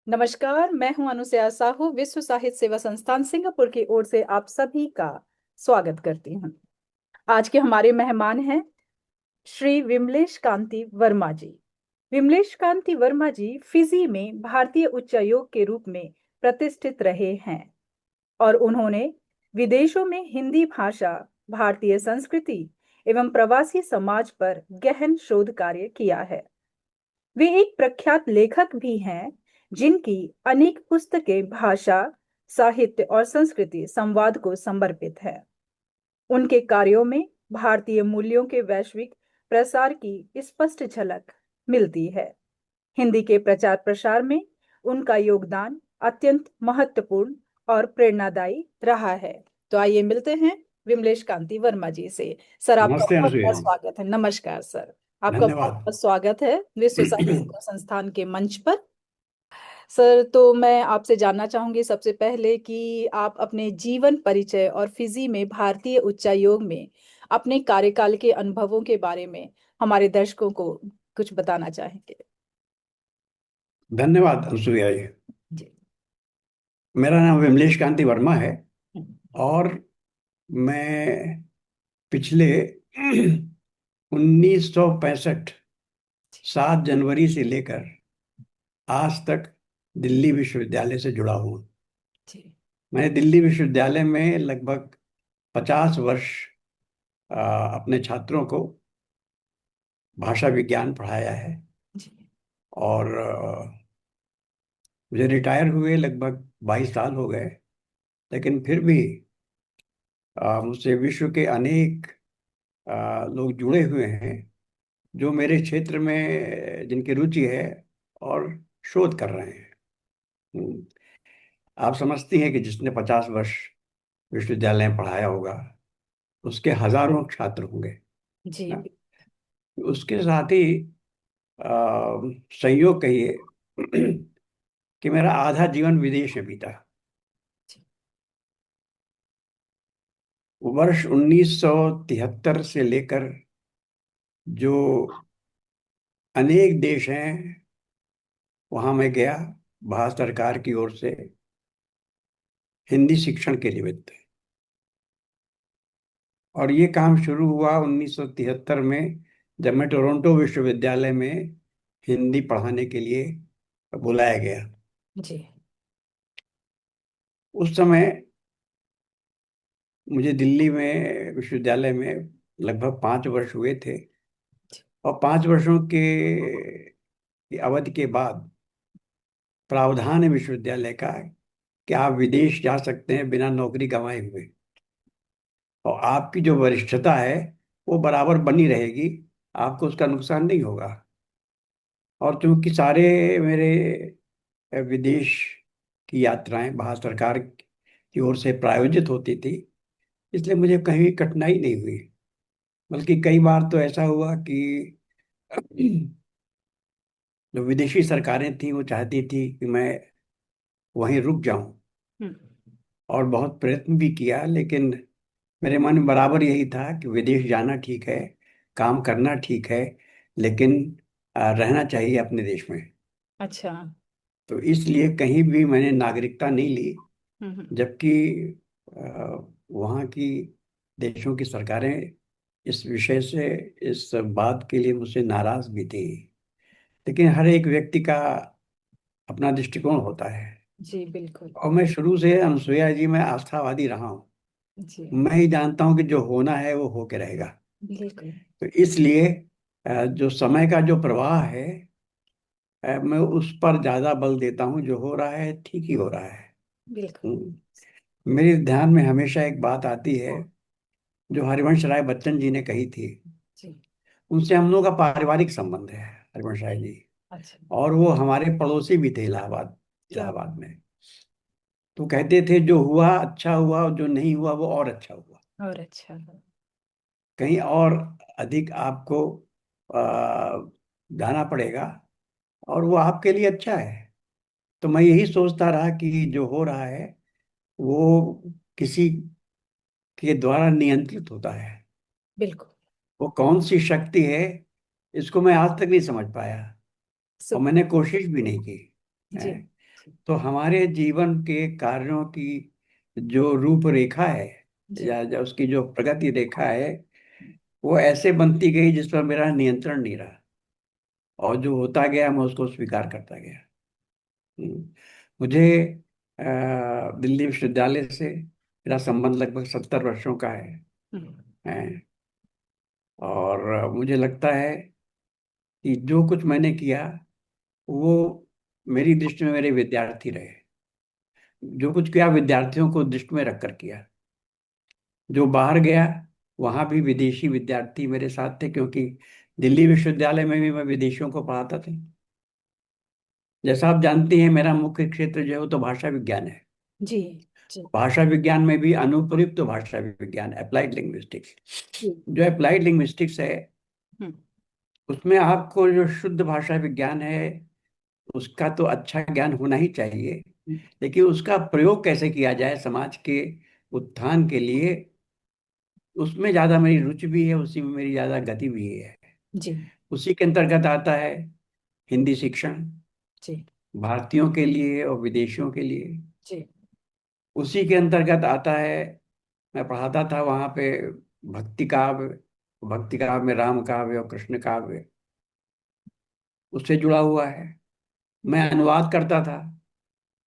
नमस्कार, मैं हूं अनुसया साहू, विश्व साहित्य सेवा संस्थान सिंगापुर की ओर से आप सभी का स्वागत करती हूं। आज के हमारे मेहमान हैं श्री विमलेश कांति वर्मा जी। विमलेश कांति वर्मा जी फिजी में भारतीय उच्चायोग के रूप में प्रतिष्ठित रहे हैं और उन्होंने विदेशों में हिंदी भाषा, भारतीय संस्कृति एवं प्रवासी समाज पर गहन शोध कार्य किया है। वे एक प्रख्यात लेखक भी हैं, जिनकी अनेक पुस्तकें भाषा, साहित्य और संस्कृति संवाद को समर्पित है। उनके कार्यों में भारतीय मूल्यों के वैश्विक प्रसार की स्पष्ट झलक मिलती है। हिंदी के प्रचार प्रसार में उनका योगदान अत्यंत महत्वपूर्ण और प्रेरणादायी रहा है। तो आइए मिलते हैं विमलेश कांति वर्मा जी से। सर, आपका नमस्ते बहुत अनुसुईया बहुत जी। स्वागत है। नमस्कार सर, आपका बहुत धन्यवाद। बहुत स्वागत है विश्व साहित्य संस्थान के मंच पर। सर, तो मैं आपसे जानना चाहूंगी सबसे पहले कि आप अपने जीवन परिचय और फिजी में भारतीय उच्चायोग में अपने कार्यकाल के अनुभवों के बारे में हमारे दर्शकों को कुछ बताना चाहेंगे। धन्यवाद अनुसुईया जी। जी। मेरा नाम विमलेश कांति वर्मा है हम्म। और मैं पिछले 1965 7 जनवरी से लेकर आज तक दिल्ली विश्वविद्यालय से जुड़ा हूँ। जी। मैंने दिल्ली विश्वविद्यालय में लगभग 50 वर्ष अपने छात्रों को भाषा विज्ञान पढ़ाया है जी। और मुझे रिटायर हुए लगभग 22 साल हो गए, लेकिन फिर भी मुझसे विश्व के अनेक लोग जुड़े हुए हैं जो मेरे क्षेत्र में जिनकी रुचि है और शोध कर रहे हैं। हम्म, आप समझती हैं कि जिसने 50 वर्ष विश्वविद्यालय में पढ़ाया होगा उसके हजारों छात्र होंगे जी। ना। उसके साथ ही संयोग कहिए कि मेरा आधा जीवन विदेश में बीता। जी। वर्ष 1973 से लेकर जो अनेक देश हैं वहां मैं गया भारत सरकार की ओर से हिंदी शिक्षण के निमित्त। और ये काम शुरू हुआ 1973 में, जब मैं टोरंटो विश्वविद्यालय में हिंदी पढ़ाने के लिए बुलाया गया। जी। उस समय मुझे दिल्ली में विश्वविद्यालय में लगभग 5 वर्ष हुए थे और 5 वर्षों के की अवधि के बाद प्रावधान है विश्वविद्यालय का कि आप विदेश जा सकते हैं बिना नौकरी गंवाए हुए, और आपकी जो वरिष्ठता है वो बराबर बनी रहेगी, आपको उसका नुकसान नहीं होगा। और चूंकि सारे मेरे विदेश की यात्राएं भारत सरकार की ओर से प्रायोजित होती थी, इसलिए मुझे कहीं कठिनाई नहीं हुई। बल्कि कई बार तो ऐसा हुआ कि जो विदेशी सरकारें थी वो चाहती थी कि मैं वहीं रुक जाऊं, हम्म। और बहुत प्रयत्न भी किया, लेकिन मेरे मन में बराबर यही था कि विदेश जाना ठीक है, काम करना ठीक है, लेकिन रहना चाहिए अपने देश में। अच्छा। तो इसलिए कहीं भी मैंने नागरिकता नहीं ली, हम्म। जबकि वहाँ की देशों की सरकारें इस विषय से, इस बात के लिए मुझसे नाराज भी थी। लेकिन हर एक व्यक्ति का अपना दृष्टिकोण होता है, जी बिल्कुल। और मैं शुरू से, अनुसुईया जी, मैं आस्थावादी रहा हूँ। जी मैं ही जानता हूँ कि जो होना है वो होके रहेगा। बिल्कुल। तो इसलिए जो समय का जो प्रवाह है, मैं उस पर ज्यादा बल देता हूँ। जो हो रहा है ठीक ही हो रहा है। बिल्कुल। हम्म। मेरे ध्यान में हमेशा एक बात आती है जो हरिवंश राय बच्चन जी ने कही थी। जी। उनसे हम लोग का पारिवारिक संबंध है, हरिवंश राय जी। अच्छा। और वो हमारे पड़ोसी भी थे इलाहाबाद क्या? इलाहाबाद में। तो कहते थे जो हुआ अच्छा हुआ, और जो नहीं हुआ वो और अच्छा हुआ। और अच्छा। कहीं और अधिक आपको जाना पड़ेगा, और वो आपके लिए अच्छा है। तो मैं यही सोचता रहा कि जो हो रहा है वो किसी के द्वारा नियंत्रित होता है। बिल्कुल। वो कौन सी शक्ति है, इसको मैं आज तक नहीं समझ पाया, और सुप। मैंने कोशिश भी नहीं की जी। है। तो हमारे जीवन के कार्यों की जो रूपरेखा है जी या उसकी जो प्रगति रेखा है, वो ऐसे बनती गई जिस पर मेरा नियंत्रण नहीं रहा, और जो होता गया मैं उसको स्वीकार करता गया। हम्म। मुझे दिल्ली विश्वविद्यालय से मेरा संबंध लगभग 70 वर्षों का हम्म, है। और मुझे लगता है कि जो कुछ मैंने किया वो मेरी दृष्टि में मेरे विद्यार्थी रहे। जो कुछ किया विद्यार्थियों को दृष्टि में रखकर किया। जो बाहर गया वहां भी विदेशी विद्यार्थी मेरे साथ थे, क्योंकि दिल्ली विश्वविद्यालय में भी मैं विदेशियों को पढ़ाता था। जैसा आप जानती हैं, मेरा मुख्य क्षेत्र जो है वो तो भाषा विज्ञान है। जी जी भाषा विज्ञान में भी अनुप्रयुक्त भाषा विज्ञान, अप्लाइड लिंग्विस्टिक्स। जी। जो अप्लाइड लिंग्विस्टिक्स है हम्म उसमें आपको जो शुद्ध भाषा विज्ञान है उसका तो अच्छा ज्ञान होना ही चाहिए, हम्म, लेकिन उसका प्रयोग कैसे किया जाए समाज के उत्थान के लिए, उसमें ज्यादा मेरी रुचि भी है, उसी में मेरी ज्यादा गति भी है। जी उसी के अंतर्गत आता है हिंदी शिक्षण, जी भारतीयों के लिए और विदेशियों के लिए। जी उसी के अंतर्गत आता है, मैं पढ़ाता था वहां पे भक्ति काव्य। भक्ति काव्य में राम काव्य और कृष्ण काव्य उससे जुड़ा हुआ है। मैं जी। अनुवाद करता था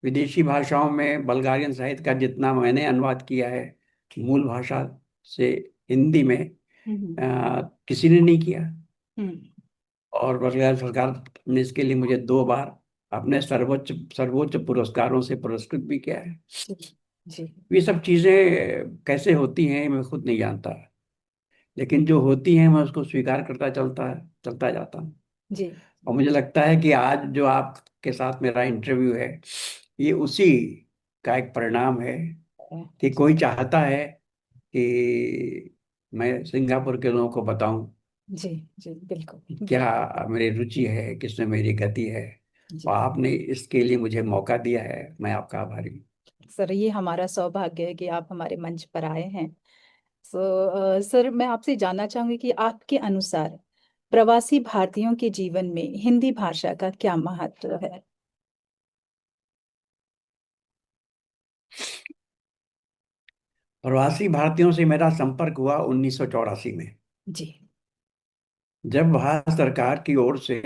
विदेशी भाषाओं में। बल्गारियन साहित्य का जितना मैंने अनुवाद किया है मूल भाषा से हिंदी में, हम्म किसी ने नहीं किया। हम्म और बल्गारियन सरकार ने इसके लिए मुझे 2 बार अपने सर्वोच्च सर्वोच्च पुरस्कारों से पुरस्कृत भी किया है। जी जी ये सब चीजें कैसे होती हैं मैं खुद नहीं जानता, लेकिन जो होती हैं मैं उसको स्वीकार करता चलता जाता हूँ। जी और मुझे लगता है कि आज जो आपके साथ मेरा इंटरव्यू है ये उसी का एक परिणाम है, कि कोई चाहता है कि मैं सिंगापुर के लोगों को बताऊं जी जी बिल्कुल कि बिल्कुल। क्या मेरी रुचि है, किसमें मेरी गति है। और जी आपने इसके लिए मुझे मौका दिया है, मैं आपका आभारी हूँ। सर, ये हमारा सौभाग्य है कि आप हमारे मंच पर आए हैं। सर, मैं आपसे जानना चाहूंगी कि आपके अनुसार प्रवासी भारतीयों के जीवन में हिंदी भाषा का क्या महत्व है। प्रवासी भारतीयों से मेरा संपर्क हुआ 1984 में, जी जब भारत सरकार की ओर से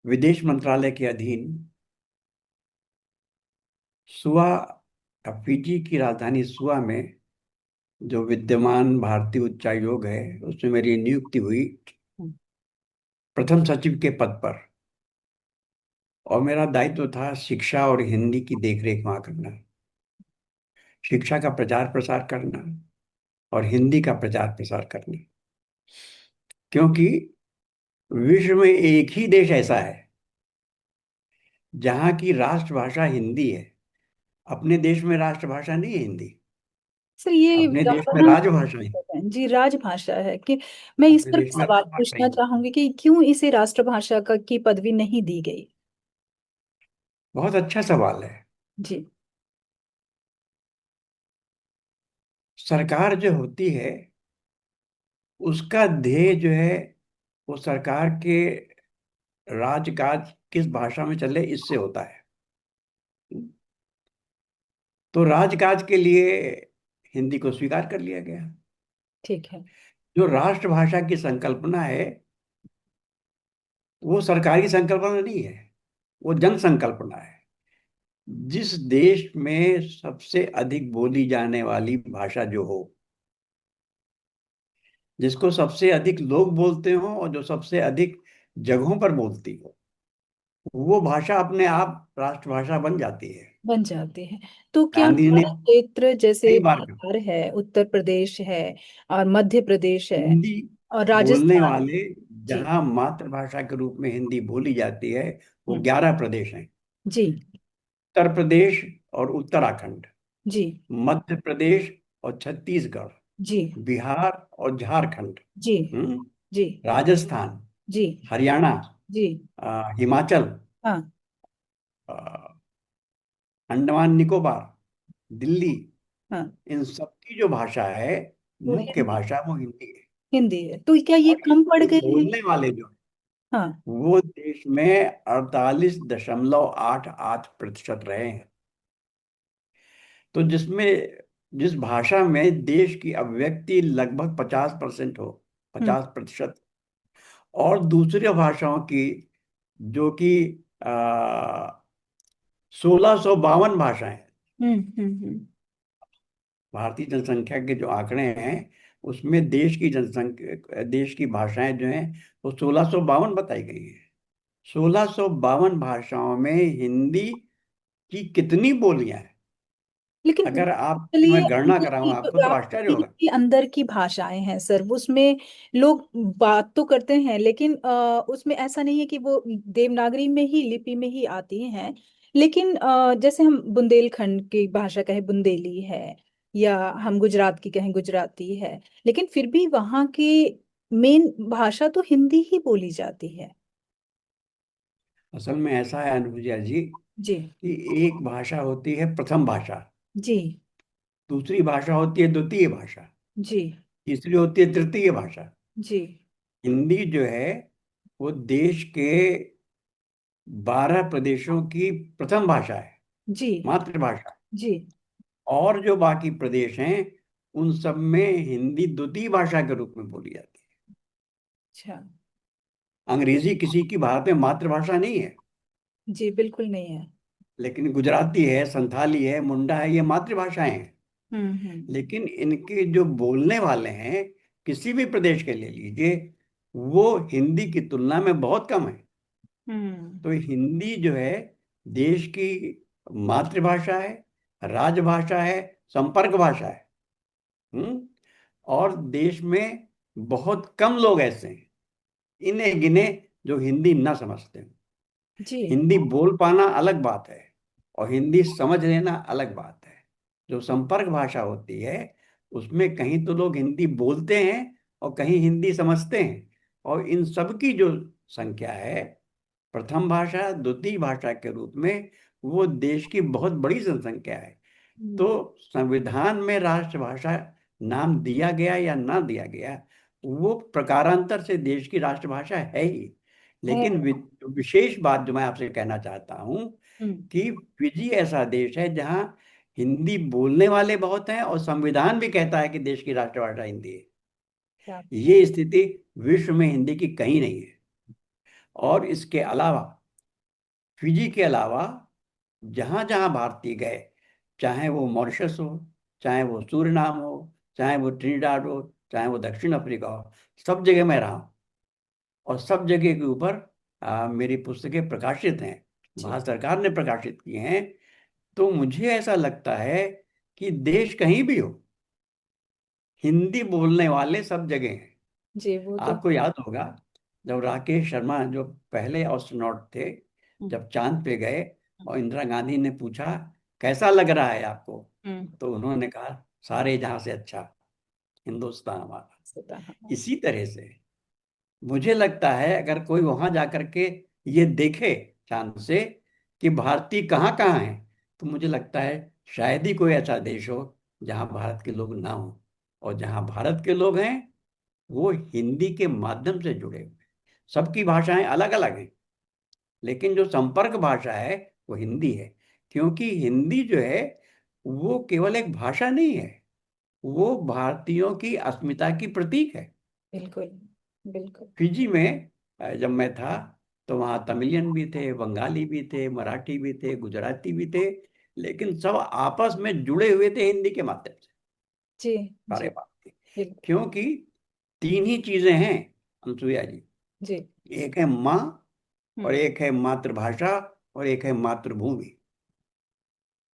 विदेश मंत्रालय के अधीन सुआ, फिजी की राजधानी सुआ में जो विद्यमान भारतीय उच्चायोग है उसमें मेरी नियुक्ति हुई हम्म, प्रथम सचिव के पद पर। और मेरा दायित्व था शिक्षा और हिंदी की देखरेख वहां करना, शिक्षा का प्रचार प्रसार करना और हिंदी का प्रचार प्रसार करना। क्योंकि विश्व में एक ही देश ऐसा है जहाँ की राष्ट्रभाषा हिंदी है। अपने देश में राष्ट्रभाषा नहीं है हिंदी, सर, ये अपने देश में व्याकरण राजभाषा है। जी राजभाषा है कि मैं इस अपने पर देश में सवाल राजभाषा पूछना ही है। चाहूंगी कि क्यों इसे राष्ट्रभाषा का की पदवी नहीं दी गई। बहुत अच्छा सवाल है। जी सरकार जो होती है उसका ध्येय जो है वो सरकार के राजकाज किस भाषा में चले इससे होता है। तो राजकाज के लिए हिंदी को स्वीकार कर लिया गया। ठीक है। जो राष्ट्रभाषा की संकल्पना है वो सरकारी संकल्पना नहीं है, वो जन संकल्पना है। जिस देश में सबसे अधिक बोली जाने वाली भाषा जो हो, जिसको सबसे अधिक लोग बोलते हो और जो सबसे अधिक जगहों पर बोलती हो, वो भाषा अपने आप राष्ट्रभाषा बन जाती है। बन जाते हैं। तो क्या गांधी ने हमारे क्षेत्र जैसे कई बार कहा बिहार है, उत्तर प्रदेश है और मध्य प्रदेश है हिंदी और बोलने राजस्थान। वाले जी जहां मातृभाषा के रूप में हिंदी बोली जाती है वो हम्म, 11 प्रदेश हैं। जी उत्तर प्रदेश और उत्तराखंड, जी मध्य प्रदेश और छत्तीसगढ़, जी बिहार और झारखंड, जी हम्म, जी राजस्थान, जी हरियाणा, जी हिमाचल, हाँ अ, अंडमान निकोबार, दिल्ली, हाँ। इन सबकी जो भाषा है, वो मुख्य हिंदी, भाषा वो हिंदी है। हिंदी है तो क्या ये और कम पड़ इसको गई है। बोलने वाले जो हैं, हाँ। वो देश में 48.88% रहे हैं। तो जिस भाषा में देश की अभिव्यक्ति लगभग 50% हो, हम्म 50%, और दूसरी भाषाओं की जो कि 1652 भाषाएं, हम्म। भारतीय जनसंख्या के जो आंकड़े हैं उसमें देश की भाषाएं जो हैं वो 1652 बताई गई है। 1652 भाषाओं में हिंदी की कितनी बोलियां हैं? लेकिन अगर आप चलिए, मैं गणना कराऊं ये आपको जो तो आश्चर्य आपकी होगा। के अंदर की भाषाएं हैं सर, उसमें लोग बात तो करते हैं, लेकिन उसमें ऐसा नहीं है कि वो देवनागरी में ही, लिपि में ही आती हैं। लेकिन जैसे हम बुंदेलखंड की भाषा कहें बुंदेली है, या हम गुजरात की कहें गुजराती है, लेकिन फिर भी वहाँ की मेन भाषा तो हिंदी ही बोली जाती है। असल में ऐसा है अनुजा जी जी। कि एक भाषा होती है प्रथम भाषा, जी। दूसरी भाषा होती है द्वितीय भाषा, जी। तीसरी होती है तृतीय भाषा। जी। हिंदी जो है वो देश के 12 प्रदेशों की प्रथम भाषा है, जी। मातृभाषा। जी। और जो बाकी प्रदेश हैं उन सब में हिंदी द्वितीय भाषा के रूप में बोली जाती अच्छा। है। अंग्रेजी किसी की भारत में मातृभाषा नहीं है, जी, बिल्कुल नहीं है। लेकिन गुजराती है, संथाली है, मुंडा है, ये मातृभाषाएं हैं। हम्म। लेकिन इनके जो बोलने वाले हैं किसी भी प्रदेश के ले लीजिए, वो हिंदी की तुलना में बहुत कम है। हम्म। तो हिंदी जो है देश की मातृभाषा है, राजभाषा है, संपर्क भाषा है। हम्म और देश में बहुत कम लोग ऐसे हैं, इन्हें गिने, जो हिंदी ना समझते हैं। जी। हिंदी बोल पाना अलग बात है और हिंदी समझ लेना अलग बात है। जो संपर्क भाषा होती है उसमें कहीं तो लोग हिंदी बोलते हैं और कहीं हिंदी समझते हैं, और इन सब की जो संख्या है प्रथम भाषा द्वितीय भाषा के रूप में, वो देश की बहुत बड़ी जनसंख्या है। तो हम्म। संविधान में राष्ट्रभाषा नाम दिया गया या ना दिया गया, वो प्रकारांतर से देश की राष्ट्रभाषा है ही। है। लेकिन विशेष बात जो मैं आपसे कहना चाहता हूँ हम्म। कि फिजी ऐसा देश है जहाँ हिंदी बोलने वाले बहुत हैं और संविधान भी कहता है कि देश की राष्ट्रभाषा हिंदी है। क्या? ये स्थिति विश्व में हिंदी की कहीं नहीं है। और इसके अलावा फिजी के अलावा जहां जहां भारतीय गए, चाहे वो मॉरिशस हो, चाहे वो सूरीनाम हो, चाहे वो ट्रिनिडाड हो, चाहे वो दक्षिण अफ्रीका हो, सब जगह मैं रहा हूं। और सब जगह के ऊपर मेरी पुस्तकें प्रकाशित हैं, जी। भारत सरकार ने प्रकाशित की हैं। तो मुझे ऐसा लगता है कि देश कहीं भी हो, हिंदी बोलने वाले सब जगह हैं। जी, वो तो। आपको याद होगा जब राकेश शर्मा जो पहले एस्ट्रोनॉट थे, हम्म। जब चांद पे गए और इंदिरा गांधी ने पूछा कैसा लग रहा है आपको, हम्म। तो उन्होंने कहा सारे जहां से अच्छा हिंदुस्तान हमारा। सदा, हाँ। इसी तरह से मुझे लगता है अगर कोई वहां जाकर के ये देखे चांद से कि भारतीय कहाँ कहाँ हैं, तो मुझे लगता है शायद ही कोई ऐसा देश हो जहां भारत के लोग ना हो। और जहां भारत के लोग हैं वो हिंदी के माध्यम से जुड़े हुए हैं। सबकी भाषाएं अलग अलग हैं, लेकिन जो संपर्क भाषा है वो हिंदी है। क्योंकि हिंदी जो है वो केवल एक भाषा नहीं है, वो भारतीयों की अस्मिता की प्रतीक है। बिल्कुल। बिल्कुल। फिजी में जब मैं था तो वहाँ तमिलियन भी थे, बंगाली भी थे, मराठी भी थे, गुजराती भी थे, लेकिन सब आपस में जुड़े हुए थे हिंदी के माध्यम से, जी। सारे जी। भारतीय। बिल्कुल। क्योंकि तीन ही चीजें हैं अनुसुईया जी, जी। एक है माँ, और हम्म। एक है मातृभाषा, और एक है मातृभूमि।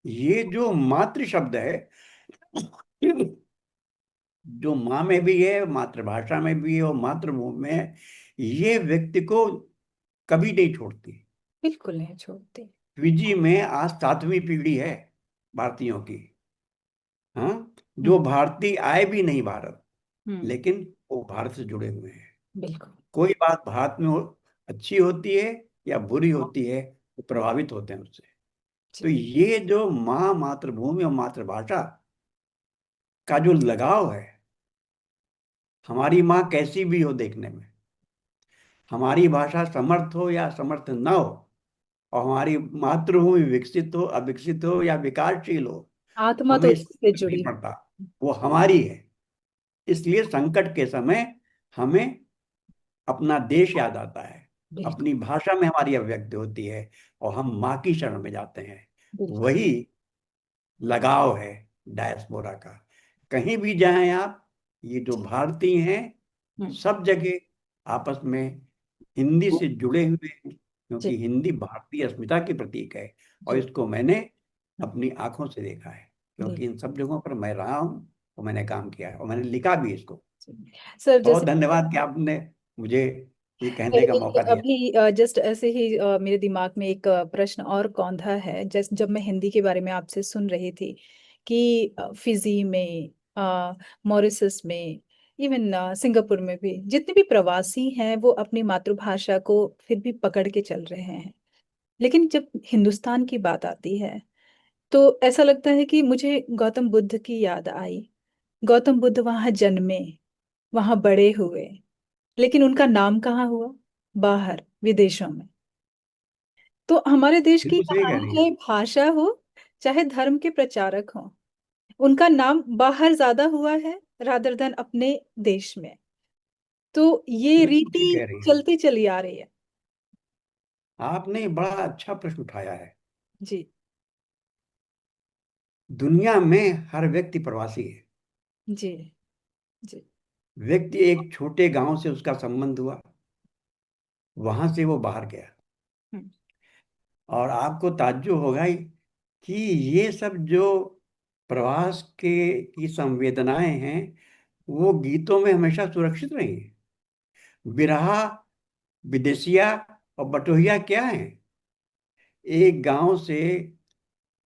ये जो मातृ शब्द है जो माँ में भी है, मातृभाषा में भी है और मातृभूमि में है, ये व्यक्ति को कभी नहीं छोड़ती। बिल्कुल नहीं छोड़ती। फिजी में आज 7वीं पीढ़ी है भारतीयों की, हाँ, जो हम्म। भारतीय आए भी नहीं भारत, हम्म। लेकिन वो भारत से जुड़े हुए हैं। बिल्कुल। कोई बात भारत में अच्छी होती है या बुरी होती है, वो प्रभावित होते हैं उससे। तो जी। ये जो माँ, मातृभूमि और मातृभाषा का जो लगाव है, हमारी माँ कैसी भी हो देखने में, हमारी भाषा समर्थ हो या समर्थ न हो, और हमारी मातृभूमि विकसित हो, अविकसित हो या विकासशील हो, आत्मा तो हमें इससे उससे फर्क नहीं जुड़ी। पड़ता, वो हमारी है। इसलिए संकट के समय हमें अपना देश याद आता है, बिल्कुल। अपनी भाषा में हमारी अभिव्यक्ति होती है, और हम माँ की शरण में जाते हैं। बिल्कुल। वही लगाव है डायस्पोरा का। कहीं भी जाएं आप, ये जो भारतीय हैं हम्म। सब जगह आपस में हिंदी से जुड़े हुए हैं, जी क्योंकि हिंदी भारतीय अस्मिता की प्रतीक है। और जी। इसको मैंने अपनी आंखों से देखा है, बिल्कुल। क्योंकि इन सब जगहों पर मैं रहा हूँ और मैंने काम किया है और मैंने लिखा भी इसको। सर बहुत जैसे धन्यवाद कि आपने मुझे ये कहने का एक मौका दिया। अभी जस्ट ऐसे ही मेरे दिमाग में एक प्रश्न और कौंधा है, जैसे जब मैं हिंदी के बारे में आपसे सुन रही थी कि फिजी में, मॉरिशस में, इवन सिंगापुर में भी जितने भी प्रवासी हैं वो अपनी मातृभाषा को फिर भी पकड़ के चल रहे हैं। लेकिन जब हिंदुस्तान की बात आती है तो ऐसा लगता है कि मुझे गौतम बुद्ध की याद आई। गौतम बुद्ध वहां जन्मे, वहां बड़े हुए, लेकिन उनका नाम कहाँ हुआ? बाहर विदेशों में। तो हमारे देश की बिल्कुल सही कह कहानी, रही चाहे हैं। भाषा हो, चाहे धर्म के प्रचारक हो, उनका नाम बाहर ज्यादा हुआ है रादर देन अपने देश में। तो ये बिल्कुल ठीक रीति कह रही हैं। चलती चली आ रही है। आपने बड़ा अच्छा प्रश्न उठाया है। जी दुनिया में हर व्यक्ति प्रवासी है। जी जी। व्यक्ति एक छोटे गांव से उसका संबंध हुआ, वहां से वो बाहर गया, हम्म। और आपको ताज्जुब होगा ही कि ये सब जो प्रवास के की संवेदनाएं हैं वो गीतों में हमेशा सुरक्षित रही हैं। बिरहा, विदेशिया और बटोहिया क्या है? एक गांव से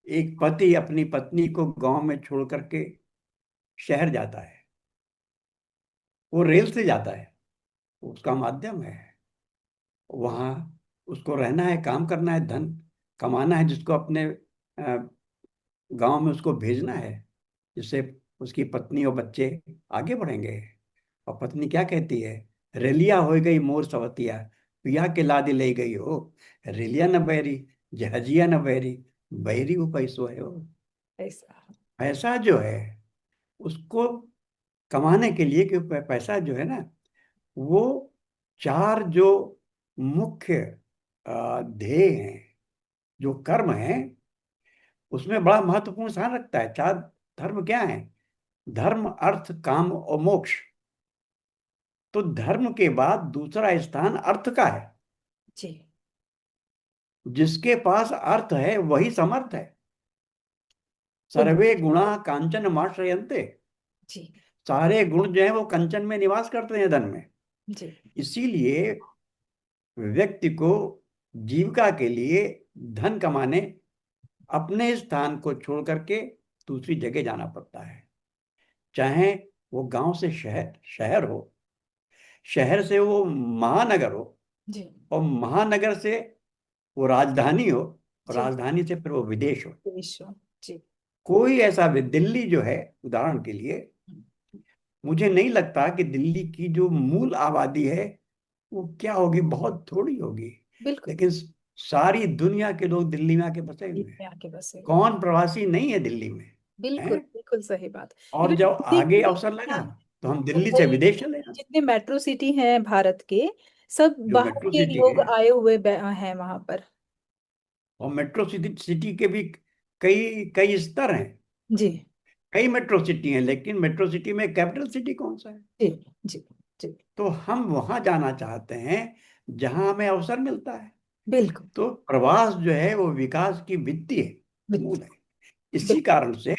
एक पति अपनी पत्नी को गांव में छोड़ करके शहर जाता है। वो रेल से जाता है, उसका माध्यम है। वहां उसको रहना है, काम करना है, धन कमाना है, जिसको अपने गांव में उसको भेजना है, जिससे उसकी पत्नी और बच्चे आगे बढ़ेंगे। और पत्नी क्या कहती है? रेलिया हो गई मोर सवतिया, पिया के लादी ले गई हो। रेलिया न बैरी, जहाजिया न बैरी, बैरी वो पैसो है हो। ऐसा। पैसा जो है उसको कमाने के लिए, कि पैसा जो है ना, वो चार जो मुख्य ध्येय हैं, जो कर्म हैं, उसमें बड़ा महत्वपूर्ण स्थान रखता है। चार धर्म क्या है? धर्म, अर्थ, काम और मोक्ष। तो धर्म के बाद दूसरा स्थान अर्थ का है। जी जिसके पास अर्थ है वही समर्थ है। तो। सर्वे गुणा कांचन माश्रयन्ते। जी सारे गुण जो है वो कंचन में निवास करते हैं, धन में। जी। इसीलिए व्यक्ति को जीविका के लिए धन कमाने अपने स्थान को छोड़ करके दूसरी जगह जाना पड़ता है। चाहे वो गांव से शहर शहर हो, शहर से वो महानगर हो, जी और महानगर से वो राजधानी हो, और जी। राजधानी से फिर वो विदेश हो। विश्व। जी। कोई ऐसा दिल्ली जो है, उदाहरण के लिए, मुझे नहीं लगता कि दिल्ली की जो मूल आबादी है वो क्या होगी, बहुत थोड़ी होगी। बिल्कुल। लेकिन सारी दुनिया के लोग दिल्ली में आके बसे हुए हैं। में आके बसे हुए। कौन प्रवासी नहीं है दिल्ली में? बिल्कुल हैं? बिल्कुल सही बात। और इवन जब दिल्ली आगे की, अवसर लगा हाँ, तो हम दिल्ली से मुंबई, विदेश चले जाएं। जितने मेट्रो सिटी हैं भारत के, सब जो बाहर मेट्रो के सिटी लोग हैं, आए हुए हैं वहां पर। और मेट्रो सिटी सिटी के भी कई कई स्तर हैं। जी कई मेट्रो सिटी हैं, लेकिन मेट्रो सिटी में कैपिटल सिटी कौन सा है? जी जी जी। तो हम वहां जाना चाहते हैं जहां हमें अवसर मिलता है। बिल्कुल। तो प्रवास जो है वो विकास की वित्तीय मूल है। इसी बिल्कुल कारण से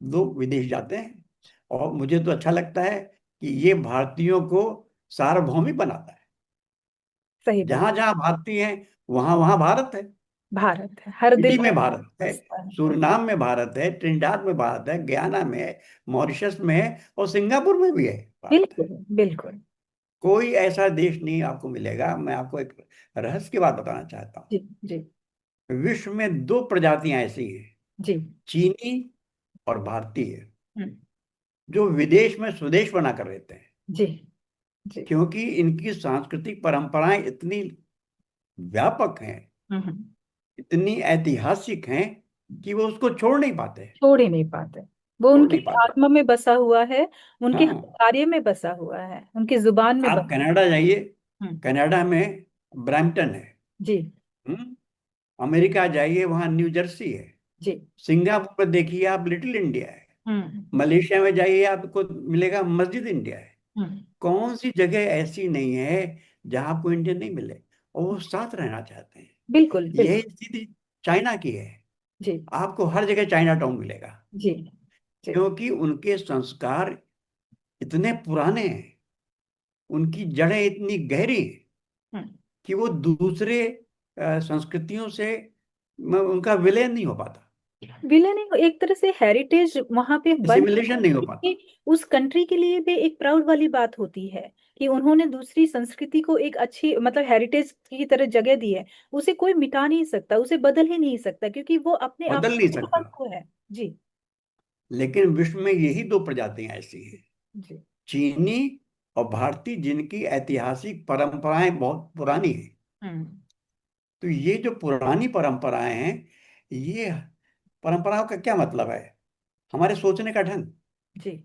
लोग विदेश जाते हैं। और मुझे तो अच्छा लगता है कि ये भारतीयों को सार्वभौमिक बनाता है। सही बात। जहां जहां भारतीय हैं वहां वहां भारत है। भारत है, हर दिल फिजी में में भारत भारत है, बसता है। सूरनाम में भारत है, ट्रिनिडाद में भारत है, गयाना में है, मॉरिशस में है, और सिंगापुर में भी है, भारत है। बिल्कुल बिल्कुल। कोई ऐसा देश नहीं आपको मिलेगा। मैं आपको एक रहस्य की बात बताना चाहता जी जी हूँ। विश्व में दो प्रजातियां ऐसी हैं, जी। चीनी और भारतीय, हम्म। जो विदेश में स्वदेश बना कर रहते हैं। जी जी। क्योंकि इनकी सांस्कृतिक परंपराएं इतनी व्यापक हैं, हम्म। इतनी ऐतिहासिक हैं कि वो उसको छोड़ नहीं पाते। छोड़ ही नहीं पाते। वो छोड़ उनकी नहीं पाते। आत्मा में बसा हुआ है, उनके हर हाँ, कार्य में बसा हुआ है, उनकी जुबान में आप बसा। कनाडा जाइए, हम्म। कनाडा में ब्रैम्पटन है। जी। हम्म, अमेरिका जाइए, वहां न्यू जर्सी है। जी। सिंगापुर में देखिए आप, लिटिल इंडिया है। हम्म। मलेशिया में जाइए, आपको मिलेगा मस्जिद इंडिया है। हम्म। कौन सी जगह ऐसी नहीं है जहां आपको इंडियन नहीं मिले, और वो साथ रहना चाहते हैं। बिल्कुल यही बिल्कुल। स्थिति चाइना की है। जी। आपको हर जगह चाइना टाउन मिलेगा, जी। जी। क्योंकि उनके संस्कार इतने पुराने हैं, उनकी जड़ें इतनी गहरी हैं हम्म। कि वो दूसरे संस्कृतियों से उनका विलय नहीं हो पाता, विलेन एक तरह से हेरिटेज वहां पे बन, सिमुलेशन नहीं हो पाता। उस कंट्री के लिए भी एक प्राउड वाली बात होती है कि उन्होंने दूसरी संस्कृति को एक अच्छी मतलब हेरिटेज की तरह जगह दी है। उसे कोई मिटा नहीं सकता, उसे बदल ही नहीं सकता, क्योंकि वो अपने आप बदल नहीं सकता। को है। जी। लेकिन विश्व में यही दो प्रजातियां ऐसी हैं, जी। चीनी और भारतीय, जिनकी ऐतिहासिक परंपराएं बहुत पुरानी हैं। हम्म। तो ये जो पुरानी परंपराएं हैं, ये परंपराओं का क्या मतलब है? हमारे सोचने का ढंग। जी।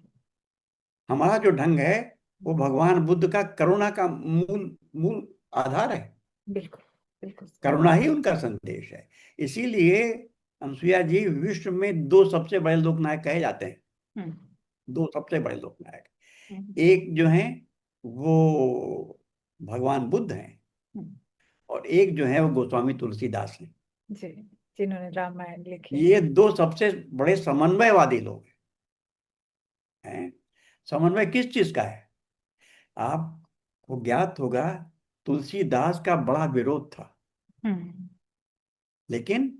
हमारा जो ढंग है वो भगवान बुद्ध का करुणा का मूल मूल आधार है। बिल्कुल बिल्कुल। करुणा ही उनका संदेश है। इसीलिए अनसुईया जी विश्व में दो सबसे बड़े लोकनायक कहे जाते हैं। हम्म। दो सबसे बड़े लोकनायक, हम्म। एक जो है वो भगवान बुद्ध हैं, हम्म। और एक जो है वो गोस्वामी तुलसीदास हैं। जी। जिन्होंने रामायण लिखे। ये दो सबसे बड़े समन्वयवादी लोग हैं। समन्वय किस चीज का है? आपको ज्ञात होगा, तुलसीदास का बड़ा विरोध था, हम्म। लेकिन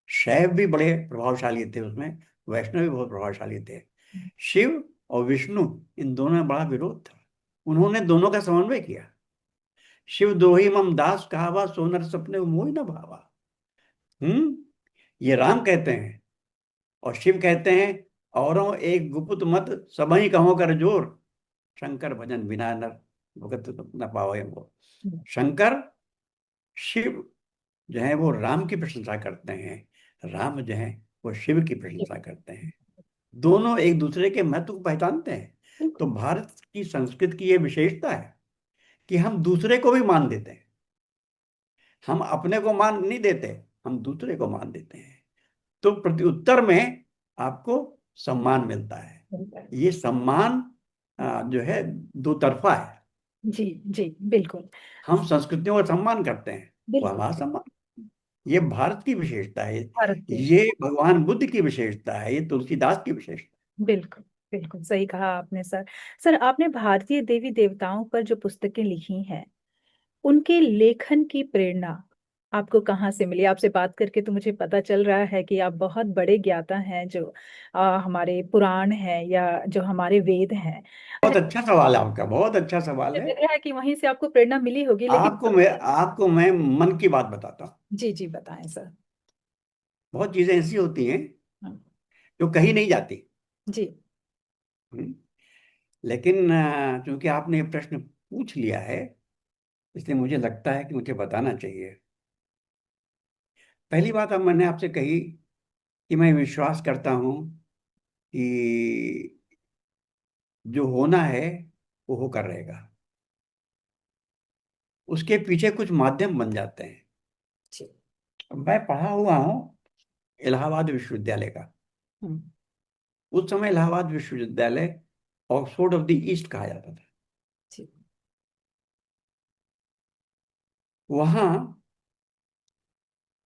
शैव भी बड़े प्रभावशाली थे उसमें, वैष्णव भी बहुत प्रभावशाली थे। शिव और विष्णु, इन दोनों में बड़ा विरोध था। उन्होंने दोनों का समन्वय किया। शिव दोही मम दास कहावा, सोनर सपने मोहि न भावा। ये राम कहते हैं, और शिव कहते हैं, औरों एक गुपुत मत सबही कहो कर जोर, शंकर भजन बिना नर भगत न पावे वो। हम्म। शंकर, शिव जो है वो राम की प्रशंसा करते हैं, राम जो है वो शिव की प्रशंसा करते हैं। दोनों एक दूसरे के महत्व को पहचानते हैं। तो बिल्कुल। भारत की संस्कृति की ये विशेषता है कि हम दूसरे को भी मान देते हैं। हम अपने को मान नहीं देते, हम दूसरे को मान देते हैं। तो प्रत्युत्तर में आपको सम्मान मिलता है। ये सम्मान जो है दो तरफा है। जी। जी। बिल्कुल। हम संस्कृतियों का सम्मान करते हैं, वो बिल्कुल। हमारा सम्मान। ये भारत की विशेषता है, भारत के। ये भगवान बुद्ध की विशेषता है, ये तुलसीदास की विशेषता बिल्कुल बिल्कुल सही कहा आपने सर। सर, आपने भारतीय देवी देवताओं पर जो पुस्तकें लिखी हैं, उनके लेखन की प्रेरणा आपको कहाँ से मिली? आपसे बात करके तो मुझे पता चल रहा है कि आप बहुत बड़े ज्ञाता हैं, जो हमारे पुराण हैं या जो हमारे वेद हैं। है। अच्छा, बहुत अच्छा सवाल है आपका, बहुत अच्छा सवाल मुझे है। लग रहा है कि वहीं से आपको प्रेरणा मिली होगी, लेकिन आपको मैं मन की बात बताता हूँ। जी जी बताएं सर। बहुत चीजें ऐसी होती हैं हम्म। जो कही नहीं जाती। जी। हम्म, लेकिन चूंकि आपने ये प्रश्न पूछ लिया है, इसलिए मुझे लगता है कि मुझे बताना चाहिए। पहली बात अब मैंने आपसे कही कि मैं विश्वास करता हूँ कि जो होना है वो होकर रहेगा। उसके पीछे कुछ माध्यम बन जाते हैं। जी। मैं पढ़ा हुआ हूँ इलाहाबाद विश्वविद्यालय का। हम्म। उस समय इलाहाबाद विश्वविद्यालय ऑक्सफोर्ड ऑफ द ईस्ट कहा जाता था। जी। वहाँ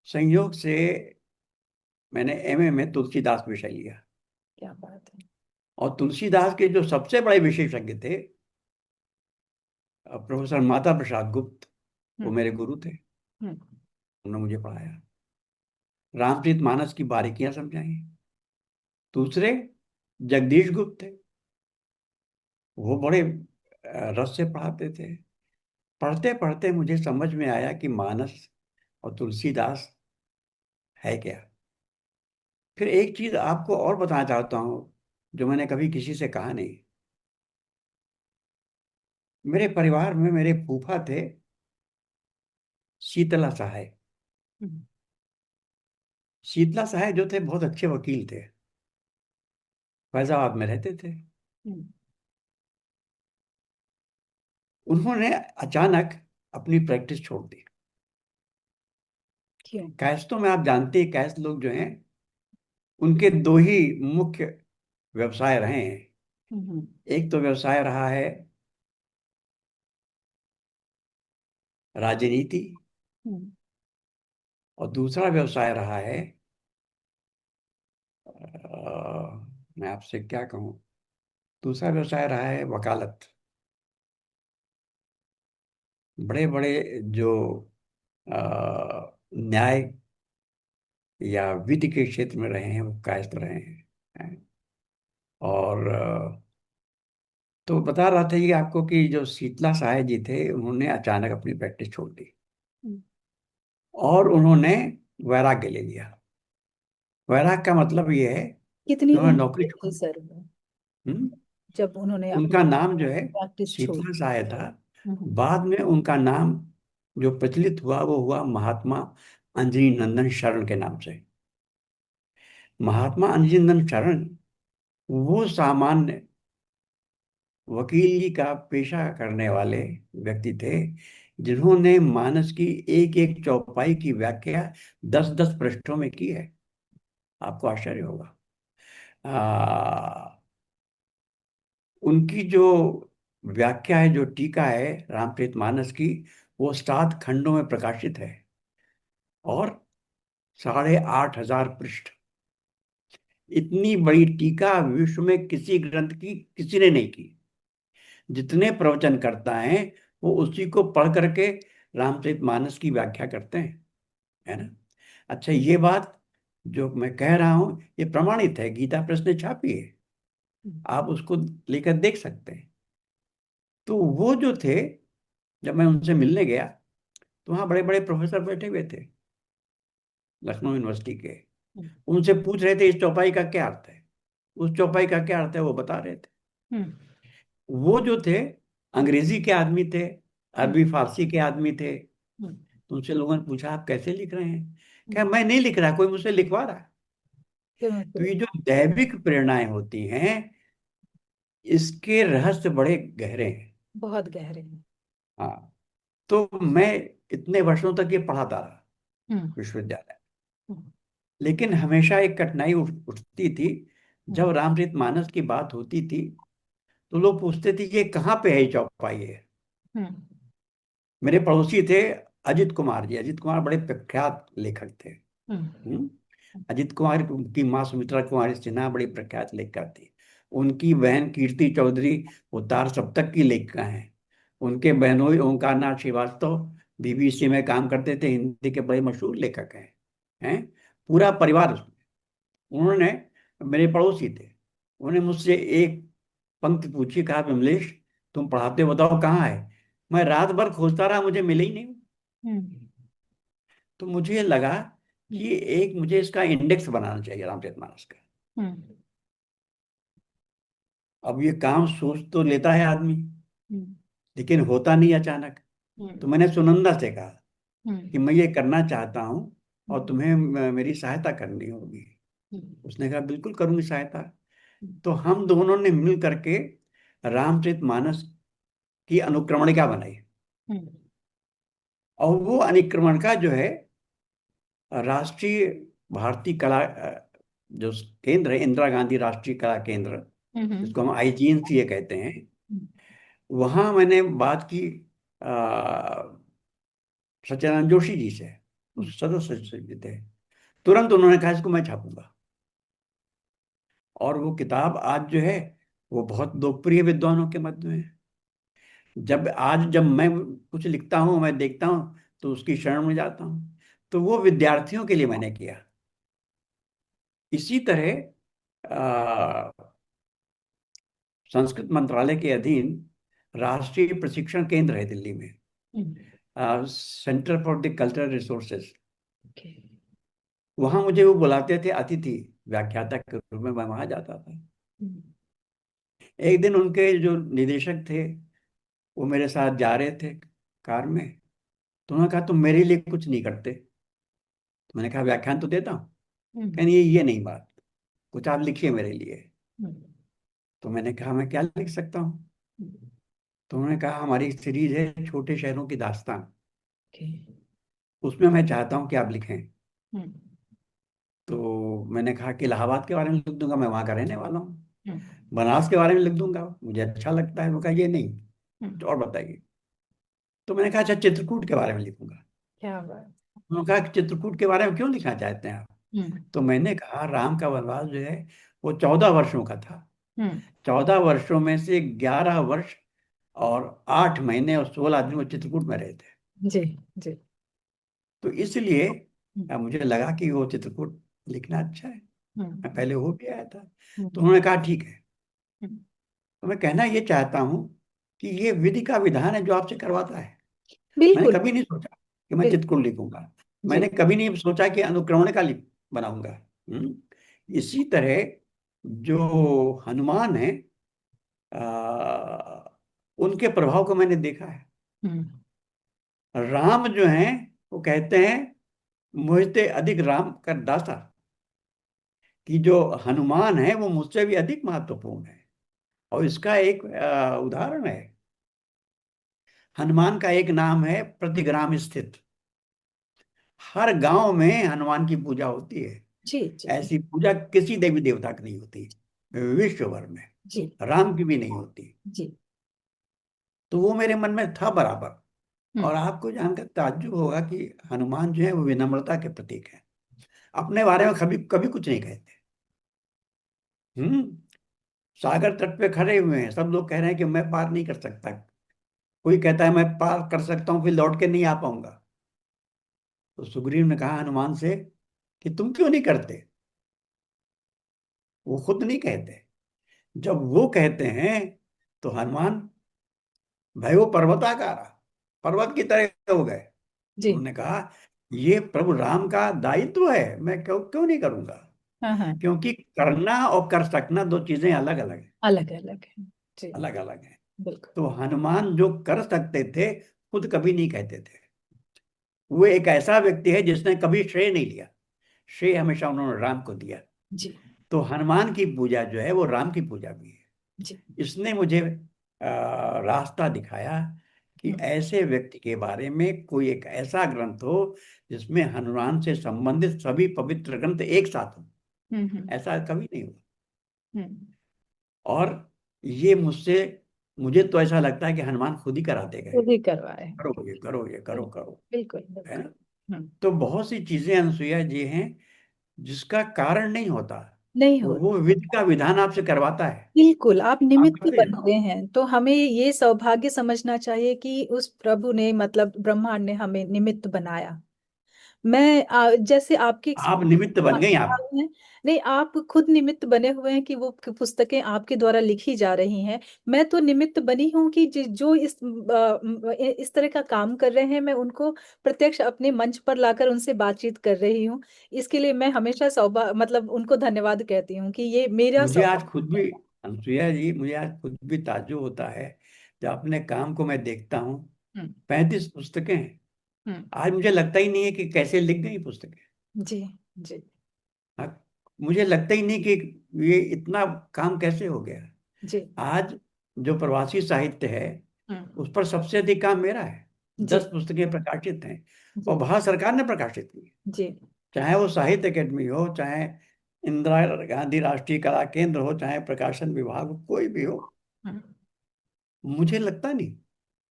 संयोग से मैंने एमए में तुलसीदास विषय लिया, क्या बात है। और तुलसीदास के जो सबसे बड़े विशेषज्ञ थे, प्रोफेसर माता प्रसाद गुप्त, वो हम्म। मेरे गुरु थे। हम्म। उन्होंने मुझे पढ़ाया, रामचरितमानस की बारीकियां समझाई। दूसरे जगदीश गुप्त थे, वो बड़े रस से पढ़ाते थे। पढ़ते पढ़ते मुझे समझ में आया कि मानस और तुलसीदास है क्या। फिर एक चीज आपको और बताना चाहता हूँ, जो मैंने कभी किसी से कहा नहीं। मेरे परिवार में मेरे फूफा थे, शीतला सहाय। हम्म। शीतला सहाय जो थे बहुत अच्छे वकील थे, फैजाबाद में रहते थे। हम्म। उन्होंने अचानक अपनी प्रैक्टिस छोड़ दी। क्यों? कैस्तों में आप जानते हैं, कैस्त लोग जो हैं उनके दो ही मुख्य व्यवसाय रहे हैं। हम्म। एक तो व्यवसाय रहा है राजनीति, हम्म। और दूसरा व्यवसाय रहा है मैं आपसे क्या कहूँ, दूसरा व्यवसाय रहा है वकालत। बड़े बड़े जो न्याय या विधि के क्षेत्र में रहे हैं वो कायस्थ रहे हैं। और तो बता रहा था ये आपको कि जो शीतला सहाय जी थे उन्होंने अचानक अपनी प्रैक्टिस छोड़ दी हम्म। और उन्होंने वैराग्य ले लिया। वैराग्य का मतलब ये है कितनी कि उन्होंने उम्र नौकरी में थे छोड़। सर वो, हम्म? जब उन्होंने अपनी उनका नाम जो है प्रैक्टिस छोड़ी? शीतला सहाय था। हम्म। बाद में उनका नाम जो प्रचलित हुआ वो हुआ महात्मा अंजनी नंदन शरण के नाम से। महात्मा अंजनी नंदन शरण वो सामान्य वकीली का पेशा करने वाले व्यक्ति थे जिन्होंने मानस की एक एक चौपाई की व्याख्या 10-10 पृष्ठों में की है। आपको आश्चर्य होगा। उनकी जो व्याख्या है, जो टीका है रामचरितमानस की, वो 7 खंडों में प्रकाशित है और 8,500 पृष्ठ। इतनी बड़ी टीका विश्व में किसी ग्रंथ की किसी ने नहीं की। जितने प्रवचन करता है वो उसी को पढ़ करके रामचरितमानस की व्याख्या करते हैं, है ना। अच्छा, ये बात जो मैं कह रहा हूं ये प्रमाणित है, गीता प्रेस ने छापी है, आप उसको लेकर देख सकते हैं। तो वो जो थे, जब मैं उनसे मिलने गया तो वहाँ बड़े बड़े प्रोफेसर बैठे हुए थे लखनऊ यूनिवर्सिटी के। उनसे पूछ रहे थे इस चौपाई का क्या अर्थ है, उस चौपाई का क्या अर्थ है, वो बता रहे थे। हम्म। वो जो थे अंग्रेजी के आदमी थे, हम्म। अरबी फारसी के आदमी थे। हम्म। तो उनसे लोगों ने पूछा आप कैसे लिख रहे हैं? क्या मैं नहीं लिख रहा, कोई मुझसे लिखवा रहा है। तो फिर ये जो दैविक प्रेरणाएं होती हैं इसके रहस्य बड़े गहरे हैं। बहुत गहरे हैं। हाँ, तो मैं इतने वर्षों तक ये पढ़ाता रहा हम्म। विश्वविद्यालय। हम्म। लेकिन हमेशा एक कठिनाई उठती थी। हम्म। जब रामचरितमानस की बात होती थी तो लोग पूछते थे ये कहाँ पे है, ये चौपाई है। हम्म। मेरे पड़ोसी थे अजित कुमार जी। अजित कुमार बड़े प्रख्यात लेखक थे। हम्म। हम्म? अजित कुमार की माँ सुमित्रा कुमारी सिन्हा बड़ी प्रख्यात लेखिका थी। उनकी बहन कीर्ति चौधरी वो तार सप्तक की लेखिका हैं। उनके बहनोई ओंकारनाथ श्रीवास्तव बीबीसी में काम करते थे, हिंदी के बड़े मशहूर लेखक हैं। पूरा परिवार उसमें। उन्होंने, मेरे पड़ोसी थे, उन्होंने मुझसे एक पंक्ति पूछी, कहा विमलेश तुम पढ़ाते हो बताओ कहाँ है। मैं रात भर खोजता रहा, मुझे मिले ही नहीं। हम्म। तो मुझे लगा हम्म। कि एक मुझे इसका इंडेक्स बनाना चाहिए रामचरितमानस का। हम्म। अब ये काम सोच तो लेता है आदमी, हम्म। लेकिन होता नहीं अचानक। तो हम्म। मैंने सुनंदा से कहा हम्म। कि मैं ये करना चाहता हूँ और हम्म। तुम्हें मेरी सहायता करनी होगी। हम्म। उसने कहा बिल्कुल करूंगी सहायता। हम्म। तो हम दोनों ने मिल करके रामचरितमानस की अनुक्रमणिका बनाई। हम्म। और वो अनुक्रमणिका जो है राष्ट्रीय भारतीय कला जो केंद्र है, इंदिरा गांधी राष्ट्रीय कला केंद्र, हम्म। जिसको हम आईजीएनसीए कहते हैं, हम्म। वहां मैंने बात की अ, सत्यानंद जोशी जी से, हम्म। उस सदस्य जी थे। तुरंत उन्होंने कहा इसको मैं छापूंगा। और वो किताब आज जो है वो बहुत लोकप्रिय विद्वानों के मध्य में है। जब मैं कुछ लिखता हूँ, मैं देखता हूँ तो उसकी शरण में जाता हूँ। तो वो विद्यार्थियों के लिए मैंने किया। इसी तरह संस्कृत मंत्रालय के अधीन राष्ट्रीय प्रशिक्षण केंद्र है दिल्ली में, हम्म। Centre for the cultural resources. Okay. वहां मुझे वो बुलाते थे अतिथि व्याख्याता के रूप में, मैं वहां जाता था। हम्म। एक दिन उनके जो निदेशक थे वो मेरे साथ जा रहे थे कार में। तो उन्होंने कहा तुम मेरे लिए कुछ नहीं करते। तो मैंने कहा व्याख्यान तो देता हूँ। हम्म। कहनी ये नहीं बात, कुछ आप लिखिए मेरे लिए। हम्म। तो मैंने कहा मैं क्या लिख सकता हूँ। हम्म। तो उन्होंने कहा हमारी एक सीरीज है छोटे शहरों की दास्तान, ओके। उसमें मैं चाहता हूँ कि आप लिखें। हम्म। तो मैंने कहा कि इलाहाबाद के बारे में लिख दूंगा, मैं वहाँ का रहने वाला हूँ। हम्म। बनारस के बारे में लिख दूंगा, मुझे अच्छा लगता है। वो कहा ये नहीं, हम्म। तो और बताइए। तो मैंने कहा अच्छा चित्रकूट के बारे में लिखूंगा। क्या बात। उन्होंने कहा कि चित्रकूट के बारे में क्यों लिखना चाहते हैं आप। हम्म। तो मैंने कहा राम का वनवास जो है वो 14 वर्षों का था। हम्म। 14 वर्षों में से 11 वर्ष और 8 महीने और 16 दिन वो चित्रकूट में रहे थे। जी। जी। तो इसलिए हम्म। मुझे लगा कि वो चित्रकूट लिखना अच्छा है। मैं हम्म। पहले हो भी आया था। तो हम्म। उन्होंने कहा ठीक है। हम्म। तो मैं कहना ये चाहता हूँ कि ये विधि का विधान है जो आपसे करवाता है। मैंने बिल्कुल। कभी नहीं सोचा कि मैं बिल्कुल। चित्रकूट लिखूंगा। जी। मैंने कभी नहीं सोचा कि अनुक्रमण का लिख बनाऊंगा। इसी तरह जो हनुमान है, आ, उनके प्रभाव को मैंने देखा है। हम्म। राम जो हैं वो कहते हैं मुझसे अधिक राम कर दाता, कि जो हनुमान है वो मुझसे भी अधिक महत्वपूर्ण है। और इसका एक उदाहरण है। हनुमान का एक नाम है प्रतिग्राम स्थित। हर गांव में हनुमान की पूजा होती है। जी। जी। ऐसी पूजा किसी देवी देवता की नहीं होती विश्व भर में, जी। राम की भी नहीं होती। जी। तो वो मेरे मन में था बराबर। हम्म। और आपको जानकर ताज्जुब होगा कि हनुमान जो है वो विनम्रता के प्रतीक है। अपने बारे में कभी कभी कुछ नहीं कहते। हम्म। सागर तट पे खड़े हुए हैं, सब लोग कह रहे हैं कि मैं पार नहीं कर सकता। कोई कहता है मैं पार कर सकता हूँ फिर लौट के नहीं आ पाऊंगा। तो सुग्रीव ने कहा हनुमान से कि तुम क्यों नहीं करते। वो खुद नहीं कहते। जब वो कहते हैं तो हनुमान भाई वो पर्वताकार, पर्वत की तरह हो गए। जी। उन्होंने कहा ये प्रभु राम का दायित्व है, मैं क्यों क्यों नहीं करूंगा। हाँ हाँ। क्योंकि करना और कर सकना दो चीजें अलग अलग है। अलग अलग है। जी। अलग अलग है। बिल्कुल। तो हनुमान जो कर सकते थे खुद कभी नहीं कहते थे। वो एक ऐसा व्यक्ति है जिसने कभी श्रेय नहीं लिया। श्रेय हमेशा उन्होंने राम को दिया। जी। तो हनुमान की पूजा जो है वो राम की पूजा भी है। जी। इसने मुझे रास्ता दिखाया कि हम्म। ऐसे व्यक्ति के बारे में कोई एक ऐसा ग्रंथ हो जिसमें हनुमान से संबंधित सभी पवित्र ग्रंथ एक साथ हो। हम्म। ऐसा कभी नहीं हुआ। हम्म। और ये मुझसे, मुझे तो ऐसा लगता है कि हनुमान खुद ही कराते गए, खुद ही करवाए। करो ये करो ये करो बिल्कुल। करो। बिल्कुल। है बिल्कुल। ना। हम्म। तो बहुत सी चीजें अनसुईया जी हैं जिसका कारण नहीं होता, नहीं हो। वो विधि का विधान आपसे करवाता है। बिल्कुल, आप आप निमित्त करते बन जाओ। गए हैं, तो हमें ये सौभाग्य समझना चाहिए कि उस प्रभु ने, मतलब ब्रह्मांड ने हमें निमित्त बनाया। मैं जैसे आपकी आप निमित्त बन गई आप। हैं। नहीं, आप खुद निमित्त बने हुए हैं कि वो पुस्तकें आपके द्वारा लिखी जा रही हैं। मैं तो निमित्त बनी हूँ कि जो इस तरह का काम कर रहे हैं, मैं उनको प्रत्यक्ष अपने मंच पर लाकर उनसे बातचीत कर रही हूँ। इसके लिए मैं हमेशा मतलब उनको धन्यवाद कहती हूँ कि ये मेरा मुझे आज खुद भी, सौभाग्य। अनुसुईया जी, मुझे आज खुद भी ताज्जुब होता है जब अपने काम को मैं देखता हूँ। हम्म। 35 पुस्तकें हैं। हम्म। आज मुझे लगता ही नहीं है कि कैसे लिख गई पुस्तकें। जी। जी। हाँ, मुझे लगता ही नहीं कि ये इतना काम कैसे हो गया। जी। आज जो प्रवासी साहित्य है हम्म। उस पर सबसे अधिक काम मेरा है। जी। 10 पुस्तकें प्रकाशित हैं और जी। भारत सरकार ने प्रकाशित की। जी। चाहे वो साहित्य अकेडमी हो, चाहे इंदिरा गांधी राष्ट्रीय कला केंद्र हो, चाहे प्रकाशन विभाग हो, कोई भी हो। हम्म। मुझे लगता नहीं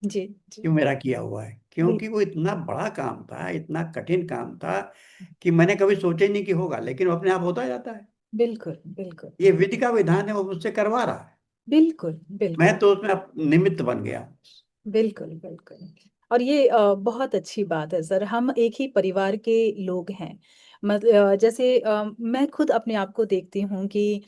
जी। जी। कि मेरा किया हुआ है, बिल, क्योंकि वो इतना बड़ा काम था, इतना कठिन काम था कि मैंने कभी सोचा ही नहीं कि होगा, लेकिन वो अपने आप होता जाता है। बिल्कुल। बिल्कुल। ये विधि का विधान है, वो मुझसे करवा रहा है। बिल्कुल। बिल्कुल। मैं तो उसमें निमित्त बन गया। बिल्कुल। बिल्कुल। और ये बहुत अच्छी बात है सर, हम एक ही परिवार के लोग हैं। मतलब जैसे मैं खुद अपने आप को देखती हूँ कि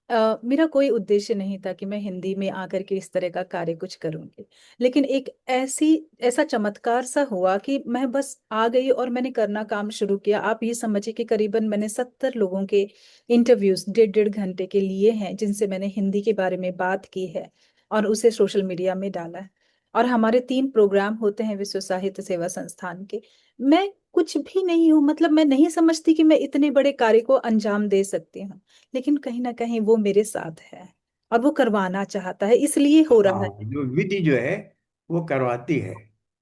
मेरा कोई उद्देश्य नहीं था कि मैं हिंदी में आकर के इस तरह का कार्य कुछ करूंगी। लेकिन एक ऐसा चमत्कार सा हुआ कि मैं बस आ गई और मैंने करना काम शुरू किया। आप ये समझिए कि करीबन मैंने 70 लोगों के इंटरव्यूज 1.5 घंटे के लिए हैं, जिनसे मैंने हिंदी के बारे में बात की है और उसे सोशल मीडिया में डाला है। और हमारे 3 प्रोग्राम होते हैं विश्व साहित्य सेवा संस्थान के। मैं कुछ भी नहीं हूँ, मतलब मैं नहीं समझती कि मैं इतने बड़े कार्य को अंजाम दे सकती हूँ, लेकिन कहीं ना कहीं वो मेरे साथ है और वो करवाना चाहता है, इसलिए हो रहा हाँ, है। जो विधि जो है वो करवाती है।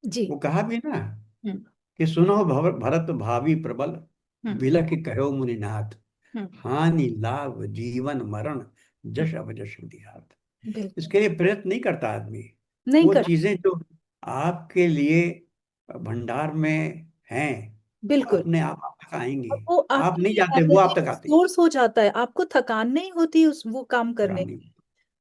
जी। वो कहा भी ना हम्म। कि सुनो भरत भावी प्रबल, हम्म। बिलख कहो मुनिनाथ, हम्म। हानि लाभ जीवन मरण, हम्म। जश अवजस दिहात। बिल्कुल। इसके लिए प्रयत्न नहीं करता आदमी। नहीं वो कर। चीजें जो आपके लिए भंडार में हैं, वो बिल्कुल। अपने आप तक आएंगी। और वो आप आपके नहीं लिए जाते, वो एनर्जी आप तक का आती है। सोर्स हो जाता है, आपको थकान नहीं होती उस वो काम करने रानी, में,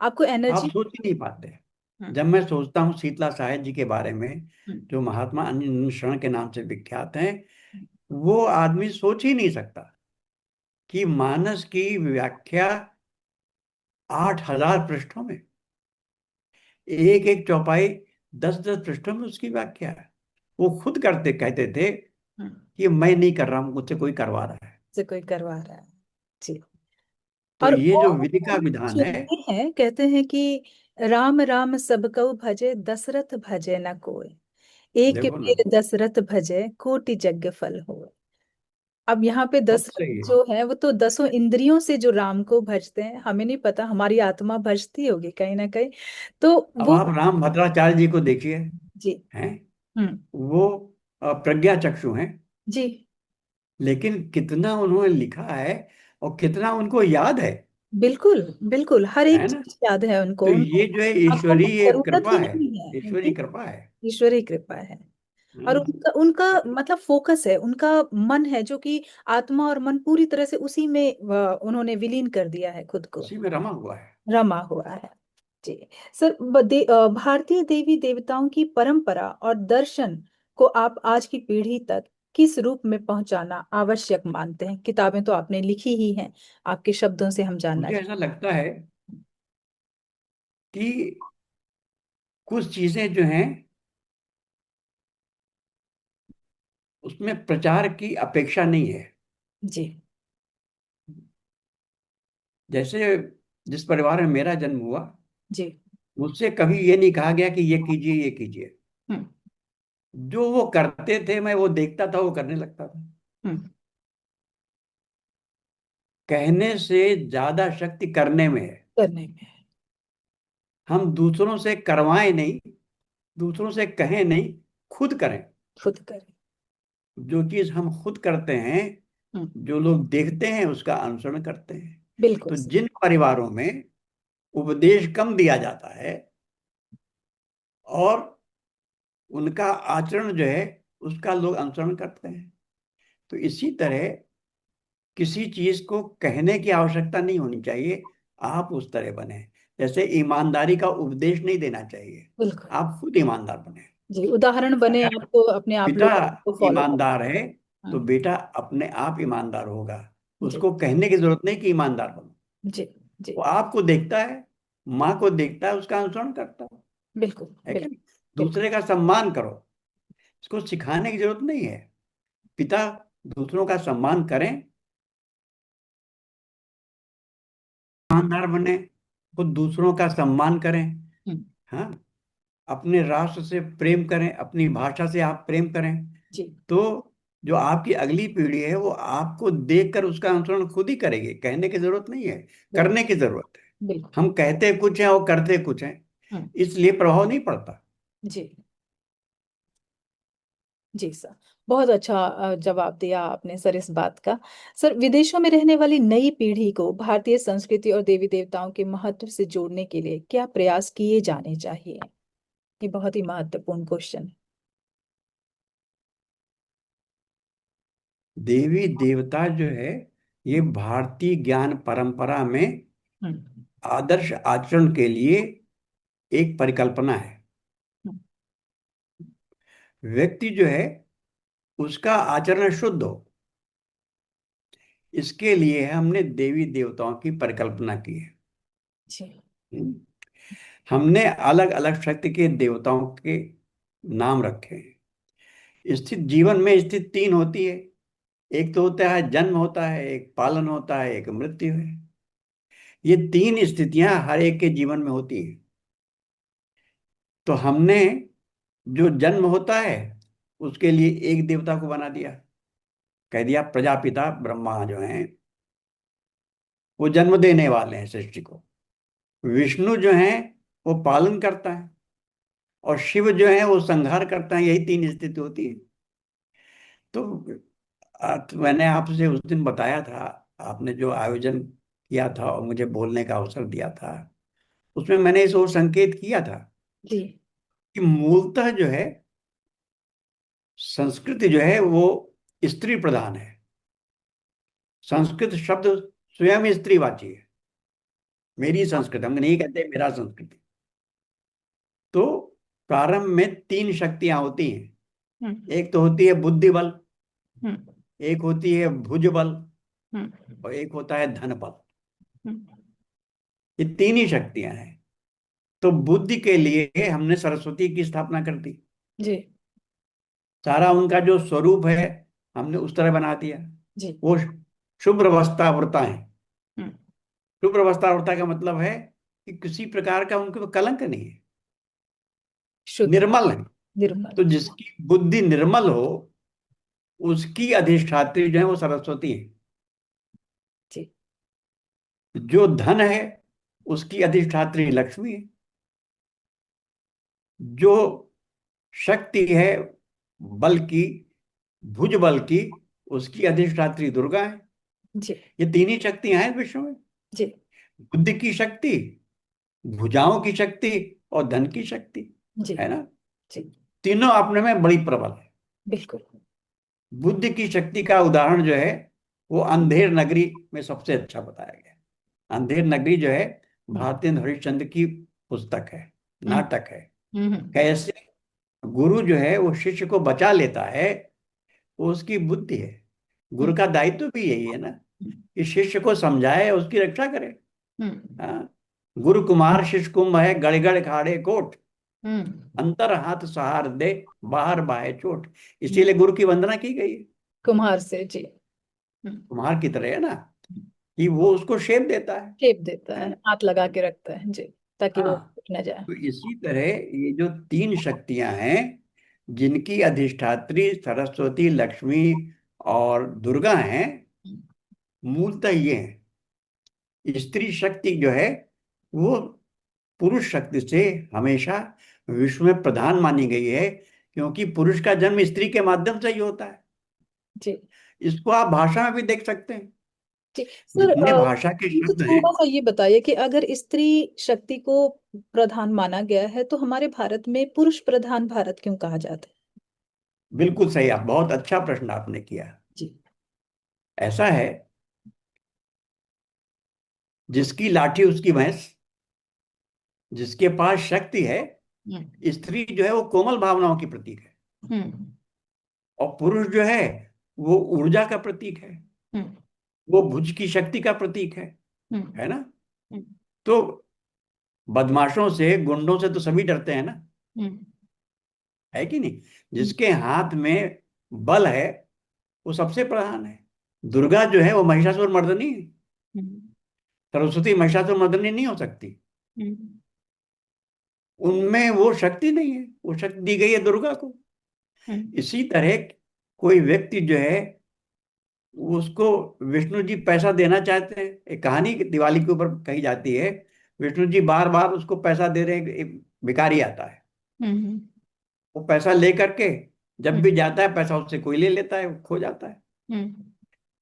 आपको आप एनर्जी। सोच ही नहीं पाते। हम्म। जब मैं सोचता हूँ शीतला साहेब जी के बारे में, हम्म। जो महात्मा अन्य शरण के नाम से विख्यात हैं, वो आदमी सोच ही नहीं सकता कि मानस की व्याख्या 8,000 पृष्ठों में, एक एक चौपाई 10-10 पृष्ठों में उसकी व्याख्या है। वो खुद करते कहते थे हम्म। कि मैं नहीं कर रहा हूं, मुझसे कोई करवा रहा है। से कोई करवा रहा है। जी। तो और ये जो वो विधि का विधान है, सुनते हैं, कहते हैं कि राम राम सब कऊ भजे, दशरथ भजे न कोय, एक देखो ना, वीर दशरथ भजे, कोटि यज्ञ फल होय। अब यहाँ पे बहुत दशरथ सही है। जो है वो तो 10 इंद्रियों से जो राम को भजते हैं, हमें नहीं पता हमारी आत्मा भजती होगी कहीं ना कहीं, तो अब वो। आप राम भद्राचार्य जी को देखिए, जी। हैं, हम्म। वो प्रज्ञा चक्षु हैं, जी। लेकिन कितना उन्होंने लिखा है और कितना उनको याद बिल्कुल। बिल्कुल, हर है एक ना। चीज याद है तो उनको उनको ये जो है आंखों की ईश्वरीय जरूरत कृपा ही है, नहीं है ईश्वरीय उनकी। कृपा है। ईश्वरीय कृपा है। और हम्म, उनका उनका मतलब फोकस है, उनका मन है, जो कि आत्मा और मन पूरी तरह से उसी में उन्होंने विलीन कर दिया है खुद को, उसी में रमा हुआ है। रमा हुआ है। जी। सर, भारतीय देवी देवताओं की परंपरा और दर्शन को आप आज की पीढ़ी तक किस रूप में पहुंचाना आवश्यक मानते हैं? किताबें तो आपने लिखी ही हैं, आपके शब्दों से हम जानना मुझे ऐसा चाहते लगता है कि कुछ चीजें जो हैं उसमें प्रचार की अपेक्षा नहीं है। हैं। जी। जैसे जिस परिवार में मेरा जन्म हुआ, जी। मुझसे कभी ये नहीं कहा गया कि ये कीजिए ये कीजिए। हम्म। जो वो करते थे मैं वो देखता था, वो करने लगता था। हम्म। कहने से ज्यादा शक्ति करने में है। करने में। हम दूसरों से करवाएं नहीं, दूसरों से कहें नहीं, खुद करें। खुद करें। जो चीज हम खुद करते हैं, हम्म। जो लोग देखते हैं उसका अनुसरण करते हैं। बिल्कुल तो सर। जिन परिवारों में उपदेश कम दिया जाता है और उनका आचरण जो है उसका लोग अनुसरण करते हैं, तो इसी तरह किसी चीज को कहने की आवश्यकता नहीं होनी चाहिए, आप उस तरह बने। जैसे ईमानदारी का उपदेश नहीं देना चाहिए, बिल्कुल। आप खुद ईमानदार बने। जी, उदाहरण बने अगर आप तो अपने आप पिता लोग को फॉलो करें। ईमानदार है तो हाँ। बेटा अपने आप ईमानदार होगा। जी। उसको कहने की जरूरत नहीं कि ईमानदार बनो। जी। जी। वो आपको देखता है, माँ को देखता है, उसका अनुसरण करता बिल्कुल। है क्या बिल्कुल। नहीं? बिल्कुल। दूसरे का सम्मान करो, इसको सिखाने की जरूरत नहीं है। पिता दूसरों का सम्मान करें, ईमानदार बने, खुद दूसरों का सम्मान करें। हम्म। हाँ, अपने राष्ट्र से प्रेम करें, अपनी भाषा से आप प्रेम करें। जी। तो जो आपकी अगली पीढ़ी है वो आपको देखकर उसका अनुसरण खुद ही करेगी, कहने की जरूरत नहीं है, बिल्कुल। करने की जरूरत है। बिल्कुल। हम कहते कुछ हैं और करते कुछ हैं, हम्म। इसलिए प्रभाव नहीं पड़ता। जी। जी सर, बहुत अच्छा जवाब दिया आपने सर इस बात का। सर, विदेशों में रहने वाली नई पीढ़ी को भारतीय संस्कृति और देवी देवताओं के महत्व से जोड़ने के लिए क्या प्रयास किए जाने चाहिए? ये बहुत ही महत्वपूर्ण क्वेश्चन है। देवी देवता जो है ये भारतीय ज्ञान परंपरा में हम्म। आदर्श आचरण के लिए एक परिकल्पना है। हम्म। व्यक्ति जो है उसका आचरण शुद्ध हो, इसके लिए हमने देवी देवताओं की परिकल्पना की है। जी। हम्म। हमने अलग अलग शक्ति के देवताओं के नाम रखे हैं। स्थित जीवन में स्थित 3 होती है। एक तो होता है जन्म, होता है एक पालन, होता है एक मृत्यु है। ये 3 स्थितियां हर एक के जीवन में होती हैं। तो हमने जो जन्म होता है उसके लिए एक देवता को बना दिया, कह दिया प्रजापिता ब्रह्मा जो हैं वो जन्म देने वाले हैं सृष्टि को, विष्णु जो हैं वो पालन करता है, और शिव जो है वो संहार करता है। यही तीन स्थिति होती है। तो तो मैंने आपसे उस दिन बताया था, आपने जो आयोजन किया था और मुझे बोलने का अवसर दिया था, उसमें मैंने इस ओर संकेत किया था जी। कि मूलतः जो है संस्कृति जो है वो स्त्री प्रधान है। संस्कृत शब्द स्वयं स्त्रीवाची है। मेरी संस्कृति, हम नहीं कहते मेरा संस्कृति। तो प्रारंभ में तीन शक्तियां होती हैं। हम्म। एक तो होती है बुद्धि बल, हम्म। एक होती है भुज बल, हम्म। और एक होता है धन बल। हम्म। ये तीन ही शक्तियां हैं। तो बुद्धि के लिए हमने सरस्वती की स्थापना कर दी। जी। सारा उनका जो स्वरूप है हमने उस तरह बना दिया। जी। वो शुभ्र वस्त्रावृता है। हम्म। शुभ्र वस्त्रावृता का मतलब है कि किसी प्रकार का उनके ऊपर कलंक नहीं है, शुद्ध। निर्मल है। निर्मल। तो जिसकी बुद्धि निर्मल हो उसकी अधिष्ठात्री जो है वो सरस्वती है। जी। जो धन है उसकी अधिष्ठात्री लक्ष्मी है। जो शक्ति है बल की, भुज बल की, उसकी अधिष्ठात्री दुर्गा है। जी। ये तीन ही शक्तियां हैं विश्व में। जी। बुद्धि की शक्ति, भुजाओं की शक्ति, और धन की शक्ति, जी। है ना। जी। तीनों अपने में बड़ी प्रबल है। बिल्कुल। बुद्धि की शक्ति का उदाहरण जो है वो अंधेर नगरी में सबसे अच्छा बताया गया। अंधेर नगरी जो है हम्म। भारतेंद्र हरिश्चंद्र की पुस्तक है, हम्म। नाटक है। हम्म। कैसे गुरु जो है वो शिष्य को बचा लेता है, वो उसकी बुद्धि है। गुरु हम्म। का दायित्व भी यही है ना, कि शिष्य को समझाए, उसकी रक्षा करे। हम्म। हाँ। गुरु कुमार शिष्य कुंभ है, गड़ गड़ खाड़े कोट, हम्म। अंतर हाथ सहार दे, बाहर बाहे चोट। हम्म। इसीलिए गुरु की वंदना की गई है। कुम्हार से जी। हम्म। कुम्हार की तरह है ना, कि वो उसको शेप देता शेप देता है, है। हाथ लगा के रखता है जी, ताकि वो हाँ। टूट न जाए। तो इसी तरह ये जो तीन शक्तियां हैं जिनकी अधिष्ठात्री सरस्वती, लक्ष्मी और दुर्गा हैं, मूलतः ये हैं। स्त्री शक्ति जो है वो पुरुष शक्ति से हमेशा विश्व में प्रधान मानी गई है, क्योंकि पुरुष का जन्म स्त्री के माध्यम से ही होता है। जी। इसको आप भाषा में भी देख सकते हैं। जी सर, जितने भाषा के मुझे शब्द हैं। थोड़ा सा ये बताइए कि अगर स्त्री शक्ति को प्रधान माना गया है तो हमारे भारत में पुरुष प्रधान भारत क्यों कहा जाता है? बिल्कुल सही, आप बहुत अच्छा प्रश्न आपने किया। जी। ऐसा है, जिसकी लाठी उसकी भैंस, जिसके पास शक्ति है। हम्म। स्त्री जो है वो कोमल भावनाओं की प्रतीक है, हम्म। और पुरुष जो है वो ऊर्जा का प्रतीक है, हम्म। वो भुज की शक्ति का प्रतीक हम्म। है ना। हम्म। तो बदमाशों से, गुंडों से तो सभी डरते हैं ना, हम्म। है कि नहीं। हम्म। जिसके हाथ में बल है वो सबसे प्रधान है। दुर्गा जो है वो महिषासुर मर्दनी है। हम्म। सरस्वती महिषासुर मर्दनी नहीं हो सकती। हम्म। उनमें वो शक्ति नहीं है, वो शक्ति दी गई है दुर्गा को। हम्म। इसी तरह कोई व्यक्ति जो है उसको विष्णु जी पैसा देना चाहते हैं। एक कहानी दिवाली के ऊपर कही जाती है। विष्णु जी बार बार उसको पैसा दे रहे हैं, एक भिखारी आता है, हम्म। वो पैसा ले करके जब हम्म। भी जाता है पैसा उससे कोई ले लेता है, वो खो जाता है। हम्म।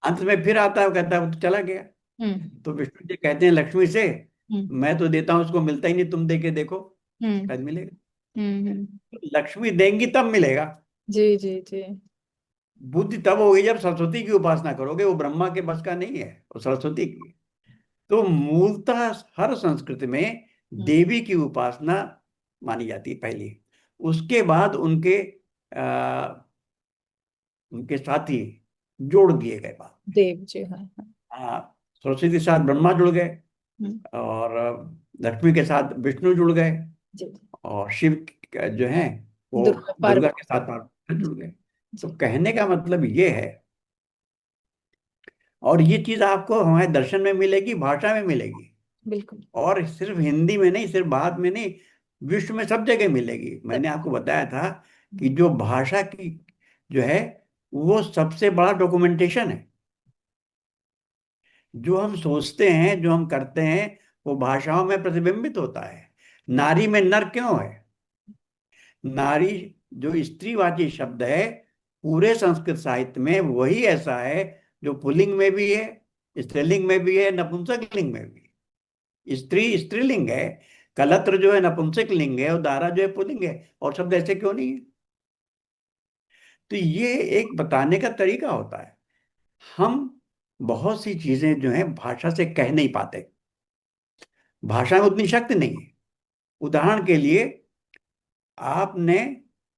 अंत में फिर आता है, वो कहता है वो तो चला गया। हम्म। तो विष्णु जी कहते हैं लक्ष्मी से, हम्म। मैं तो देता हूँ उसको मिलता ही नहीं, तुम दे के देखो हम्म। शायद मिलेगा। हम्म। लक्ष्मी देंगी तब मिलेगा। जी जी जी। बुद्धि तब होगी जब सरस्वती की उपासना करोगे, वो ब्रह्मा के बस का नहीं है, वो सरस्वती की है। तो मूलतः हर संस्कृति में हम्म। देवी की उपासना मानी जाती है पहली। उसके बाद उनके साथी जोड़ दिए गए बाद में। देव जी, हाँ हाँ। हाँ, सरस्वती के साथ ब्रह्मा जुड़ गए, हम्म। और लक्ष्मी के साथ विष्णु जुड़ गए, जी। और शिव जो है वो दुर्गा दुर्गा पार्वती। के साथ पार्वती जुड़ गए। तो जी। कहने का मतलब ये है, और ये चीज आपको हमारे दर्शन में मिलेगी, भाषा में मिलेगी। बिल्कुल। और सिर्फ हिंदी में नहीं, सिर्फ भारत में नहीं, विश्व में सब जगह मिलेगी। मैंने आपको बताया था कि जो भाषा की जो है वो सबसे बड़ा डॉक्यूमेंटेशन है। जो हम सोचते हैं, जो हम करते हैं, वो भाषाओं में प्रतिबिंबित होता है। नारी में नर क्यों है? नारी जो स्त्रीवाची शब्द है, पूरे संस्कृत साहित्य में वही ऐसा है जो पुल्लिंग में भी है, स्त्रीलिंग में भी है, नपुंसकलिंग में भी है। स्त्री स्त्रीलिंग है, कलत्र जो है नपुंसक लिंग है, और दारा जो है पुल्लिंग है। और शब्द ऐसे क्यों नहीं है? तो ये एक बताने का तरीका होता है। हम बहुत सी चीजें जो है भाषा से कह नहीं पाते, भाषा में उतनी शक्ति नहीं है। उदाहरण के लिए, आपने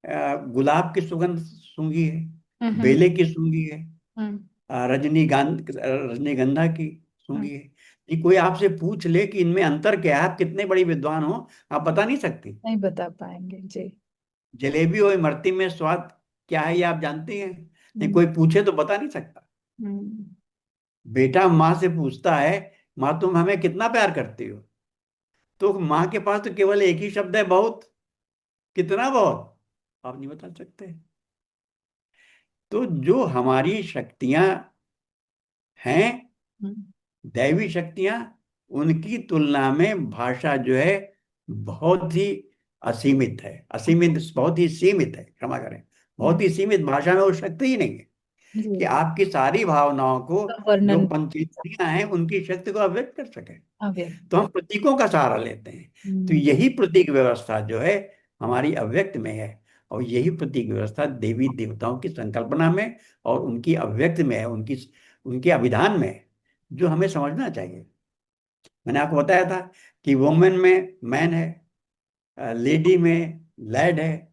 गुलाब की सुगंध सूंघी है, हम्म। बेले की सूंघी है, हम्म। रजनीगंधा की सूंघी हम्म। है। ये कोई आपसे पूछ ले कि इनमें अंतर क्या है, आप कितने बड़ी विद्वान हो, आप बता नहीं सकती। नहीं बता पाएंगे जी। जलेबी और इमरती में स्वाद क्या है ये आप जानती हैं? नहीं, हम्म। कोई पूछे तो बता नहीं सकता। हम्म। बेटा माँ से पूछता है, माँ तुम हमें कितना प्यार करती हो? तो माँ के पास तो केवल एक ही शब्द है, बहुत। कितना बहुत आप नहीं बता सकते। तो जो हमारी शक्तियां हैं, हम्म। दैवी शक्तियां, उनकी तुलना में भाषा जो है बहुत ही असीमित है। असीमित, बहुत ही सीमित है, क्षमा करें। बहुत हम्म। ही सीमित, भाषा में वो शक्ति ही नहीं है कि जी। आपकी सारी भावनाओं को, का जो वर्णन। पंचेंद्रियां हैं, उनकी शक्ति को अभिव्यक्त कर सके। तो अव्यक्त। हम प्रतीकों का सहारा लेते हैं। तो हम्म। यही प्रतीक व्यवस्था जो है हमारी अव्यक्त में है, और यही प्रतीक व्यवस्था देवी देवताओं की संकल्पना में और उनकी अव्यक्त में है, उनकी उनके अभिधान में है, जो हमें समझना चाहिए। मैंने आपको बताया था कि वुमेन में मैन है, लेडी में लैड है,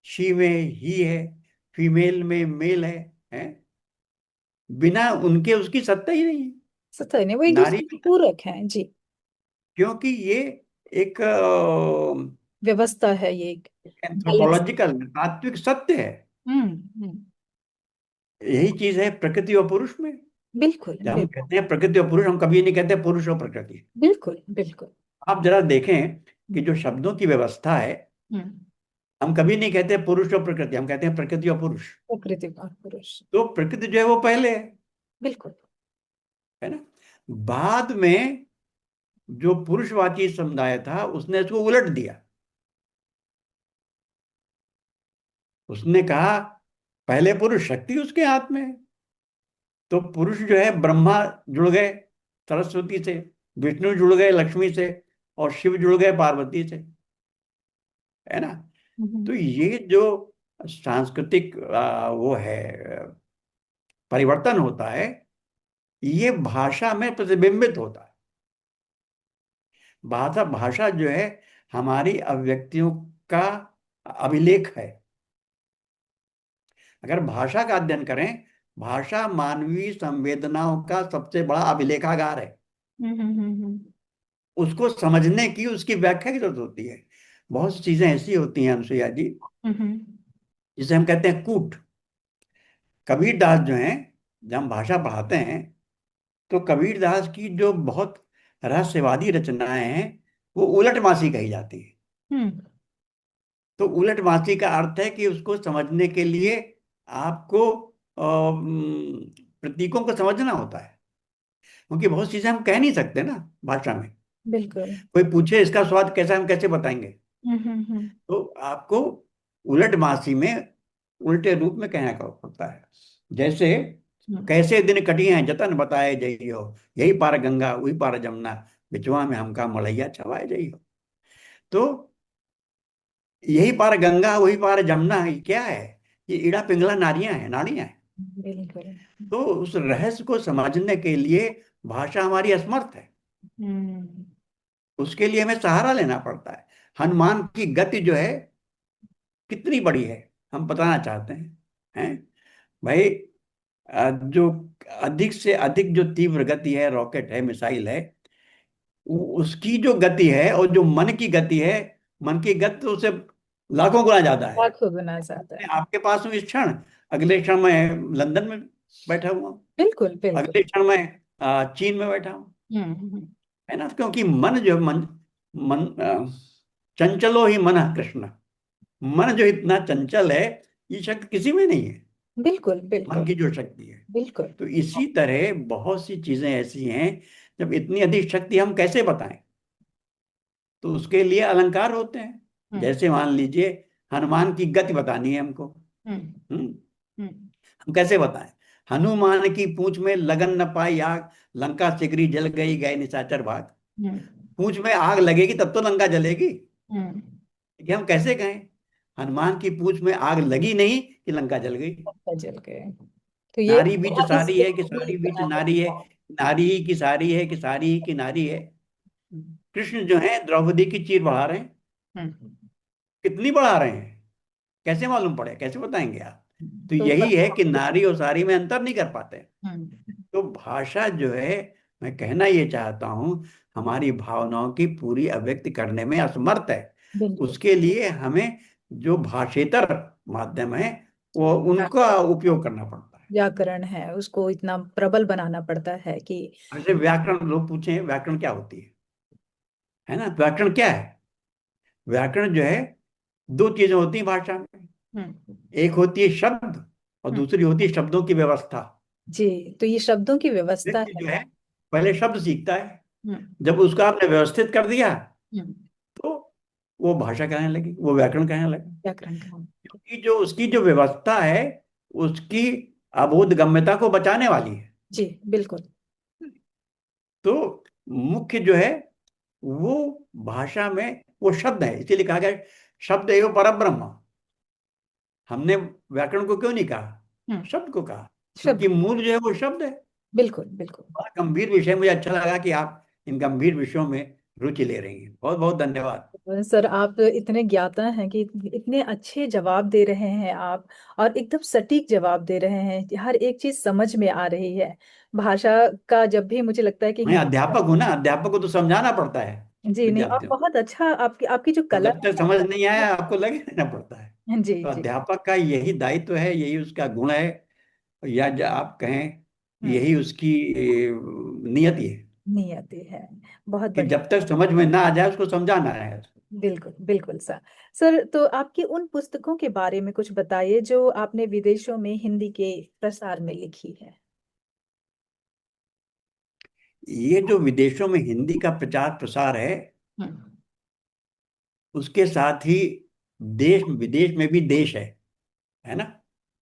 शी में ही है, फीमेल में मेल है? बिना उनके उसकी सत्ता ही नहीं है। सत्य नहीं, वो एक नारी, दूसरे के पूरक हैं जी। क्योंकि ये एक व्यवस्था है ये एक। बैलेंस। एंथ्रोपोलॉजिकल तात्विक सत्य है। हम्म। हम्म। यही चीज है प्रकृति और पुरुष में। बिल्कुल जब हम बिल्कुल। कहते हैं प्रकृति और पुरुष, हम कभी नहीं कहते पुरुष और प्रकृति। बिल्कुल बिल्कुल। आप जरा देखें कि जो शब्दों की व्यवस्था है, हम्म। हम कभी नहीं कहते पुरुष और प्रकृति, हम कहते हैं प्रकृति और पुरुष। प्रकृति और पुरुष। तो प्रकृति जो है वो पहले बिल्कुल। है ना? बाद में जो पुरुषवाची समुदाय था, उसने इसको उलट दिया। उसने कहा पहले पुरुष, शक्ति उसके हाथ में है। तो पुरुष जो है, ब्रह्मा जुड़ गए सरस्वती से, विष्णु जुड़ गए लक्ष्मी से, और शिव जुड़ गए पार्वती से, है ना? हम्म। तो ये जो सांस्कृतिक वो है, परिवर्तन होता है, ये भाषा में प्रतिबिंबित होता है। भाषा भाषा जो है हमारी अभिव्यक्तियों का अभिलेख है। अगर भाषा का अध्ययन करें, भाषा मानवीय संवेदनाओं का सबसे बड़ा अभिलेखागार है। हम्म। हम्म। उसको समझने की, उसकी व्याख्या की जरूरत होती है। बहुत सी चीजें ऐसी होती हैं अनुसुईया जी, हम्म। जिसे हम कहते हैं कूट। कबीर दास जो हैं, जब हम भाषा पढ़ाते हैं, तो कबीर दास की जो बहुत रहस्यवादी रचनाएं हैं, वो उलट मासी कही जाती है। हम्म। तो उलट मासी का अर्थ है कि उसको समझने के लिए आपको प्रतीकों को समझना होता है, क्योंकि बहुत चीजें हम कह नहीं सकते ना भाषा में। बिल्कुल। कोई पूछे इसका स्वाद कैसा है, हम कैसे बताएंगे? हम्म। तो आपको उलट मासी में, उल्टे रूप में कहना का होता है। जैसे, हम्म। कैसे दिन कटी हैं जतन बताए जइयो, यही पार गंगा वही पार जमुना, बिचवा में हमका मलैया छवाए जइयो। तो यही पार गंगा वही पार जमुना, ये क्या है? ये इड़ा पिंगला नारियां हैं, नाड़ियां हैं। बिल्कुल। तो उस रहस्य को समझने के लिए भाषा हमारी असमर्थ है। हम्म। उसके लिए हमें सहारा लेना पड़ता है। हनुमान की गति जो है कितनी बड़ी है, हम बताना चाहते हैं भाई। जो अधिक से अधिक जो तीव्र गति है, रॉकेट है, मिसाइल है, उसकी जो गति है और जो मन की गति है, मन की गति तो उससे लाखों गुना ज्यादा है। लाखों गुना ज्यादा मैं है। आपके पास हूँ इस क्षण, अगले क्षण मैं लंदन में बैठा हुआ हूँ, बिल्कुल बिल्कुल। अगले क्षण मैं चीन में बैठा हूँ, हम्म। है ना? क्योंकि मन जो मन मन चंचलो ही मन कृष्ण। मन जो इतना चंचल है, ये शक्ति किसी में नहीं है, बिल्कुल मन बिल्कुल की जो शक्ति है। बिल्कुल। तो इसी तरह बहुत सी चीजें ऐसी हैं, जब इतनी अधिक शक्ति हम कैसे बताएं, तो उसके लिए अलंकार होते हैं। हम्म जैसे मान लीजिए, हनुमान की गति बतानी है हमको। हम्म हम्म हम्म। हम कैसे बताएं? हनुमान की पूंछ में लगन न पाई आग, लंका सिकरी जल गई, गए निशाचर भाग। हम्म पूंछ में आग लगेगी तब तो लंका जलेगी। हम्म। ये हम कैसे कहें? हनुमान की पूंछ में आग लगी नहीं कि लंका जल गई। पता चल गए। तो ये नारी बीच बहुत ही सारी है कि सुंदर सारी बीच बनाया नारी है, है। नारी ही की सारी है कि सारी ही की नारी है। हम्म कृष्ण जो है द्रौपदी की चीर बढ़ा रहे हैं। हम्म। कितनी बढ़ा रहे हैं, कैसे मालूम पड़े, कैसे बताएंगे आप? तो तो यही है कि नारी और सारी में अंतर नहीं कर पाते। हम्म। तो भाषा जो है, मैं कहना ये चाहता हूं, हमारी भावनाओं की पूरी अभिव्यक्ति करने में असमर्थ है। बिल्कुल। उसके लिए हमें जो भाषेतर माध्यम है, वो उनका उपयोग करना पड़ता है। व्याकरण है उसको इतना प्रबल बनाना पड़ता है कि। जैसे व्याकरण, लोग पूछे व्याकरण क्या होती है ना? व्याकरण क्या है? व्याकरण जो है, दो चीजें होती हैं भाषा में। हम्म एक होती है शब्द, और हम्म। दूसरी होती है शब्दों की व्यवस्था। जी। तो ये शब्दों की व्यवस्था व्यक्ति है। जो है पहले शब्द सीखता है, हम्म जब उसका आपने व्यवस्थित कर दिया हम्म। तो वो भाषा कहने लगी, वो व्याकरण कहने लगे। व्याकरण का। क्योंकि जो उसकी जो व्यवस्था है, उसकी अबोध गम्यता को बचाने वाली है। जी बिल्कुल। तो मुख्य जो है वो भाषा में वो शब्द है, इसीलिए कहा गया शब्द एवं परब्रह्म। हमने व्याकरण को क्यों नहीं कहा, हम्म। शब्द को कहा, शब्द। क्योंकि मूल जो है वो शब्द है। बिल्कुल बिल्कुल। बड़ा गंभीर विषय, मुझे अच्छा लगा कि आप इन गंभीर विषयों में रुचि ले रही हैं। बहुत बहुत धन्यवाद। सर आप इतने ज्ञाता हैं कि इतने अच्छे जवाब दे रहे हैं आप। और एकदम सटीक जवाब दे रहे हैं, हर एक चीज समझ में आ रही है। भाषा का जब भी मुझे लगता है कि मैं हिंदी। अध्यापक हूँ ना, अध्यापक को तो समझाना पड़ता है जी नहीं, और विद्यार्थियों को। बहुत अच्छा आपकी आपकी जो और कला जब तक समझ नहीं आया, आपको लगे रहना पड़ता है। है। जी तो जी। अध्यापक का यही दायित्व है, यही उसका गुण है, या जो आप कहें, हम्म। यही उसकी नियति है, नियति है। बहुत कि बढ़िया। जब तक समझ में ना आ जाए उसको समझाना है। बिल्कुल बिल्कुल सर। सर तो आपकी उन पुस्तकों के बारे में कुछ बताइए जो आपने विदेशों में हिंदी के प्रसार में लिखी है। ये जो विदेशों में हिंदी का प्रचार प्रसार है, हम्म उसके साथ ही देश विदेश में भी देश है ना?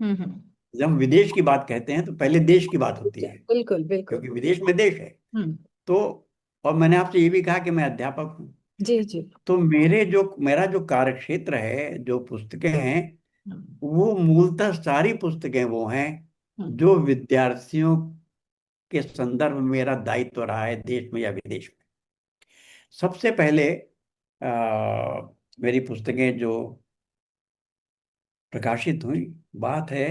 हम्म। जब हम विदेश की बात कहते हैं तो पहले देश की बात होती है, बिल्कुल बिल्कुल। क्योंकि विदेश में देश है। हम्म। तो और मैंने आपसे ये भी कहा कि मैं अध्यापक हूँ। जी जी। तो मेरा जो कार्य क्षेत्र है, जो पुस्तकें हैं, हम्म वो मूलतः सारी पुस्तकें वो हैं हम्म जो विद्यार्थियों के संदर्भ में मेरा दायित्व रहा है, देश में या विदेश में। सबसे पहले मेरी पुस्तकें जो प्रकाशित हुई, बात है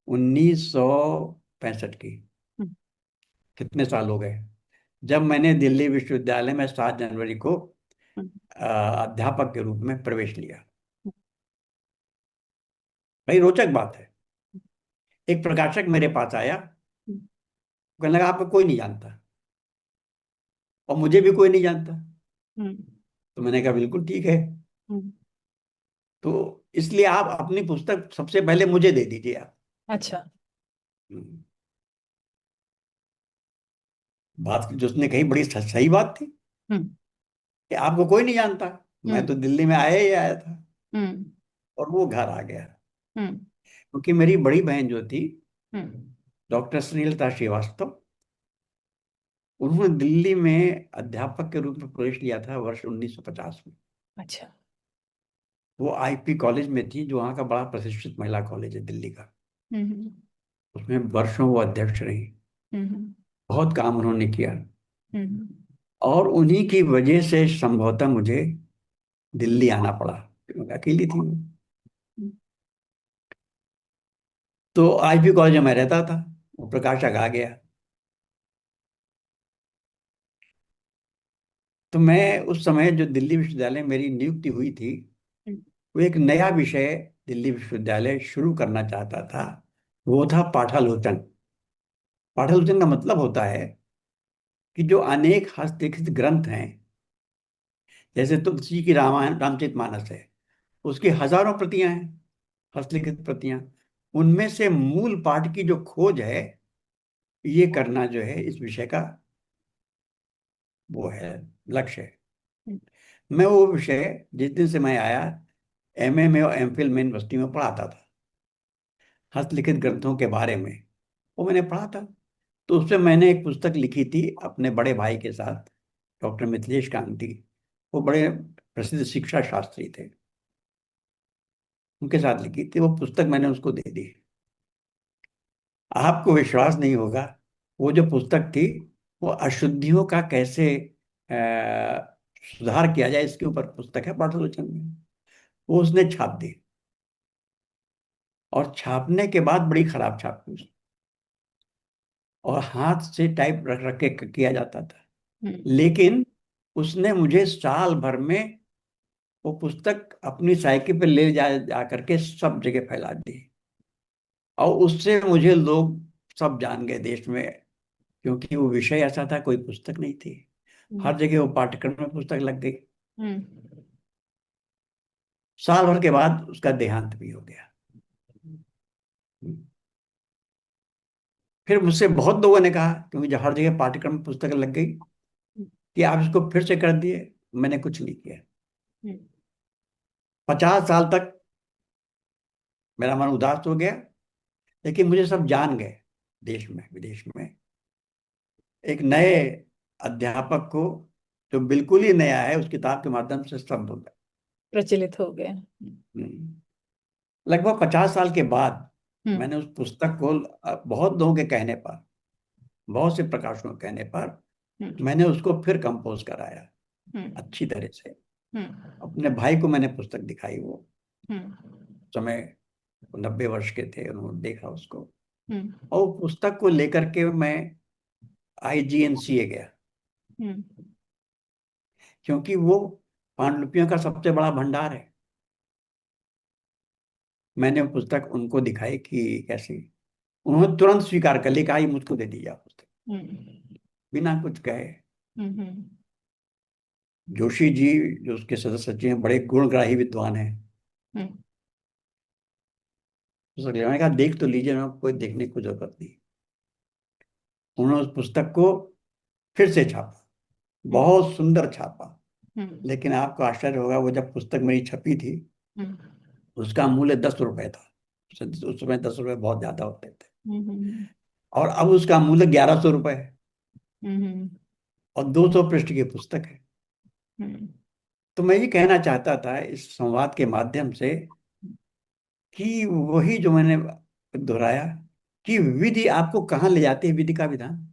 1965 की। हम्म कितने साल हो गए, जब मैंने दिल्ली विश्वविद्यालय में 7 जनवरी को हम्म अध्यापक के रूप में प्रवेश लिया। भाई रोचक बात है, एक प्रकाशक मेरे पास आया, हम्म कहने लगा आपको कोई नहीं जानता, और मुझे भी कोई नहीं जानता। हम्म तो मैंने कहा बिल्कुल ठीक है। हम्म। तो इसलिए आप अपनी पुस्तक सबसे पहले मुझे दे दीजिए आप। अच्छा। हम्म, बात जो उसने कही बड़ी सही बात थी, हम्म कि आपको कोई नहीं जानता। मैं हम्म तो दिल्ली में आया ही आया था, हम्म और वो घर आ गया। हम्म क्योंकि मेरी बड़ी बहन जो थी, हम्म। डॉक्टर सुनीलता श्रीवास्तव, उन्होंने दिल्ली में अध्यापक के रूप में प्रवेश लिया था वर्ष 1950 में। अच्छा। वो आईपी कॉलेज में थी, जो वहाँ का बड़ा प्रतिष्ठित महिला कॉलेज है दिल्ली का। हम्म उसमें वर्षों वो अध्यक्ष रही। हम्म बहुत काम उन्होंने किया, हम्म और उन्हीं की वजह से संभवतः मुझे दिल्ली आना पड़ा, क्योंकि अकेली थी वो। हम्म। तो आईपी कॉलेज में मैं रहता था, वो प्रकाशक आ गया। तो मैं उस समय जो दिल्ली विश्वविद्यालय में मेरी नियुक्ति हुई थी, हम्म। वो एक नया विषय दिल्ली विश्वविद्यालय शुरू करना चाहता था। वो था पाठालोचन। पाठालोचन का मतलब होता है कि जो अनेक हस्तलिखित ग्रंथ हैं, जैसे तुलसी जी की रामायण रामचरितमानस है, उसकी हजारों प्रतियां हैं, हस्तलिखित प्रतियां। उनमें से मूल पाठ की जो खोज है, ये करना जो है इस विषय का वो है, लक्ष्य है। हम्म, मैं वो विषय जिस दिन से मैं आया, एमए में और एमफिल में यूनिवर्सिटी में पढ़ाता था, हस्तलिखित ग्रंथों के बारे में वो मैंने पढ़ा था। तो उसमें मैंने एक पुस्तक लिखी थी अपने बड़े भाई के साथ, डॉक्टर मिथिलेश कांति। वो बड़े प्रसिद्ध शिक्षा शास्त्री थे, उनके साथ लिखी थी वो पुस्तक, मैंने उसको दे दी। आपको विश्वास नहीं होगा, वो जो पुस्तक थी, वो अशुद्धियों का कैसे सुधार किया जाए, इसके ऊपर पुस्तक है, पाठ्यसूची में। वो उसने छाप दी, और छापने के बाद बड़ी खराब छाप थी उसने, और हाथ से टाइप रख रख के किया जाता था। हम्म, लेकिन उसने मुझे साल भर में वो पुस्तक अपनी साइकिल पे ले जा करके सब जगह फैला दी, और उससे मुझे लोग सब जान गए देश में, क्योंकि वो विषय ऐसा था, कोई पुस्तक नहीं थी। हम्म, हर जगह वो पाठ्यक्रम में पुस्तक लग गई। हम्म, साल भर के बाद उसका देहांत भी हो गया। फिर मुझसे बहुत लोगों ने कहा, क्योंकि जब हर जगह पाठ्यक्रम में पुस्तक लग गई, कि आप इसको फिर से कर दिए। मैंने कुछ नहीं किया। हम्म, 50 साल तक मेरा मन उदास हो गया, लेकिन मुझे सब जान गए, देश में विदेश में। एक नए अध्यापक को, जो बिल्कुल ही नया है, उस किताब के माध्यम से सब बोल रहे प्रचलित हो गए। हैं। लगभग 50 साल के बाद हम्म, मैंने उस पुस्तक को बहुत लोगों के कहने पर, बहुत से प्रकाशनों के कहने पर, हम्म, मैंने उसको फिर कंपोज कराया हम्म, अच्छी तरह से। हम्म, अपने भाई को मैंने पुस्तक दिखाई, वो हम्म, समय 90 वर्ष के थे, उन्होंने देखा उसको। हम्म, और वो पुस्तक को लेकर के मैं आईजीएनसीए गया, हम्म, क्योंकि वो पांडुलिपियों का सबसे बड़ा भंडार है। मैंने वो पुस्तक उनको दिखाई कि कैसी, उन्होंने तुरंत स्वीकार कर लिया कि आई मुझको दे दीजिए आप पुस्तक, हम्म, बिना कुछ कहे। हम्म, जोशी जी, जो उसके सदस्य सचिव हैं, बड़े गुणग्राही विद्वान हैं। हम्म, पुस्तक लेने, मैंने कहा देख तो लीजिए ना, कोई देखने की जरूरत नहीं। उन्होंने उस पुस्तक को फिर से छापा, हम्म, बहुत सुंदर छापा। हम्म, लेकिन आपको आश्चर्य होगा, वो जब पुस्तक मेरी छपी थी, हम्म, उसका मूल्य 10 रुपए था। उस समय 10 रुपए बहुत ज्यादा होते थे। हम्म, और अब उसका मूल्य 1100 रुपए है, हम्म, और 200 पृष्ठ की पुस्तक है। हम्म, तो मैं ये कहना चाहता था इस संवाद के माध्यम से, कि वही जो मैंने दोहराया, कि विधि आपको कहाँ ले जाती है, विधि का विधान।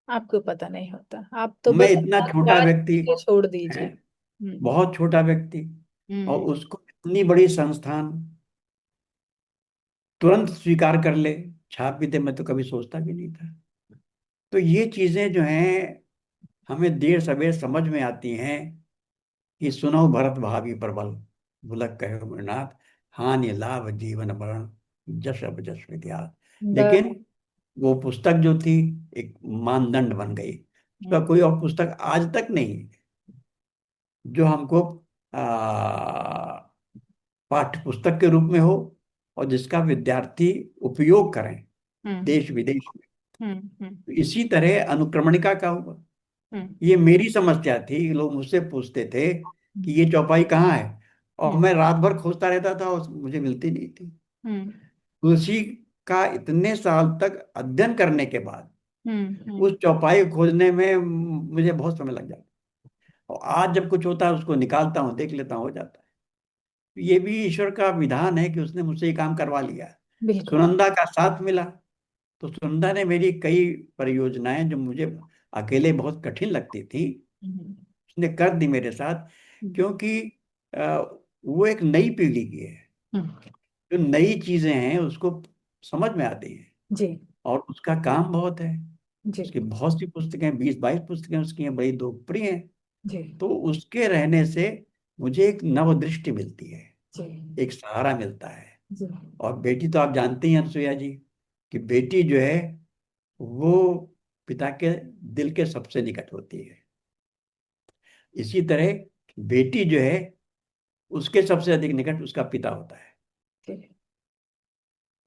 आपको पता नहीं होता, आप तो मैं बस इतना अपना छोटा ज्ञान व्यक्ति के छोड़ है, दीजिए। हम्म, बहुत छोटा व्यक्ति, और हम्म, उसको इतनी बड़ी संस्थान तुरंत स्वीकार कर ले, छाप भी दे, मैं तो कभी सोचता भी नहीं था। तो ये चीजें जो हैं, हमें देर सवेर समझ में आती हैं, कि सुनो भरत भाभी प्रबल, बुलक कहे मृणाथ, हानि लाभ जीवन मरण, जस अब जस विद्या। बस। लेकिन वो पुस्तक जो थी, एक मानदंड बन गई। हम्म, उसका कोई और पुस्तक आज तक नहीं, जो हमको पाठ्य पुस्तक के रूप में हो, और जिसका विद्यार्थी उपयोग करें हम्म, देश विदेश में। हम्म, तो इसी तरह अनुक्रमणिका का हुआ। हम्म, ये मेरी समस्या थी, लोग मुझसे पूछते थे कि ये चौपाई कहाँ है, और हम्म, मैं रात भर खोजता रहता था, और मुझे मिलती नहीं थी। हम्म, तुलसी का इतने साल तक अध्ययन करने के बाद हम्म, उस चौपाई खोजने में मुझे बहुत समय लग जाता, और आज जब कुछ होता है उसको निकालता हूँ, देख लेता हूँ, हो जाता है। ये भी ईश्वर का विधान है कि उसने मुझसे ये काम करवा लिया। बिल्कुल। सुनंदा का साथ मिला, तो सुनंदा ने मेरी कई परियोजनाएं, जो मुझे अकेले बहुत कठिन लगती थी, हम्म, उसने कर दी मेरे साथ। हम्म, क्योंकि अ, वो एक नई पीढ़ी की है, हम्म, जो नई चीजें हैं उसको समझ में आती है, जी, और उसका काम बहुत है। जी, उसकी बहुत सी पुस्तकें, 20-22 पुस्तकें उसकी हैं, बड़ी लोकप्रिय हैं। जी, तो उसके रहने से मुझे एक नव दृष्टि मिलती है, जी, एक सहारा मिलता है। जी, और बेटी तो आप जानते ही हैं अनसुईया जी, कि बेटी जो है वो पिता के दिल के सबसे निकट होती है। इसी तरह बेटी जो है उसके सबसे अधिक निकट उसका पिता होता है। ठीक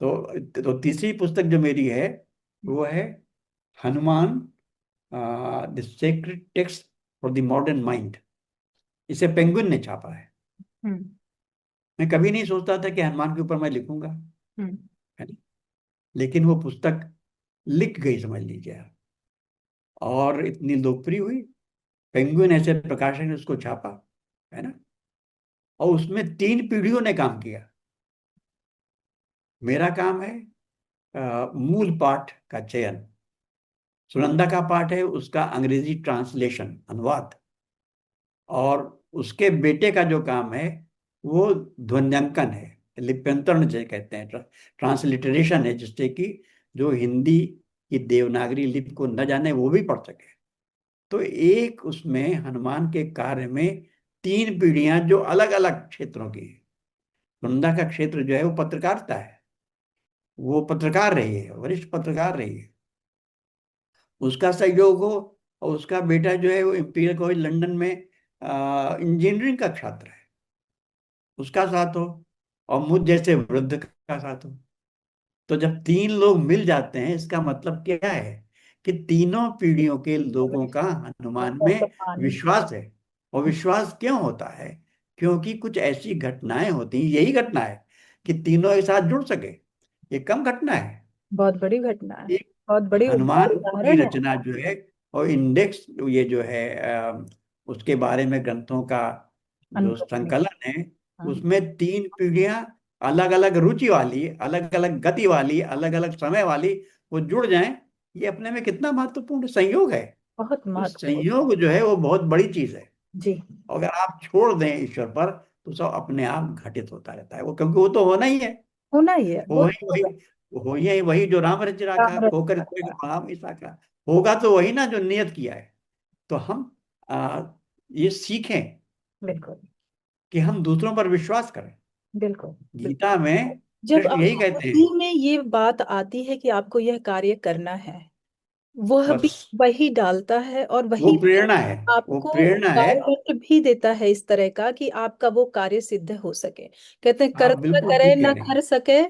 तो तीसरी पुस्तक जो मेरी है वो है Hanuman, the sacred text for the modern mind. इसे पेंगुइन ने छापा है। है। मैं कभी नहीं सोचता था कि हनुमान के ऊपर मैं लिखूंगा, हम्म। है ना। लेकिन वो पुस्तक लिख गई, समझ लीजिए आप, और इतनी लोकप्रिय हुई। पेंगुइन ऐसे प्रकाशन ने उसको छापा, है ना। और उसमें 3 पीढ़ियों ने काम किया। मेरा काम है मूल पाठ का चयन, सुनंदा का पाठ है उसका अंग्रेजी ट्रांसलेशन, अनुवाद, और उसके बेटे का जो काम है वो ध्वन्यांकन है, लिप्यंतरण जिसे कहते हैं, ट्रांसलिटरेशन है, जिससे कि जो हिंदी की देवनागरी लिपि को न जाने वो भी पढ़ सके। तो एक उसमें हनुमान के कार्य में 3 पीढ़ियां जो अलग अलग क्षेत्रों की हैं। सुनंदा का क्षेत्र जो है वो पत्रकारिता है, वो पत्रकार रही है, वरिष्ठ पत्रकार रही है, उसका सहयोग हो। और उसका बेटा जो है वो इंपीरियल कॉलेज लंदन में इंजीनियरिंग का छात्र है, उसका साथ हो। और मुझ जैसे वृद्ध का साथ हो। तो जब 3 लोग मिल जाते हैं, इसका मतलब क्या है कि तीनों पीढ़ियों के लोगों का हनुमान में वर्तमान। विश्वास है। और विश्वास क्यों होता है? क्योंकि कुछ ऐसी घटनाएं होती हैं, यही घटना है कि तीनों एक साथ जुड़ सके। ये कम घटना है। बहुत बड़ी घटना है। एक बहुत बड़ी हनुमान की उदाहरण है। रचना जो है, और इंडेक्स ये जो है उसके बारे में ग्रंथों का जो अनुभव। संकलन है, हाँ। उसमें 3 पीढ़ियां अलग अलग रुचि वाली, अलग अलग गति वाली, अलग अलग समय वाली, वो जुड़ जाएं। ये अपने में कितना महत्वपूर्ण संयोग है। बहुत तो महत्वपूर्ण। संयोग जो है वो बहुत बड़ी चीज है। जी। और अगर आप छोड़ दें ईश्वर पर, तो सब अपने आप घटित होता रहता है, वो क्योंकि वो तो होना ही है। होना ही है वो वो वही वही तो। हो ही वही जो राम रच राखा, काम होकर रचना। राम ईसा का होगा, तो वही ना जो नियत किया है। तो हम आ, ये सीखें बिल्कुल। कि हम दूसरों पर विश्वास करें। बिल्कुल। गीता बिल्कुल। में जब कृष्ण यही आपको कहते हैं। बुद्धि में ये बात आती है कि आपको यह कार्य करना है, वह भी बस वही डालता है और वो वही प्रेरणा है, वो आपको प्रेरणा है। गारंटी भी देता है इस तरह का कि आपका वो कार्य सिद्ध हो सके। कहते हैं आप कर्म न बिल्कुल करे ठीक कह न रहे हैं। कर सके,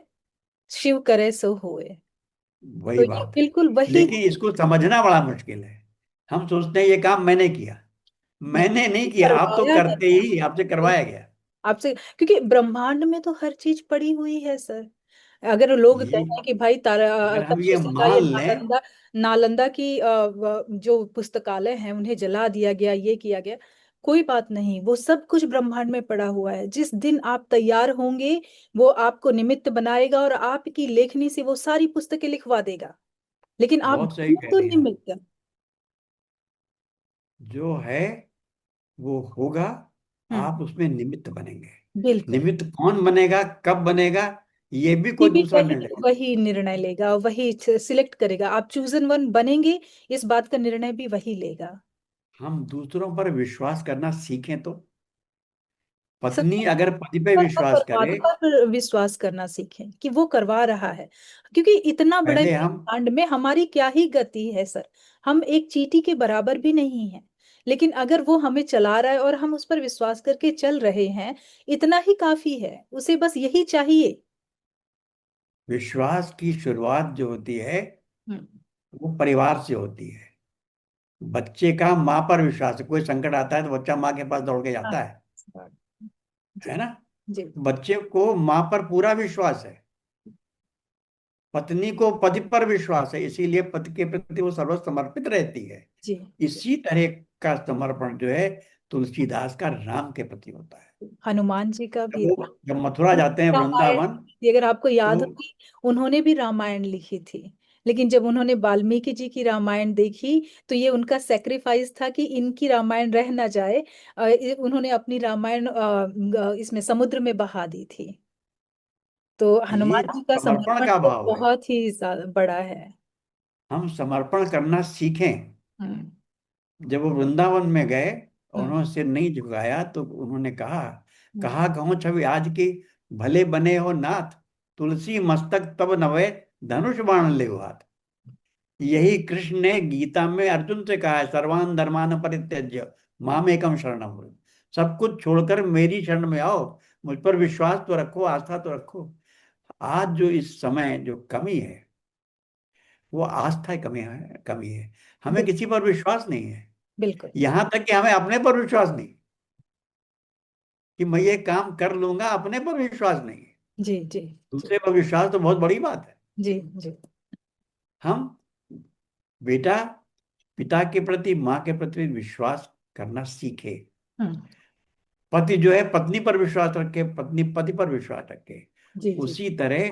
शिव करे सो होए। तो वही ये बात है। बिल्कुल वही। लेकिन इसको समझना बड़ा मुश्किल है। हम सोचते हैं ये काम मैंने किया। मैंने नहीं किया, आप तो करवाया करते गया। ही, आपसे करवाया गया। आपसे, क्योंकि ब्रह्मांड में तो हर चीज पड़ी हुई है सर। अगर लोग ये कहें कि भाई तारा अगर हम ये तक्षशिला या मान लें, नालंदा, नालंदा की जो पुस्तकालय हैं उन्हें जला दिया गया, ये किया गया, कोई बात नहीं, वो सब कुछ ब्रह्मांड में पड़ा हुआ है। जिस दिन आप तैयार होंगे, वो आपको निमित्त बनाएगा और आपकी लेखनी से वो सारी पुस्तकें लिखवा देगा। लेकिन आप बहुत सही बनो कह तो रही हैं आप। निमित्त। जो है वो होगा, हम्म। आप उसमें निमित्त बनेंगे। बिल्कुल। निमित्त कौन बनेगा, कब बनेगा, ये भी ये कोई भी दूसरा वही निर्णय नहीं। वही निर्णय लेगा, वही सिलेक्ट करेगा, आप चूजन वन बनेंगे, इस बात का निर्णय भी वही लेगा। हम दूसरों पर विश्वास करना सीखें तो। सबसे पत्नी अगर पति पे पर विश्वास करे, परमात्मा पर विश्वास करना सीखें कि वो करवा रहा है। क्योंकि इतना बड़े पहले हम ब्रह्मांड में हमारी क्या ही गति है सर। हम एक चींटी के बराबर भी नहीं है। लेकिन अगर वो हमें चला रहा है और हम उस पर विश्वास करके चल रहे हैं, इतना ही काफी है, उसे बस यही चाहिए। विश्वास की शुरुआत जो होती है हम्म। वो परिवार से होती है। बच्चे का माँ पर विश्वास है, कोई संकट आता है तो बच्चा माँ के पास दौड़ के हाँ। जाता है जी। ना। जी। बच्चे को माँ पर पूरा विश्वास है। पत्नी को पति पर विश्वास है, इसीलिए पति के प्रति वो सर्वसमर्पित रहती है। जी। इसी तरह का समर्पण जो है तुलसीदास का राम के प्रति होता है। हनुमान जी का जब भी। वो जब मथुरा जाते हैं, रामायण, वृंदावन, अगर आपको याद तो होगी, उन्होंने भी रामायण लिखी थी। लेकिन जब उन्होंने वाल्मीकि जी की रामायण देखी, तो ये उनका सेक्रीफाइस था कि इनकी रामायण रह ना जाए। उन्होंने अपनी रामायण इसमें समुद्र में बहा दी थी। तो ये हनुमान जी का समर्पण समर्पण का तो भाव है। बहुत ही ज्यादा बड़ा है। हम समर्पण करना सीखें। हम्म। जब वो वृंदावन में गए और हम्म। उन्होंने सिर नहीं झुकाया, तो उन्होंने कहा, हम्म। कहा कहूँ छवि आज की, भले बने हो नाथ, तुलसी मस्तक तब नवे, धनुष बाण ले हाथ। यही कृष्ण ने गीता में अर्जुन से कहा है, सर्वान धर्मान परित्यज्य मामेकम शरणम व्रज। सब कुछ छोड़कर मेरी शरण में आओ, मुझ पर विश्वास तो रखो, आस्था तो रखो। आज जो इस समय जो कमी है वो आस्था की कमी है। हमें बिल्कुल। किसी पर विश्वास नहीं है। बिल्कुल। यहां तक कि हमें अपने पर विश्वास नहीं, कि मैं ये काम कर लूंगा, अपने पर विश्वास नहीं है। जी जी जी दूसरे पर विश्वास तो बहुत बड़ी बात है। जी जी। हम बेटा पिता के प्रति, माँ के प्रति विश्वास करना सीखे। हम्म। पति जो है पत्नी पर विश्वास रखे, पत्नी पति पर विश्वास रखे। जी जी। उसी तरह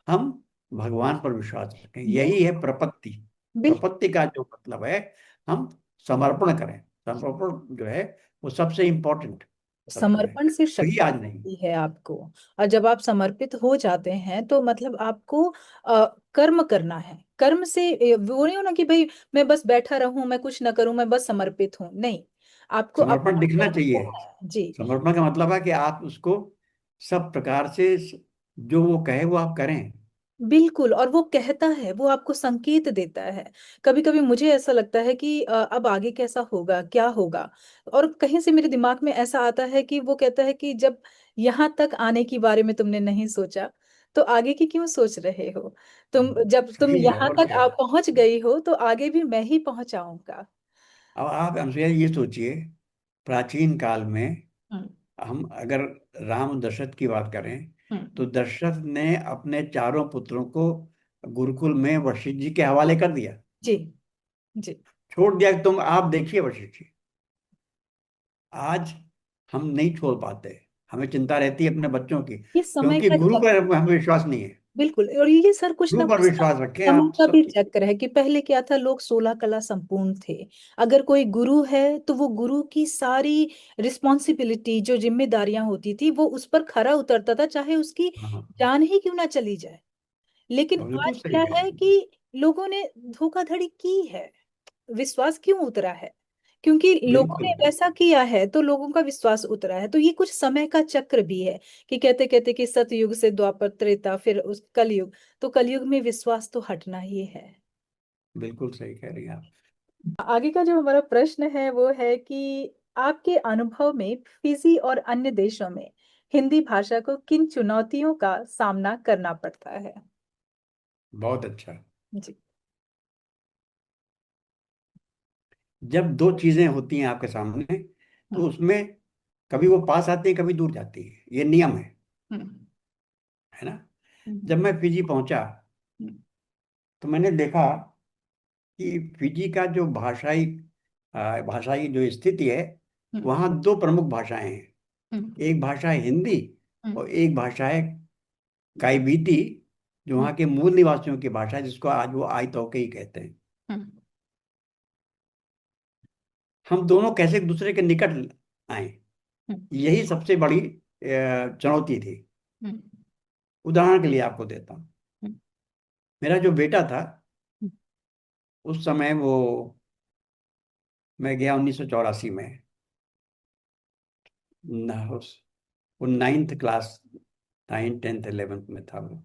हम भगवान पर विश्वास रखें। बिल, यही है प्रपत्ति। बिल, प्रपत्ति का जो मतलब है, हम समर्पण करें। समर्पण जो है वो सबसे इंपॉर्टेंट तत्व है। समर्पण से वही शक्ति आज नहीं। मिलती है आपको। और जब आप समर्पित हो जाते हैं तो मतलब आपको कर्म करना है। कर्म से वो नहीं होना कि भाई मैं बस बैठा रहूं, मैं कुछ ना करूं, मैं बस समर्पित हूं, नहीं। आपको समर्पण अपना दिखना कर्म चाहिए। करना है जी। समर्पण का मतलब है कि आप उसको सब प्रकार से, जो वो कहे वो आप करें। बिल्कुल। और वो कहता है, वो आपको संकेत देता है। कभी कभी मुझे ऐसा लगता है कि अब आगे कैसा होगा, क्या होगा। और कहीं से मेरे दिमाग में ऐसा आता है कि वो कहता है कि जब यहाँ तक आने के बारे में तुमने नहीं सोचा तो आगे की क्यों सोच रहे हो। जब तुम जी, यहाँ और तक क्या। आ पहुंच गई हो तो आगे भी मैं ही पहुंचाऊंगा। अब आप हमसे ये सोचिए, प्राचीन काल में हम्म। हम अगर राम दशरथ की बात करें, तो हम्म। दशरथ ने अपने चारों पुत्रों को गुरुकुल में वशिष्ठ जी के हवाले कर दिया। जी जी। छोड़ दिया कि तुम आप देखिए वशिष्ठ जी। आज हम नहीं छोड़ पाते। हमें चिंता रहती है अपने बच्चों की, ये समय क्योंकि का गुरु पर चक्र। हमें विश्वास नहीं है। बिल्कुल। और ये सर कुछ गुरु ना पर कुछ विश्वास रखें समय आप का सब भी चीज। चक्र है कि पहले क्या था, लोग 16 कला संपूर्ण थे। अगर कोई गुरु है तो वो गुरु की सारी रिस्पॉन्सिबिलिटी, जो जिम्मेदारियां होती थी, वो उस पर खरा उतरता था, चाहे उसकी हाँ, जान ही क्यों ना चली जाए। लेकिन बिल्कुल आज सही क्या कह रहे है हैं। कि लोगों ने धोखाधड़ी की है। विश्वास क्यों उतरा है? क्योंकि लोगों ने बिल्कुल। वैसा किया है तो लोगों का विश्वास उतरा है। तो ये कुछ समय का चक्र भी है कि कहते कहते कि सतयुग से द्वापर, त्रेता, फिर उस कलयुग। तो कलयुग में विश्वास तो हटना ही है। बिल्कुल सही कह रही हैं आप। आगे का जो हमारा प्रश्न है वो है कि आपके अनुभव में फिजी और अन्य देशों में हिंदी भाषा को किन चुनौतियों का सामना करना पड़ता है? बहुत अच्छा। जी। जब दो चीजें होती हैं आपके सामने, तो हम्म। उसमें कभी वो पास आती है, कभी दूर जाती है। ये नियम हम्म। है ना। हम्म। जब मैं फिजी पहुंचा, हम्म। तो मैंने देखा कि फिजी का जो भाषाई जो स्थिति है, हम्म। वहाँ दो प्रमुख भाषाएं हैं। हम्म। एक भाषा है हिंदी, हम्म। और एक भाषा है काईबीती, जो हम्म। वहाँ के मूल निवासियों की भाषा है, जिसको आज वो आई तौके ही कहते हैं। हम्म। हम दोनों कैसे एक दूसरे के निकट आए, हम्म। यही सबसे बड़ी चुनौती थी। हम्म। उदाहरण के लिए आपको देता हूँ। हम्म। मेरा जो बेटा था, हम्म। उस समय वो, मैं गया 1984 में, वो ninth class, 9th 10th 11th में था वो।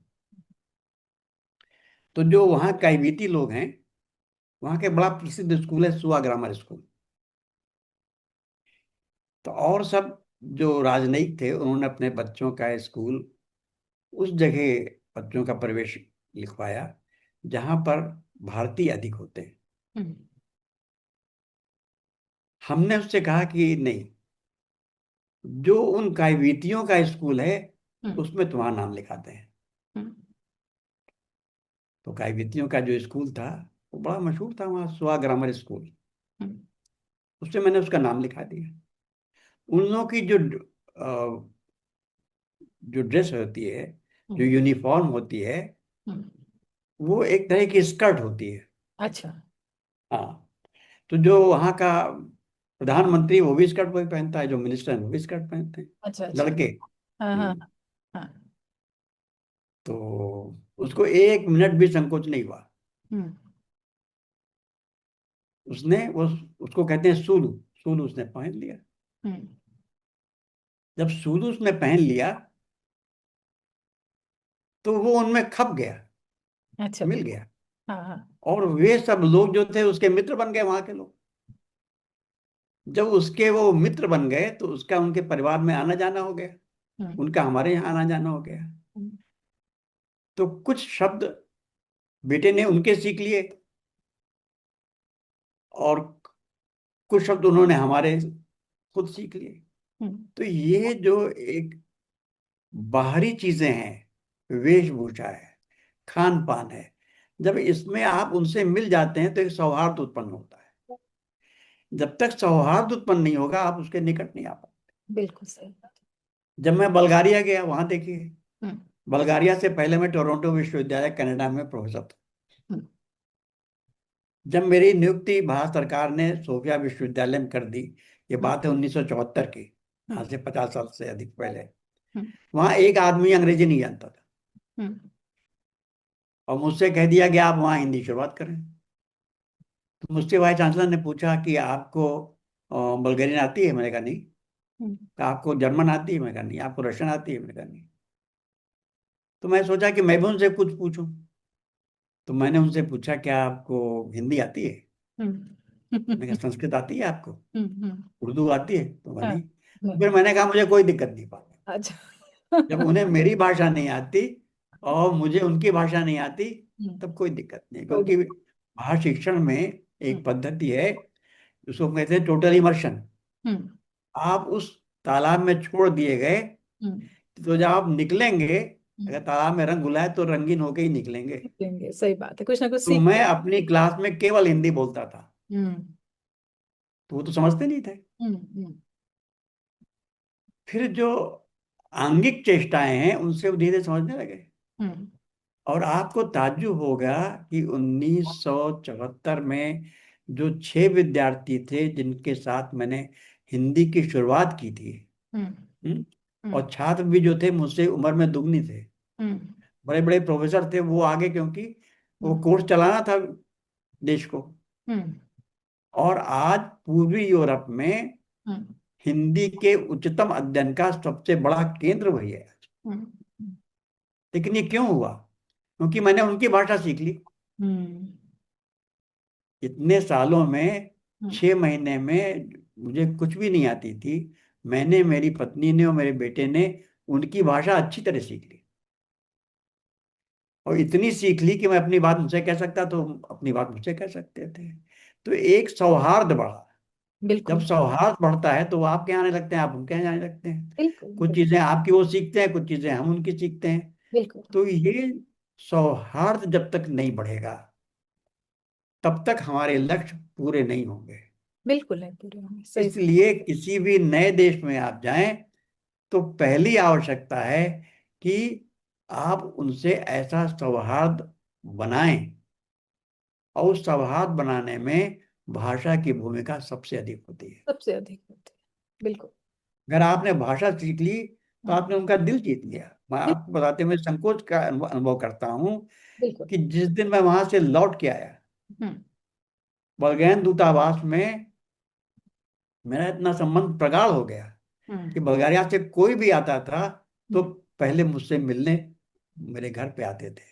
तो जो वहाँ काईबीती लोग हैं, वहाँ के बड़ा प्रसिद्ध स्कूल है सुआ ग्रामर स्कूल। तो और सब जो राजनयिक थे, उन्होंने अपने बच्चों का स्कूल उस जगह बच्चों का प्रवेश लिखवाया जहाँ पर भारतीय अधिक होते हैं। हम्म। हमने उससे कहा कि नहीं, जो उन कायवीतियों का स्कूल है हम्म। उसमें तुम्हारा नाम लिखाते हैं। हम्म। तो कायवीतियों का जो स्कूल था वो बड़ा मशहूर था, वहाँ सुहा ग्रामर स्कूल। हम्म। उससे मैंने उसका नाम लिखा दिया। उन लोगों की जो ड्रेस होती है, जो हम्म। यूनिफॉर्म होती है, हम्म। वो एक तरह की स्कर्ट होती है। अच्छा। हाँ। तो जो वहाँ का प्रधानमंत्री, वो भी स्कर्ट वही पहनता है, जो मिनिस्टर है वो भी स्कर्ट पहनते हैं, अच्छा। अच्छा। लड़के। हाँ हाँ। हम्म। हाँ। तो उसको एक मिनट भी संकोच नहीं हुआ। हम्म। उसने उसको कहते हैं सूलू। सूलू उसने पहन लिया। हम्म। जब सूलू उसने पहन लिया, तो वो उनमें खप गया, अच्छा। मिल गया। हाँ हाँ। और वे सब लोग जो थे उसके मित्र बन गए, वहां के लोग। जब उसके वो मित्र बन गए तो उसका उनके परिवार में आना जाना हो गया, हम्म। उनका हमारे यहाँ आना जाना हो गया। हम्म। तो कुछ शब्द बेटे ने उनके सीख लिए और कुछ शब्द उन्होंने हमारे खुद सीख लिए। हम्म। तो ये जो एक बाहरी चीजें हैं, वेशभूषा है, खान पान है, जब इसमें आप उनसे मिल जाते हैं तो एक सौहार्द उत्पन्न होता है। जब तक सौहार्द उत्पन्न नहीं होगा आप उसके निकट नहीं आ पाते। बिल्कुल सही बात। जब मैं बल्गारिया गया, वहां देखिए, हम्म। बल्गारिया से पहले मैं टोरंटो विश्वविद्यालय कनाडा में प्रोफेसर था। हम्म। जब मेरी नियुक्ति भारत सरकार ने सोफिया विश्वविद्यालय में कर दी, ये हम्म। बात है 1974 की, हम्म। आज से 50 साल से अधिक पहले, हम्म। वहां एक आदमी अंग्रेजी नहीं जानता था हम्म। और मुझसे कह दिया कि आप वहां हिंदी शुरुआत करें। तो मुझसे वाइस चांसलर ने पूछा कि आपको बल्गेरियन आती है? मैंने कहा नहीं। हम्म। कहा आपको जर्मन आती है? मैंने कहा नहीं। आपको रशियन आती है? मैंने कहा नहीं। तो मैं सोचा कि मैं भी उनसे कुछ पूछूं। तो मैंने उनसे पूछा क्या आपको हिंदी आती है? हम्म। मैंने कहा संस्कृत आती है आपको? हम्म। उर्दू आती है? तो मैं हाँ। नहीं। नहीं। फिर मैंने कहा मुझे कोई दिक्कत नहीं पाती। अच्छा। जब उन्हें मेरी भाषा नहीं आती और मुझे उनकी भाषा नहीं आती, हम्म। तब कोई दिक्कत नहीं, कोई क्योंकि दिक्कत। भाषा शिक्षण में हम्म। एक पद्धति है, उसको कहते हैं टोटल इमर्शन। हम्म। आप उस तालाब में छोड़ दिए गए, हम्म। तो जब आप निकलेंगे, हम्म। अगर तालाब में रंग घुला है तो रंगीन होके ही निकलेंगे। सीखेंगे, सही बात है, कुछ ना कुछ तो मैं सीखते हैं। अपनी क्लास में केवल हिंदी बोलता था, हम्म। तो वो तो समझते नहीं थे। हम्म। हम्म। फिर जो आंगिक चेष्टाएं हैं उनसे वो धीरे समझने लगे। हम्म। और आपको ताज्जुब होगा कि 1974 में जो 6 विद्यार्थी थे जिनके साथ मैंने हिंदी की शुरुआत की थी, हम्म। हम्म, हम्म। और छात्र भी जो थे मुझसे उम्र में दुगनी थे, हम्म। बड़े बड़े प्रोफेसर थे वो आगे, क्योंकि वो हम्म। कोर्स चलाना था देश को। हम्म। और आज पूर्वी यूरोप में हम्म। हिंदी के उच्चतम अध्ययन का सबसे बड़ा केंद्र वही है। हम्म। लेकिन ये क्यों हुआ? क्योंकि मैंने उनकी भाषा सीख ली। हम्म। इतने सालों में हम्म। 6 महीने में मुझे कुछ भी नहीं आती थी, मैंने, मेरी पत्नी ने और मेरे बेटे ने उनकी भाषा अच्छी तरह सीख ली। और इतनी सीख ली कि मैं अपनी बात उनसे कह सकता तो अपनी बात मुझसे कह सकते थे। तो एक सौहार्द बढ़ा। जब बिल्कुल। सौहार्द बढ़ता है तो वो आपके यहाँ आने लगते हैं, आप उनके यहाँ जाने लगते हैं। बिल्कुल। कुछ बिल्कुल। चीजें आपकी वो सीखते हैं, कुछ चीजें हम उनकी सीखते हैं। बिल्कुल। तो ये सौहार्द जब तक नहीं बढ़ेगा तब तक हमारे लक्ष्य पूरे नहीं होंगे। बिल्कुल है, पूरे होंगे, सही बात। इसलिए किसी भी नए देश में आप जाएं तो पहली आवश्यकता है कि आप उनसे ऐसा सौहार्द बनाएं, और उस सौहार्द बनाने में भाषा की भूमिका सबसे अधिक होती है। सबसे अधिक होते हैं, बिल्कुल। अगर आपने भाषा सीख ली तो हम्म। आपने उनका दिल जीत लिया। मैं बिल- आपको बताते हुए संकोच का अनुभव करता हूं बिल्कुल। कि जिस दिन मैं वहां से लौट के आया, हम्म। बल्गेरियन दूतावास में मेरा इतना संबंध प्रगाढ़ हो गया कि हम्म। बल्गारिया से कोई भी आता था तो हम्म। पहले मुझसे मिलने मेरे घर पे आते थे,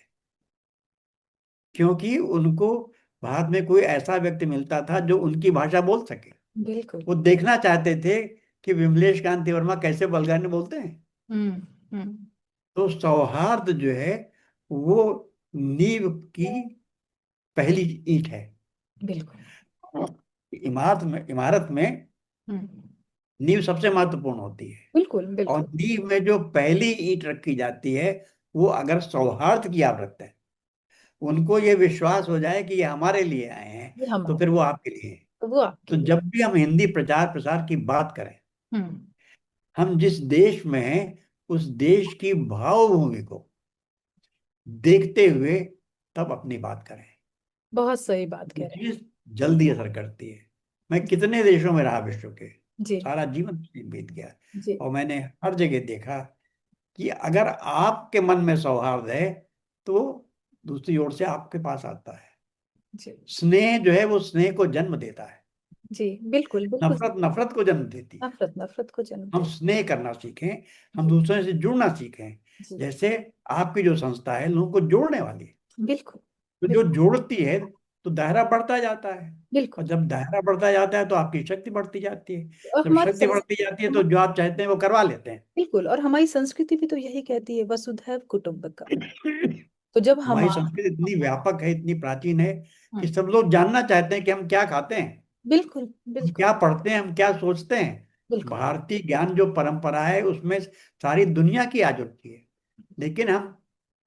क्योंकि उनको भारत में कोई ऐसा व्यक्ति मिलता था जो उनकी भाषा बोल सके। बिल्कुल। वो देखना चाहते थे कि विमलेश कांति वर्मा कैसे बल्गारी में बोलते हैं। हम्म। हम्म। तो सौहार्द जो है वो नींव की पहली ईंट है। बिल्कुल। इमारत में हम्म। नींव सबसे महत्वपूर्ण होती है। बिल्कुल। और बिल्कुल। नींव में जो पहली ईंट रखी जाती है वो अगर सौहार्द की आप रखते हैं, उनको ये विश्वास हो जाए कि ये हमारे लिए आए हैं, ये हम तो फिर वो आपके लिए हैं। तो वो आपके तो लिए। जब भी हम हिंदी प्रचार प्रसार की बात करें, हम्म। हम जिस देश में हैं उस देश की भावभूमि को देखते हुए तब अपनी बात करें। बहुत सही बात ये कह रहे चीज जल्दी असर करती है। मैं कितने देशों में रहा विश्व के, हैं। जी। सारा जीवन बीत गया, जी। और मैंने हर जगह देखा कि अगर आपके मन में सौहार्द है तो दूसरी ओर से आपके पास आता है। जी। स्नेह जो है वो स्नेह को जन्म देता है, जी। बिल्कुल। बिल्कुल। नफरत नफरत को जन्म देती है। नफरत नफरत को जन्म हम दे। स्नेह करना सीखें, हम जी। दूसरों से जुड़ना सीखें। जी। जैसे आपकी जो संस्था है लोगों को जोड़ने वाली है, बिल्कुल। तो जो बिल्कुल। जोड़ती है तो दायरा बढ़ता जाता है। और बिल्कुल। जब दायरा बढ़ता जाता है तो आपकी शक्ति बढ़ती जाती है। और जब शक्ति बढ़ती जाती है तो जो आप चाहते हैं वो करवा लेते हैं। बिल्कुल, और हमारी संस्कृति भी तो यही कहती है, वसुधैव कुटुंबकम। तो जब हमारी हमारा, संस्कृति इतनी व्यापक है, इतनी प्राचीन है कि हम्म, सब लोग जानना चाहते हैं कि हम क्या खाते हैं, बिल्कुल हम बिल्कुल क्या पढ़ते हैं, हम क्या सोचते हैं। बिल्कुल। भारतीय ज्ञान जो परंपरा है उसमें सारी दुनिया की आ जुड़ती है। लेकिन हम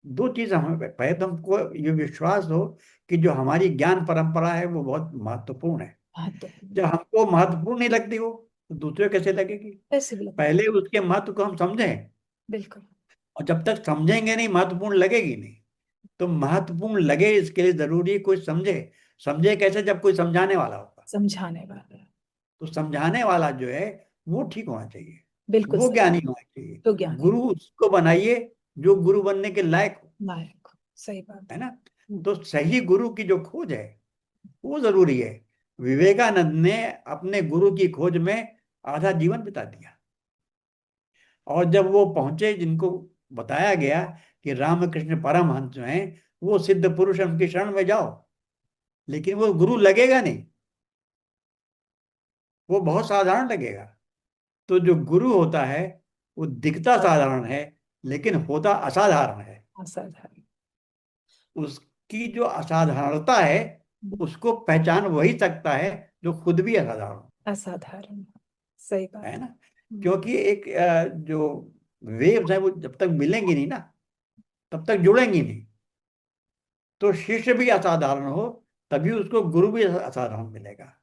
दो चीज, हमें पहले तो हमको ये विश्वास हो कि जो हमारी ज्ञान परंपरा है वो बहुत महत्वपूर्ण है। हाँ तो जब हमको महत्वपूर्ण नहीं लगती वो, तो दूसरे को कैसे लगेगी। ऐसे भी लगेगा। पहले उसके महत्व को हम समझें, बिल्कुल। और जब तक समझेंगे नहीं महत्वपूर्ण लगेगी नहीं। तो महत्वपूर्ण लगे इसके लिए जरूरी है कोई समझे। समझे कैसे? जब कोई समझाने वाला होगा। समझाने वाला। तो समझाने वाला जो है वो ठीक होना चाहिए, बिल्कुल वो सही। ज्ञानी होना चाहिए। तो ज्ञानी गुरु उसको बनाइए जो गुरु बनने के लायक हो, नायक, सही बात है है। ना। तो सही गुरु की जो खोज है वो जरूरी है। विवेकानंद ने अपने गुरु की खोज में आधा जीवन बिता दिया। और जब वो पहुंचे, जिनको बताया गया कि रामकृष्ण परमहंस जो हैं वो सिद्ध पुरुष हैं, उनकी शरण में जाओ, लेकिन वो गुरु लगेगा नहीं, वो बहुत साधारण लगेगा। तो जो गुरु होता है वो दिखता साधारण है लेकिन होता असाधारण है। असाधारण। उसकी जो असाधारणता है उसको पहचान वही सकता है जो खुद भी असाधारण हो, असाधारण, सही है बात ना। है। क्योंकि एक जो वेव्स है वो जब तक मिलेंगी नहीं ना तब तक जुड़ेंगी नहीं। तो शिष्य भी असाधारण हो तभी उसको गुरु भी असाधारण मिलेगा।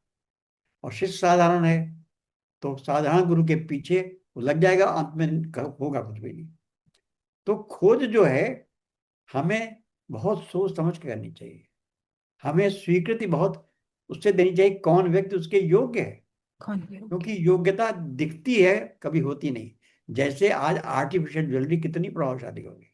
और शिष्य साधारण है तो साधारण गुरु के पीछे वो लग जाएगा, अंत में होगा कुछ भी नहीं। तो खोज जो है हमें बहुत सोच समझ के करनी चाहिए। हमें स्वीकृति बहुत उससे देनी चाहिए कौन व्यक्ति उसके योग्य है। कौन भी होगी। क्योंकि योग्यता दिखती है, कभी होती नहीं। जैसे आज आर्टिफिशियल ज्वेलरी कितनी प्रभावशाली होगी,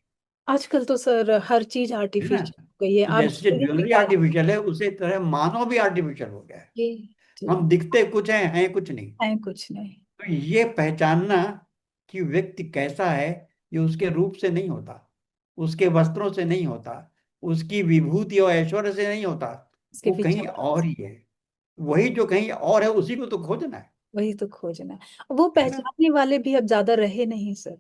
आजकल तो सर हर चीज है ना। आर्टिफिशियल हो गई है, तो आप जैसे ज्वेलरी ज्वेलरी निकाल आर्टिफिशियल है उसे तरह मानव भी आर्टिफिशियल हो गया है। के जी, हम दिखते कुछ हैं कुछ नहीं। है कुछ नहीं। तो ये पहचानना कि व्यक्ति कैसा है, ये उसके रूप से नहीं होता, उसके वस्त्रों से नहीं होता, उसकी विभूति और ऐश्वर्य से नहीं होता। इसके वो पीछे कहीं और ही है। वही जो कहीं और है उसी को तो खोजना वही तो खोजना है। वो है ना। पहचानने वाले भी अब ज्यादा रहे नहीं सर,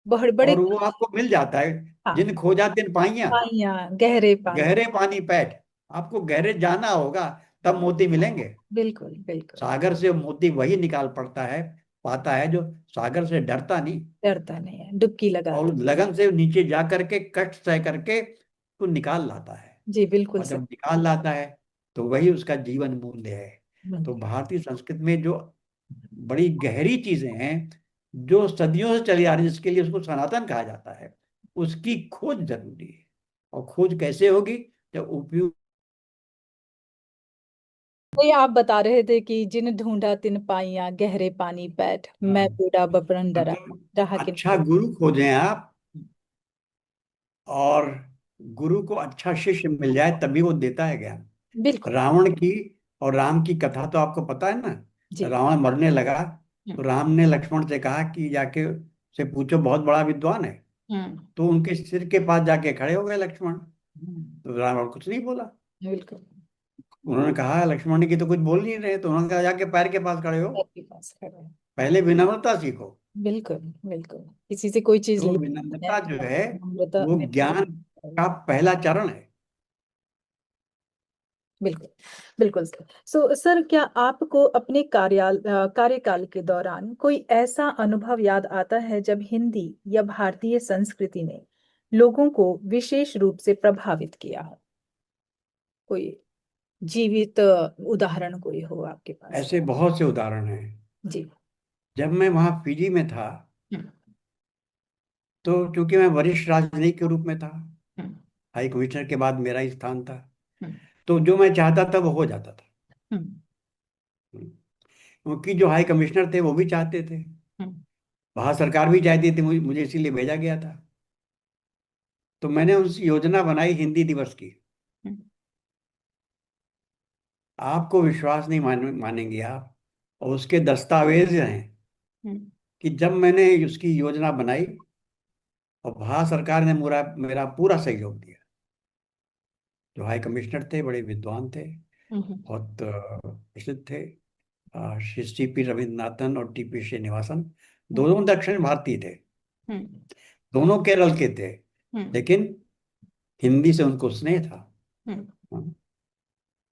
बड़े बड़े। और वो आपको मिल जाता है। हाँ, जिन खोजा तिन पाइया, पानिया, गहरे पानी। गहरे पानी पैठ। आपको गहरे जाना होगा तब मोती मिलेंगे। बिल्कुल बिल्कुल। सागर से मोती वही निकाल पड़ता है, पाता है जो सागर से डरता नहीं, डरता नहीं है, डुबकी और लगाता। लगन से नीचे जा करके कष्ट सह करके तो निकाल लाता है। जी बिल्कुल और जब सर। निकाल लाता है तो वही उसका जीवन मूल्य है। तो भारतीय संस्कृति में जो बड़ी गहरी चीजें हैं जो सदियों से चली आ रही, जिसके लिए उसको सनातन कहा जाता है, उसकी खोज जरूरी है। और खोज कैसे होगी? जब उपयुक्त, वही आप बता रहे थे कि जिन ढूंढा तिन पाइया, गहरे पानी बैठ, मैं बूढ़ा बपरन डरा, मतलब रहा कि अच्छा गुरु खोजें आप, और गुरु को अच्छा शिष्य मिल जाए तभी वो देता है ज्ञान। बिल्कुल। रावण की और राम की कथा तो आपको पता है ना। जी। रावण मरने लगा हम्म तो राम ने लक्ष्मण से कहा कि जाके से पूछो, बहुत बड़ा विद्वान है। हम्म तो उनके सिर के पास जाके खड़े हो गए लक्ष्मण। हम्म, तो रावण कुछ नहीं बोला। बिल्कुल। उन्होंने कहा लक्ष्मण की तो कुछ बोल नहीं रहे, तो उन्होंने कहा जाके पैर के पास खड़े हो, आपके पास खड़ा है। पहले विनम्रता सीखो। बिल्कुल बिल्कुल। किसी से कोई चीज तो ले है विनम्रता जो तो है नम्रता वो ज्ञान का पहला चरण है। बिल्कुल बिल्कुल सर। सर, क्या आपको अपने कार्यकाल के दौरान कोई ऐसा अनुभव याद आता है जब हिंदी या भारतीय संस्कृति ने लोगों को विशेष रूप से प्रभावित किया हो? कोई जीवित उदाहरण कोई हो आपके पास? ऐसे बहुत से उदाहरण हैं। जी। जब मैं वहाँ पीजी में था हम्म तो चूंकि मैं वरिष्ठ राजनयिक के रूप में था, हम्म हाई कमिश्नर के बाद मेरा ही स्थान था, हम्म तो जो मैं चाहता था वो हो जाता था। हम्म क्योंकि जो हाई कमिश्नर थे वो भी चाहते थे, हम्म भारत सरकार भी चाहती थी, मुझे मुझे इसीलिए भेजा गया था। तो मैंने उस योजना बनाई हिंदी दिवस की। हम्म आपको विश्वास नहीं मानेंगे आप, और उसके दस्तावेज हैं हम्म कि जब मैंने उसकी योजना बनाई और भारत सरकार ने मेरा मेरा पूरा सहयोग दिया। जो हाई कमिश्नर थे बड़े विद्वान थे, बहुत प्रसिद्ध थे। श्री CP रविन्द्रनाथन और TP श्रीनिवासन हम्म। दोनों दक्षिण भारतीय थे, हम्म। दोनों केरल के थे, हम्म। लेकिन हिंदी से उनको स्नेह था। हम्म। हाँ।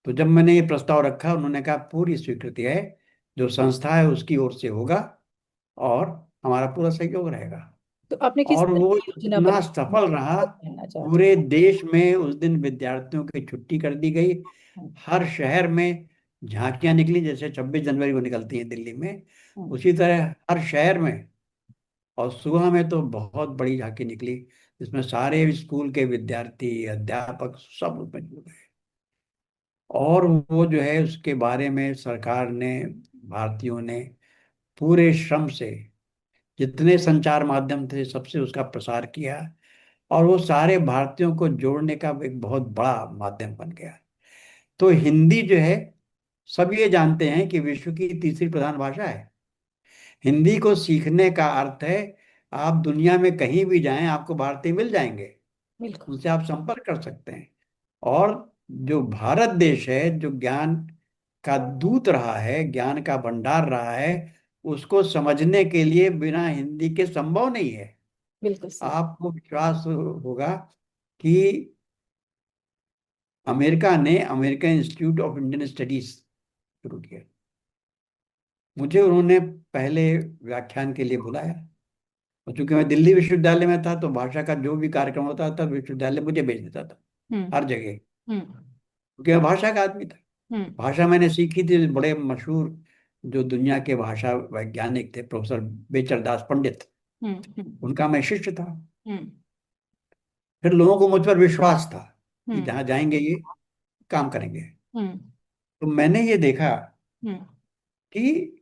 तो जब मैंने ये प्रस्ताव रखा, उन्होंने कहा पूरी स्वीकृति है, जो संस्था है उसकी ओर से होगा और हमारा पूरा सहयोग रहेगा। तो आपने किस और तरह वो की योजना इतना बनाई, सफल रहा, कहना चाहते पूरे देश में उस दिन विद्यार्थियों की छुट्टी कर दी गई। हैं? हर शहर में झांकियां निकली, जैसे 26 जनवरी को निकलती हैं दिल्ली में, हम्म। उसी तरह हर शहर में। और सुबह में तो बहुत बड़ी झांकी निकली, जिसमें सारे स्कूल के विद्यार्थी, अध्यापक सब उसमें जुड़ गए। और वो जो है उसके बारे में सरकार ने, भारतीयों ने पूरे श्रम से, जितने संचार माध्यम थे सबसे उसका प्रसार किया, और वो सारे भारतीयों को जोड़ने का एक बहुत बड़ा माध्यम बन गया। तो हिंदी जो है, सब ये जानते हैं कि विश्व की तीसरी प्रधान भाषा है। हिंदी को सीखने का अर्थ है, आप दुनिया में कहीं भी जाएं आपको भारतीय मिल जाएंगे, बिल्कुल। उनसे आप संपर्क कर सकते हैं। और जो भारत देश है, जो ज्ञान का दूत रहा है, ज्ञान का भंडार रहा है, उसको समझने के लिए बिना हिंदी के संभव नहीं है। बिल्कुल सही। आपको विश्वास होगा कि अमेरिका ने American institute of Indian studies शुरू किया। मुझे उन्होंने पहले व्याख्यान के लिए बुलाया, और चूंकि मैं दिल्ली विश्वविद्यालय में था तो भाषा का जो भी कार्यक्रम होता था विश्वविद्यालय मुझे भेज देता था हम्म। हर जगह, हम्म। क्योंकि मैं भाषा का आदमी था। हम्म। भाषा मैंने सीखी थी, बड़े मशहूर जो दुनिया के भाषा वैज्ञानिक थे, प्रोफेसर बेचर दास पंडित, हम्म। हम्म। उनका मैं शिष्य था। हम्म। फिर लोगों को मुझ पर विश्वास था कि हम्म। जहाँ जाएंगे ये काम करेंगे। हम्म। तो मैंने ये देखा हम्म। कि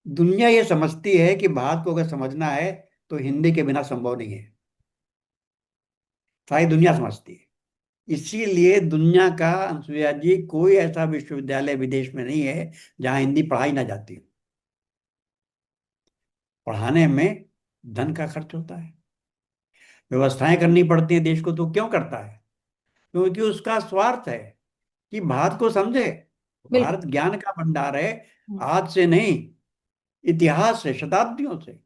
दुनिया ये समझती है कि भारत को अगर समझना है तो हिंदी के बिना संभव नहीं है। सारी दुनिया समझती है। इसीलिए दुनिया का, अनुसुईया जी, कोई ऐसा विश्वविद्यालय विदेश में नहीं है जहां हिंदी पढ़ाई ना जाती हो। पढ़ाने में धन का खर्च होता है, व्यवस्थाएं करनी पड़ती हैं देश को, तो क्यों करता है? क्योंकि उसका स्वार्थ है कि भारत को समझे। बिल्कुल। भारत ज्ञान का भंडार है, हम्म। आज से नहीं, इतिहास से, शताब्दियों से।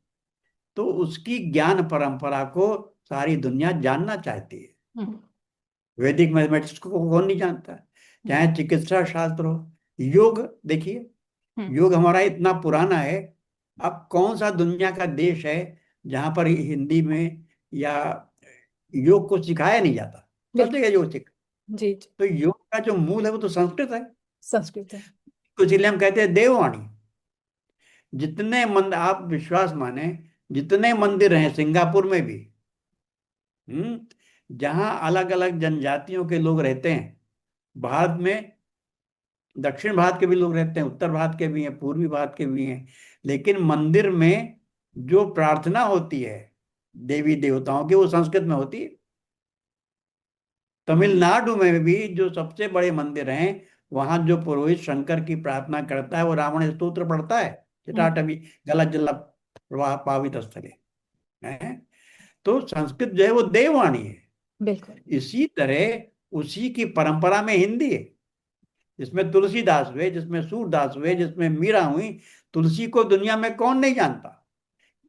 तो उसकी ज्ञान परंपरा को सारी दुनिया जानना चाहती है। हम्म। वैदिक मैथमेटिक्स को कौन नहीं जानता है? हम्म। चाहे चिकित्सा शास्त्र हो, योग देखिए, हम्म। योग हमारा इतना पुराना है। अब कौन सा दुनिया का देश है जहां पर हिंदी में या योग को सिखाया नहीं जाता? सब बिल्कुल। जगह योग सिख। जी जी। तो योग का जो मूल है वो तो संस्कृत है। संस्कृत है। तो इसलिए हम कहते हैं देववाणी। जितने आप विश्वास माने, जितने मंदिर हैं सिंगापुर में भी, जहां अलग अलग जनजातियों के लोग रहते हैं, भारत में दक्षिण भारत के भी लोग रहते हैं, उत्तर भारत के भी हैं, पूर्वी भारत के भी हैं, लेकिन मंदिर में जो प्रार्थना होती है देवी देवताओं की, वो संस्कृत में होती है। तमिलनाडु में भी जो सबसे बड़े मंदिर हैं, वहां जो पुरोहित शंकर की प्रार्थना करता है वो रावण स्तोत्र पढ़ता है, हम्म। चिटाटवी गला जल प्रवाह पावित स्थले है। तो संस्कृत जो है वो देववाणी है। बिल्कुल। इसी तरह उसी की परंपरा में हिंदी है, जिसमें तुलसीदास हुए, जिसमें सूरदास हुए, जिसमें मीरा हुई। तुलसी को दुनिया में कौन नहीं जानता?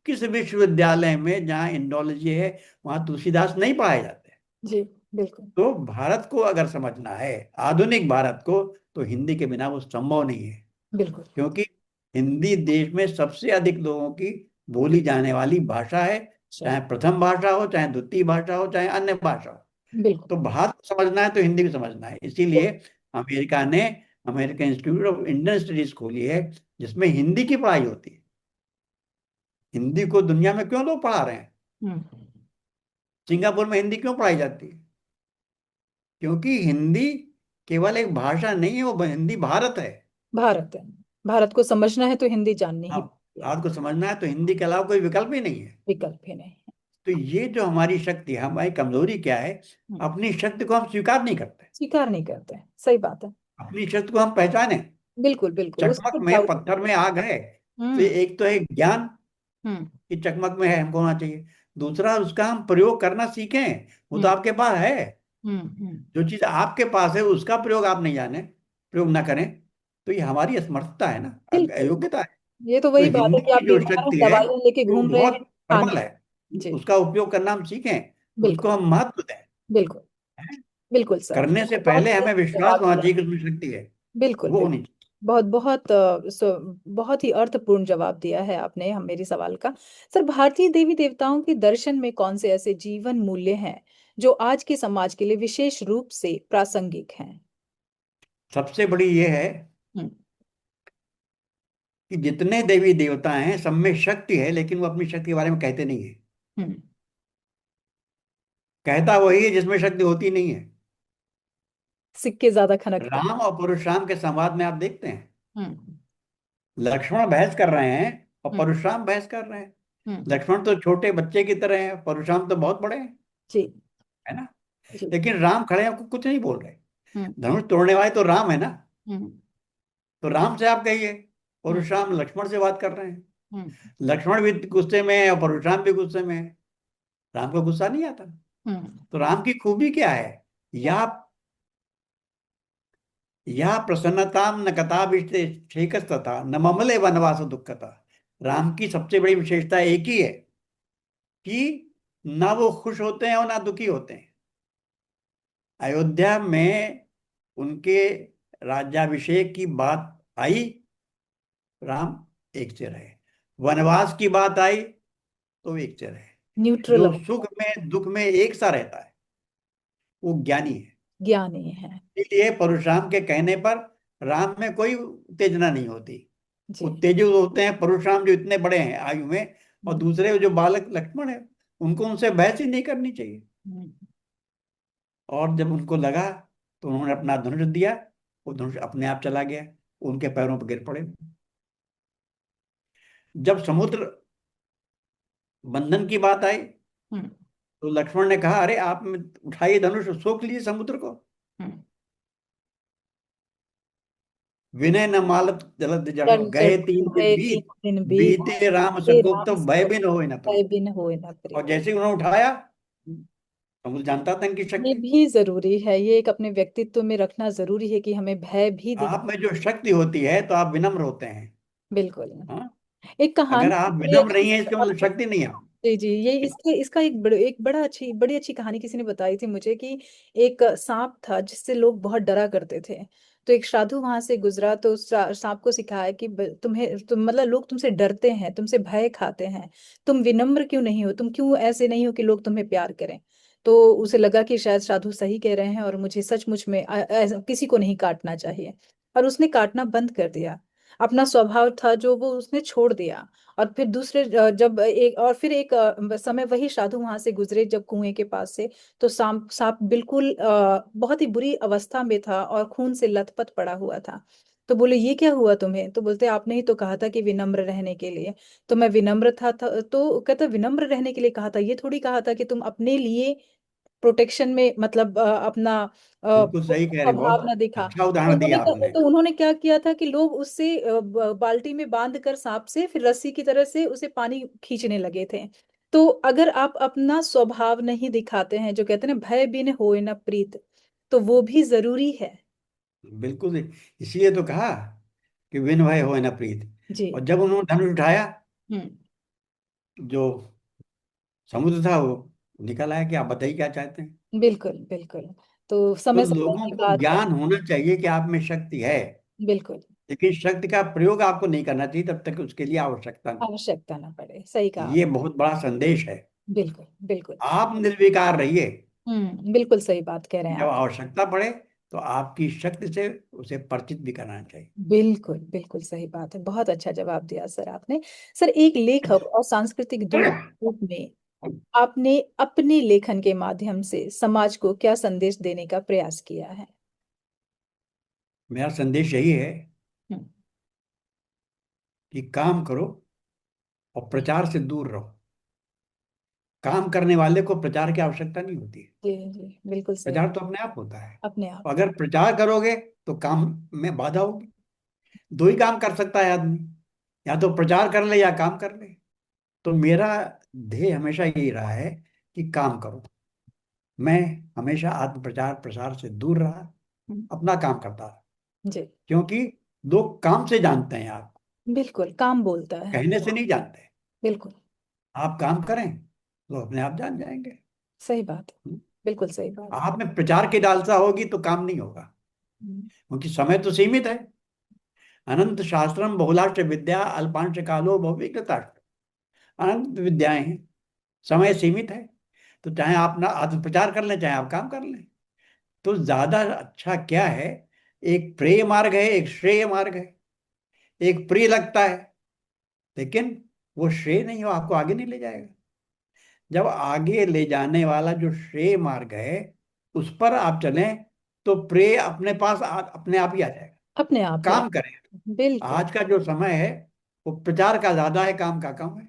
किस विश्वविद्यालय में जहाँ इंडोलॉजी है वहां तुलसीदास नहीं पढ़ाए जाते? जी। बिल्कुल। तो भारत को अगर समझना है, आधुनिक भारत को, तो हिंदी के बिना वो संभव नहीं है। बिल्कुल। क्योंकि हिंदी देश में सबसे अधिक लोगों की बोली जाने वाली भाषा है, अच्छा। चाहे प्रथम भाषा हो, चाहे द्वितीय भाषा हो, चाहे अन्य भाषा हो। बिल्कुल। तो भारत को समझना है तो हिंदी को समझना है। इसीलिए अमेरिका ने American institute of Indian studies खोली है, जिसमें हिंदी की पढ़ाई होती है। हिंदी को दुनिया में क्यों लोग पढ़ा रहे हैं? हम्म। सिंगापुर में हिंदी क्यों पढ़ाई जाती है? क्योंकि हिंदी केवल एक भाषा नहीं है, वो हिंदी भारत है। भारत है। भारत को समझना है तो हिंदी जाननी ही आप पड़ती है। भारत को समझना है तो हिंदी के अलावा कोई विकल्प ही नहीं है। विकल्प ही नहीं है। तो ये जो हमारी शक्ति है, हमारी कमजोरी क्या है? हम्म। अपनी शक्ति को हम स्वीकार नहीं करते। स्वीकार नहीं करते, सही बात है। अपनी शक्ति को हम पहचाने। बिल्कुल बिल्कुल, उस चकमक पर में, डाउट। पत्थर में आग है, तो हम्म। एक तो है ज्ञान हम्म। कि चकमक में है, हमको होना चाहिए। दूसरा, उसका हम प्रयोग करना सीखें, वो तो हम्म। आपके पास है। हम्म। जो चीज आपके पास है उसका प्रयोग आप नहीं जाने, प्रयोग ना करें, तो ये हमारी असमर्थता है ना, बिल्कुल। अयोग्यता है। ये तो तो वही बात है हिंदी कि की आप जो 11 शक्ति है दवाइयां लेके वो घूम रहे हैं। बहुत हाँ प्रबल जी। है, जी। उसका उपयोग करना हम सीखें, बिल्कुल। उसको हम महत्व दें। बिल्कुल। हैं? बिल्कुल सर, करने से बहुत पहले सही हमें विश्वास जवाब होना दिया। चाहिए कि उसमें शक्ति है, बिल्कुल वो बिल्कुल। होनी चाहिए। बहुत बहुत बहुत ही अर्थपूर्ण जवाब दिया है आपने हम मेरे सवाल का। सर, भारतीय देवी देवताओं के दर्शन में कौन से ऐसे जीवन मूल्य हैं जो आज के समाज के लिए विशेष रूप से प्रासंगिक हैं? सबसे बड़ी ये है हम्म। कि जितने देवी देवता हैं सब में शक्ति है, लेकिन वो अपनी शक्ति के बारे में कहते नहीं है। हम्म। कहता वही है जिसमें शक्ति होती नहीं है। सिक्के ज्यादा खनकते राम और परशुराम के संवाद में आप देखते हैं, हैं। हम्म। लक्ष्मण बहस कर रहे हैं और हम्म। परशुराम बहस कर रहे हैं। हम्म। लक्ष्मण तो छोटे बच्चे की तरह है, परशुराम तो बहुत बड़े हैं, जी। है ना। जी। लेकिन राम खड़े हैं, कुछ नहीं बोल रहे। हम्म। धनुष तोड़ने वाले तो राम है ना, हम्म। तो राम से आप कहिए। हम्म। परशुराम लक्ष्मण से बात कर रहे हैं, हम्म। लक्ष्मण भी गुस्से में है और परशुराम भी गुस्से में है। राम को गुस्सा नहीं आता। हम्म। तो राम की खूबी क्या है? या या प्रसन्नताम न कथाभिषेकस्तथा न ममले वनवास दुखता। राम की सबसे बड़ी विशेषता एक ही है कि ना वो खुश होते हैं और ना दुखी होते हैं। अयोध्या में उनके राज्याभिषेक की बात आई, राम एक से रहे। वनवास की बात आई तो एक से रहे। न्यूट्रल जो अवस्था। सुख में दुख में एक सा रहता है वो ज्ञानी है। ज्ञानी है। इसलिए परशुराम के कहने पर राम में कोई उत्तेजना नहीं होती। जी। उत्तेजित होते हैं परशुराम जो इतने बड़े हैं आयु में, और हम्म। दूसरे जो बालक लक्ष्मण है उनको उनसे बहस ही नहीं करनी चाहिए। हम्म। और जब उनको लगा तो उन्होंने अपना धनुष दिया, वो धनुष अपने आप चला गया, उनके पैरों पर गिर पड़े। जब समुद्र बंधन की बात आई हम्म। तो लक्ष्मण ने कहा, अरे आप उठाइए धनुष, सोख लीजिए समुद्र को। हम्म। विनय न मालत जलद जड़, जल जल गए 3 दिन भय तीन बीत, दिन बीत, बीते राम हे संकोप राम तो भय सको, भी न होए न भय प्रीत। बिन होए न और प्रीत। जैसे ही उन्होंने उठाया, समुद्र जानता था इनकी ये शक्ति। भी जरूरी है, ये एक अपने व्यक्तित्व में रखना जरूरी है कि हमें भय भी दिख। आप में जो शक्ति होती है तो आप विनम्र होते हैं। बिल्कुल। हाँ, एक कहानी अगर आप बड़ी विनम्र अच्छी नहीं है इसका मतलब आपको। शक्ति नहीं है आप। जी जी, ये इसके इसका एक बड़ी अच्छी कहानी किसी ने बताई थी मुझे कि एक सांप था जिससे लोग बहुत डरा करते थे। तो एक साधु वहां से गुजरा तो उस सांप को सिखाया कि मतलब लोग तुमसे डरते हैं, तुमसे भय खाते हैं, तुम विनम्र क्यों नहीं हो, तुम क्यों ऐसे नहीं हो कि लोग तुम्हें प्यार करें। तो उसे लगा कि शायद साधु सही कह रहे हैं और मुझे सचमुच में किसी को नहीं काटना चाहिए। और उसने काटना बंद कर दिया। अपना स्वभाव था जो वो उसने छोड़ दिया। और फिर दूसरे जब एक और फिर एक समय वही साधु वहां से गुजरे जब कुएं के पास से, तो सांप सांप बिल्कुल बहुत ही बुरी अवस्था में था और खून से लथपथ पड़ा हुआ था। तो बोले ये क्या हुआ तुम्हें? तो बोलते आपने ही तो कहा था कि विनम्र रहने के लिए। तो मैं विनम्र था, तो कहता विनम्र रहने के लिए कहा था, ये थोड़ी कहा था कि तुम अपने लिए प्रोटेक्शन में मतलब अपना बिल्कुल सही कह रहे हैं, स्वभाव बहुत न दिखा। अच्छा उदाहरण दिया आपने। तो उन्होंने क्या किया था कि लोग उससे बाल्टी में बांध कर सांप से फिर रस्सी की तरह से उसे पानी खींचने लगे थे। तो अगर आप अपना स्वभाव नहीं दिखाते हैं, जो कहते हैं ना भय बिन होए न प्रीत, तो वो भी जरूरी है। बिल्कुल, इसीलिए तो कहा कि विन भय हो न प्रीत। जी। और जब उन्होंने धनुष उठाया, हम्म। जो समुद्र था वो निकल आया कि आप बताइए क्या चाहते हैं। बिल्कुल बिल्कुल। तो तो समय समय लोगों की को बात है। ज्ञान होना चाहिए कि आप में शक्ति है, बिल्कुल। लेकिन शक्ति का प्रयोग आपको नहीं करना चाहिए तब तक उसके लिए आवश्यकता नहीं। आवश्यकता ना पड़े, सही कहा ये बहुत बड़ा संदेश है। बिल्कुल बिल्कुल। आप निर्विकार रहिए, बिल्कुल सही बात कह रहे हैं जब आप। आवश्यकता पड़े तो आपकी शक्ति से उसे परिचित भी कराना चाहिए। बिल्कुल बिल्कुल सही बात है, बहुत अच्छा जवाब दिया सर आपने। सर, एक लेखक और सांस्कृतिक दूत के रूप में आपने अपने लेखन के माध्यम से समाज को क्या संदेश देने का प्रयास किया है? मेरा संदेश यही है हम्म। कि काम करो और प्रचार से दूर रहो। काम करने वाले को प्रचार की आवश्यकता नहीं होती है, जी जी, बिल्कुल सही। प्रचार तो अपने आप होता है। अपने आप। अगर प्रचार करोगे तो काम में बाधा होगी। दो ही काम कर सकता है आदमी, या तो प्रचार कर ले या काम कर ले। तो मेरा ध्येय हमेशा यही रहा है कि काम करो। मैं हमेशा आत्म प्रचार प्रसार से दूर रहा, हम्म, अपना काम करता रहा। जी। क्योंकि लोग काम से जानते हैं, आप बिल्कुल, काम बोलता है। कहने से नहीं जानते। बिल्कुल। आप काम करें तो अपने आप जान जाएंगे। सही बात है। बिल्कुल सही बात। आप में प्रचार की लालसा होगी तो काम नहीं होगा, हम्म, क्योंकि समय तो सीमित है। अनंत शास्त्रम बहुलाष्ट विद्या अल्पांश कालो बहुविकृताष्ट। अनंत विद्याएं हैं, समय सीमित है। तो चाहे आप ना आत्म प्रचार कर लें, चाहे आप काम कर लें, तो ज्यादा अच्छा क्या है? एक प्रेय मार्ग है, एक श्रेय मार्ग है। एक प्रिय लगता है, लेकिन वो श्रेय नहीं, हो आपको आगे नहीं ले जाएगा। जब आगे ले जाने वाला जो श्रेय मार्ग है उस पर आप चलें, तो प्रेय अपने पास अपने आप ही आ जाएगा। अपने आप ही काम करें। बिल्कुल। आज का जो समय है वो प्रचार का ज्यादा है, काम का कम है।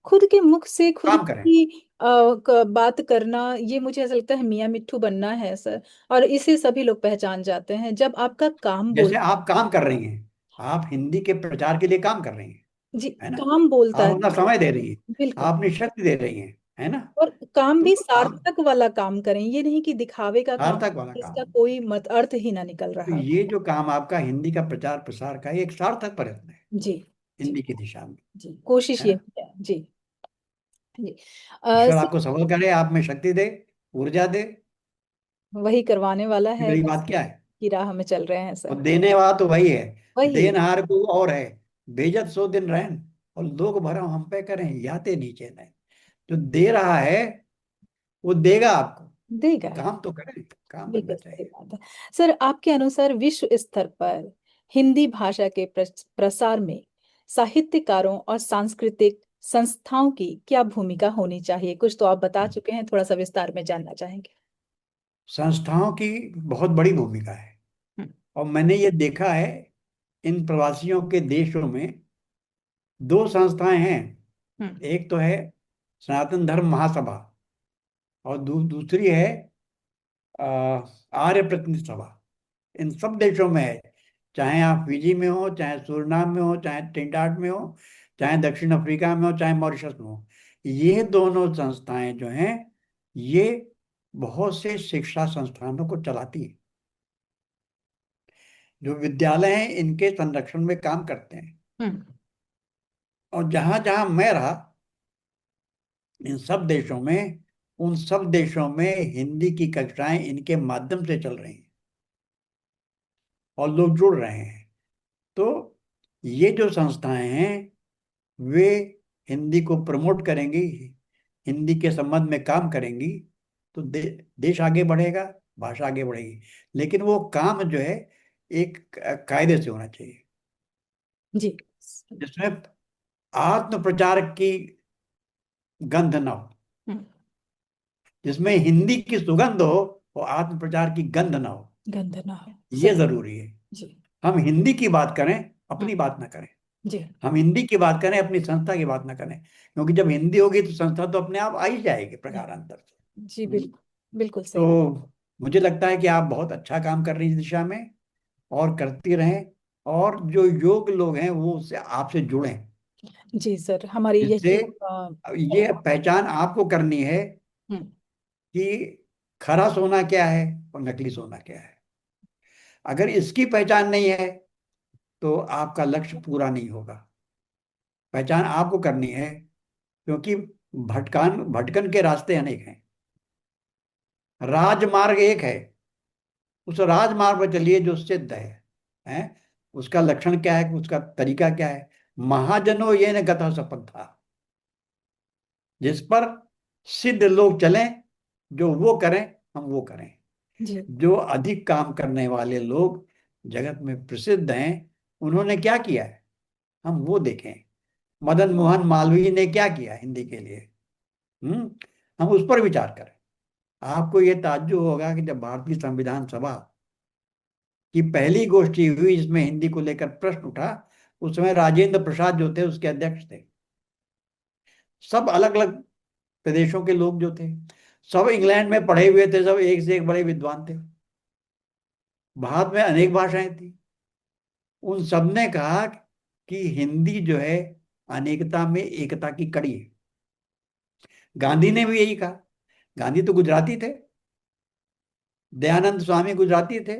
खुद के मुख से खुद काम करें। की बात करना, ये मुझे ऐसा लगता है मियाँ मिट्ठू बनना है सर। और इसे सभी लोग पहचान जाते हैं जब आपका काम बोल। जैसे आप काम कर रही हैं, आप हिंदी के प्रचार के लिए काम कर रही हैं, जी। है ना? काम बोलता आप है। अपना समय दे रही हैं, बिल्कुल। आप अपनी शक्ति दे रही हैं, है ना? और काम तो भी आप सार्थक वाला काम करें, ये नहीं कि दिखावे का काम सार्थक वाला काम। इसका कोई मत अर्थ ही ना निकल तो रहा। ये जो काम आपका हिंदी का प्रचार प्रसार का, ये एक सार्थक प्रयत्न है जी। जी। हिंदी की दिशा में, जी, कोशिश है ये ना? है जी। जी। ईश्वर सर, आपको सबल करे, आप में शक्ति दे, ऊर्जा दे। वही करवाने वाला ये है, बड़ी बस बात क्या है? की राह में चल रहे हैं सर। और देने वाला तो वही है। वही। देनहार को और है, बेइज्जत सो दिन रहन, और लोग भरम हम पे करें, याते नीचे नहीं। जो दे रहा है वो देगा आपको। देगा। काम तो करें, काम करना बिल्कुल सही चाहिए। बात है। सर, आपके अनुसार विश्व स्तर पर हिंदी भाषा के प्रसार में साहित्यकारों और सांस्कृतिक संस्थाओं की क्या भूमिका होनी चाहिए? कुछ तो आप बता चुके हैं, थोड़ा सा विस्तार में जानना चाहेंगे। संस्थाओं की बहुत बड़ी भूमिका है। हम्म। और मैंने ये देखा है, इन प्रवासियों के देशों में दो संस्थाएं हैं। हम्म। एक तो है सनातन धर्म महासभा, और दूसरी है अ, आर्य प्रतिनिधि सभा। इन सब देशों में है। चाहे आप फिजी में हो, चाहे सूरनाम में हो, चाहे ट्रिनिडाड में हो, चाहे दक्षिण अफ्रीका में हो, चाहे मॉरिशस में हो, ये दोनों संस्थाएं जो हैं, ये बहुत से शिक्षा संस्थानों को चलाती है। जो विद्यालय हैं इनके संरक्षण में काम करते हैं। हम्म। और जहां जहां मैं रहा, इन सब देशों में, उन सब देशों में हिंदी की कक्षाएं इनके माध्यम से चल रही हैं, और लोग जुड़ रहे हैं। तो ये जो संस्थाएं हैं, वे हिंदी को प्रमोट करेंगी, हिंदी के संबंध में काम करेंगी, तो देश आगे बढ़ेगा, भाषा आगे बढ़ेगी। लेकिन वो काम जो है एक कायदे से होना चाहिए, जी। जिसमें आत्म प्रचार की गंध न हो, हम्म। जिसमें हिंदी की सुगंध हो और आत्म प्रचार की गंध न हो। गंध ना हो। ये सही। जरूरी है। जी। हम हिंदी की बात करें, हम्म। अपनी बात ना करें। जी। हम हिंदी की बात करें, अपनी संस्था की बात ना करें। क्योंकि जब हिंदी होगी तो संस्था तो अपने आप आ ही जाएगी प्रकारांतर से। जी, हम्म। बिल्कुल। बिल्कुल सही। तो मुझे लगता है कि आप बहुत अच्छा काम कर रही हैं इस दिशा में, और करती रहें। और जो योग्य लोग हैं वो उससे आपसे जुड़ें, जी सर, हमारी जिससे यही ये पहचान आपको करनी है हम्म। कि खरा सोना क्या है और नकली सोना क्या है। अगर इसकी पहचान नहीं है तो आपका लक्ष्य पूरा नहीं होगा। पहचान आपको करनी है, क्योंकि भटकान भटकन के रास्ते अनेक हैं, राजमार्ग एक है। उस राजमार्ग पर चलिए जो सिद्ध है? उसका लक्षण क्या है, उसका तरीका क्या है? महाजनो ये न गतः सपंथा, जिस पर सिद्ध लोग चलें, जो वो करें हम वो करें। जी। जो अधिक काम करने वाले लोग जगत में प्रसिद्ध हैं, उन्होंने क्या किया है, हम वो देखें। मदन मोहन मालवीय ने क्या किया हिंदी के लिए, हम्म हम उस पर विचार करें। आपको ये ताज्जुब होगा कि जब भारतीय संविधान सभा की पहली गोष्ठी हुई जिसमें हिंदी को लेकर प्रश्न उठा, उस समय राजेंद्र प्रसाद जो थे उसके अध्यक्ष थे। सब अलग अलग प्रदेशों के लोग जो थे, सब इंग्लैंड में पढ़े हुए थे, सब एक से एक बड़े विद्वान थे। भारत में अनेक भाषाएं थी। उन सब ने कहा कि हिंदी जो है अनेकता में एकता की कड़ी है। गांधी ने भी यही कहा। गांधी तो गुजराती थे, दयानंद स्वामी गुजराती थे,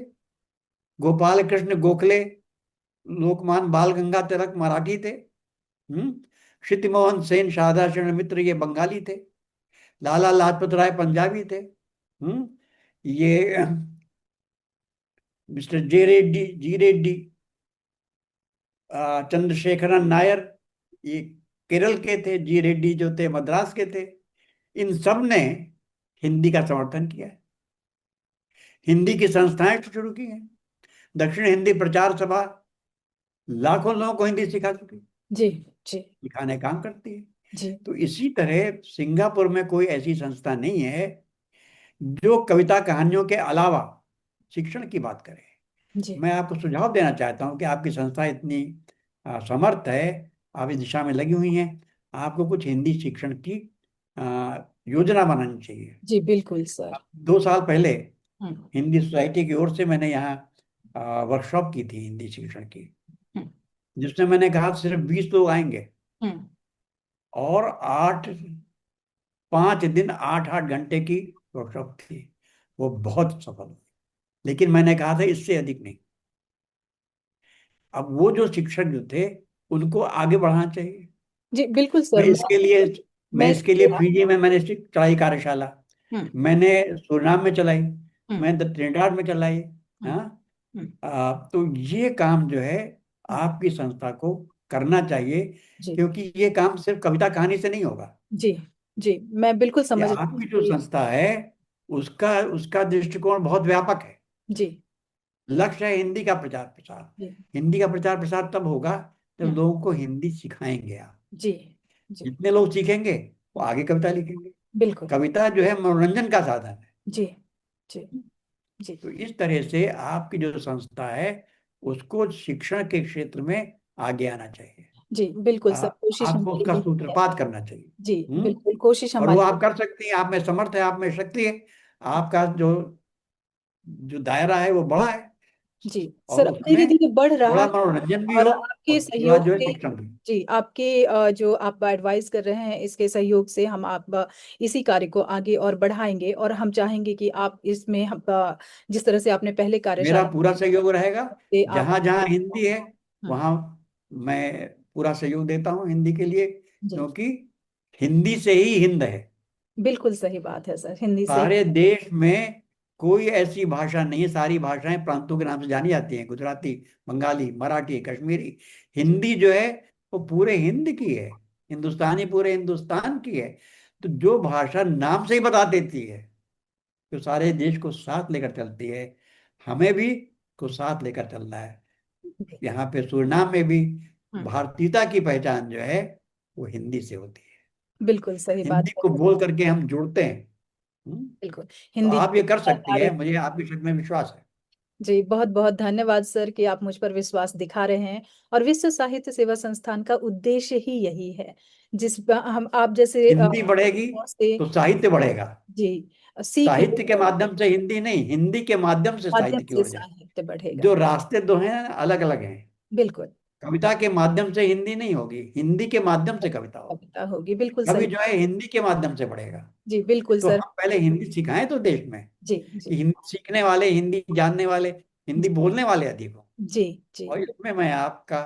गोपाल कृष्ण गोखले, लोकमान बाल गंगा तिलक मराठी थे। हम्म क्षिति मोहन सेन, शारदा शरण मित्र ये बंगाली थे। लाला लाजपत राय पंजाबी थे। ये मिस्टर जी रेड्डी, चंद्रशेखरन नायर, ये केरल के थे। जी रेड्डी जो थे मद्रास के थे। इन सब ने हिंदी का समर्थन किया है, हिंदी की संस्थाएं शुरू की हैं। दक्षिण हिंदी प्रचार सभा लाखों लोगों को हिंदी सिखा चुकी, जी जी सिखाने काम करती है। जी तो इसी तरह सिंगापुर में कोई ऐसी संस्था नहीं है जो कविता कहानियों के अलावा शिक्षण की बात करे। जी मैं आपको सुझाव देना चाहता हूं कि आपकी संस्था इतनी समर्थ है, आप इस दिशा में लगी हुई हैं, आपको कुछ हिंदी शिक्षण की योजना बनानी चाहिए। जी बिल्कुल सर। 2 साल पहले हम्म हिंदी सोसाइटी की ओर से मैंने यहाँ वर्कशॉप की थी हिंदी शिक्षण की, हम्म जिसमें मैंने कहा सिर्फ 20 लोग आएंगे हम्म। और 5 दिन 8 8 घंटे की वर्कशॉप थी। वो बहुत सफल हुई, लेकिन मैंने कहा था इससे अधिक नहीं। अब वो जो शिक्षक जो थे उनको आगे बढ़ाना चाहिए। जी बिल्कुल मैं सर। इसके लिए मैं मैं इसके लिए फिजी में मैंने चलाई कार्यशाला, हम्म मैंने सुरनाम में चलाई, हम्म मैं ट्रिनिडाद में चलाई। हम्म हाँ। हम्म। तो ये काम जो है हम्म। आपकी संस्था को करना चाहिए, जी क्योंकि ये काम सिर्फ कविता कहानी से नहीं होगा। जी जी मैं बिल्कुल ये समझ रही आपकी जो हूँ। संस्था है उसका उसका दृष्टिकोण बहुत व्यापक है। जी लक्ष्य है हिंदी का प्रचार प्रसार। जी हिंदी का प्रचार प्रसार तब होगा जब हम्म। लोगों को हिंदी सिखाएंगे आप। जी जी जितने लोग सीखेंगे वो हम्म, आगे कविता लिखेंगे। बिल्कुल। कविता जो है मनोरंजन का साधन है। जी जी जी तो इस तरह से आपकी जो संस्था है उसको शिक्षण के क्षेत्र में आगे आना चाहिए। जी बिल्कुल आ, सर, कोशिश आपको हमारी उसका यही है। सूत्रपात करना चाहिए। जी हम्म बिल्कुल कोशिश और वो हमारी। आप कर सकती हैं, आप में समर्थ है, आप में शक्ति है। आपका जो जो दायरा है वो बड़ा है, जी सर, और धीरे उसमें धीरे बढ़ रहा थोड़ा है। मनोरंजन भी और हो आपके और थोड़ा सहयोग जो है से, शिक्षण भी। जी आपके जो आप एडवाइस कर रहे हैं, इसके सहयोग से हम आप इसी कार्य को आगे और बढ़ाएंगे। और हम चाहेंगे कि आप इसमें हम जिस तरह से आपने पहले मेरा कार्यशाला पूरा सहयोग रहेगा। से आप। जहां जहां हिंदी है हम्म, वहां मैं पूरा सहयोग देता हूं हिंदी के लिए, जी क्योंकि हिंदी से ही हिंद है। बिल्कुल सही बात है सर, हिंदी से। सारे देश में कोई ऐसी भाषा नहीं है, सारी भाषाएं प्रांतों के नाम से जानी जाती हैं, गुजराती, बंगाली, मराठी, कश्मीरी। जी हिंदी जो है वो पूरे हिंद की है, हिंदुस्तानी पूरे हिंदुस्तान की है। तो जो भाषा नाम से ही बता देती है, जो सारे देश को साथ लेकर चलती है, हमें भी को साथ लेकर चलना है। जी, यहाँ पे सुरनाम में भी हम्म, भारतीयता की पहचान जो है वो हिंदी से होती है। बिल्कुल सही बात हिंदी है को सर। बोल करके हम जुड़ते हैं। बिल्कुल तो हिंदी आप ये कर सकती हमारे। हैं, मुझे आपकी शक्ति में विश्वास है। जी बहुत बहुत धन्यवाद सर कि आप मुझ पर विश्वास दिखा रहे हैं। और विश्व साहित्य सेवा संस्थान का उद्देश्य ही यही है, हम आप जैसे हिंदी बढ़ेगी से। तो साहित्य बढ़ेगा। जी सीख साहित्य के माध्यम से हिंदी नहीं, हिंदी के माध्यम से माध्यम साहित्य की से ओर जाए। साहित्य बढ़ेगा। जो रास्ते दो हैं अलग अलग हैं। बिल्कुल। कविता के माध्यम से हिंदी नहीं होगी, हिंदी के माध्यम से कविता होगी। कविता होगी, बिल्कुल कवि सही। जो है हिंदी के माध्यम से बढ़ेगा। जी बिल्कुल तो सर। हम पहले हिंदी सिखाएं तो देश में, जी कि जी हिंदी सीखने वाले, हिंदी जानने वाले, हिंदी जी बोलने वाले अधिक हो। जी जी और इसमें मैं आपका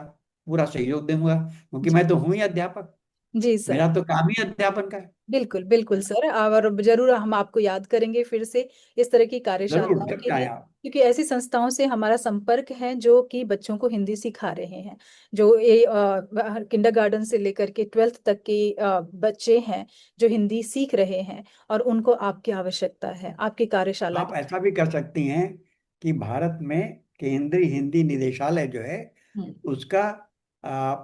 पूरा सहयोग दूंगा, क्योंकि जी मैं तो हूं ही अध्यापक। जी सर। मेरा तो काम ही अध्यापन का है। बिल्कुल बिल्कुल सर, और जरूर हम आपको याद करेंगे फिर से इस तरह की जरूर, कार्यशालाओं जब के चाहे लिए। आप। क्योंकि ऐसी संस्थाओं से हमारा संपर्क है जो कि बच्चों को हिंदी सिखा रहे हैं, जो ये किंडरगार्टन से लेकर के 12th तक के बच्चे हैं जो हिंदी सीख रहे हैं। और उनको आपकी आवश्यकता है, आपकी कार्यशाला आप की। ऐसा भी कर सकती हैं कि भारत में केंद्रीय हिंदी निदेशालय जो है हम्म, उसका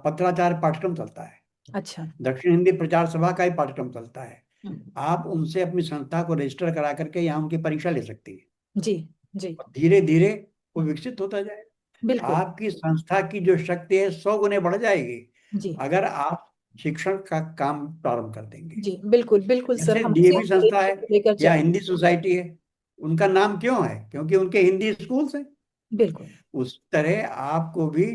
पत्राचार पाठ्यक्रम चलता है। अच्छा। दक्षिण हिंदी प्रचार सभा का ही पाठ्यक्रम चलता है। हम्म, आप उनसे अपनी संस्था को रजिस्टर करा करके यहाँ उनकी परीक्षा ले सकती है। जी जी और धीरे धीरे वो हम्म, विकसित होता जाए। बिल्कुल। आपकी संस्था की जो शक्ति है 100 गुने बढ़ जाएगी जी अगर आप शिक्षण का काम प्रारंभ कर देंगे। जी बिल्कुल बिल्कुल सर, जैसे हम डीएवी इसी संस्था है को लेकर या चल। हिंदी सोसाइटी है, उनका नाम क्यों है? क्योंकि उनके हिंदी स्कूल्स हैं। बिल्कुल। उस तरह आपको भी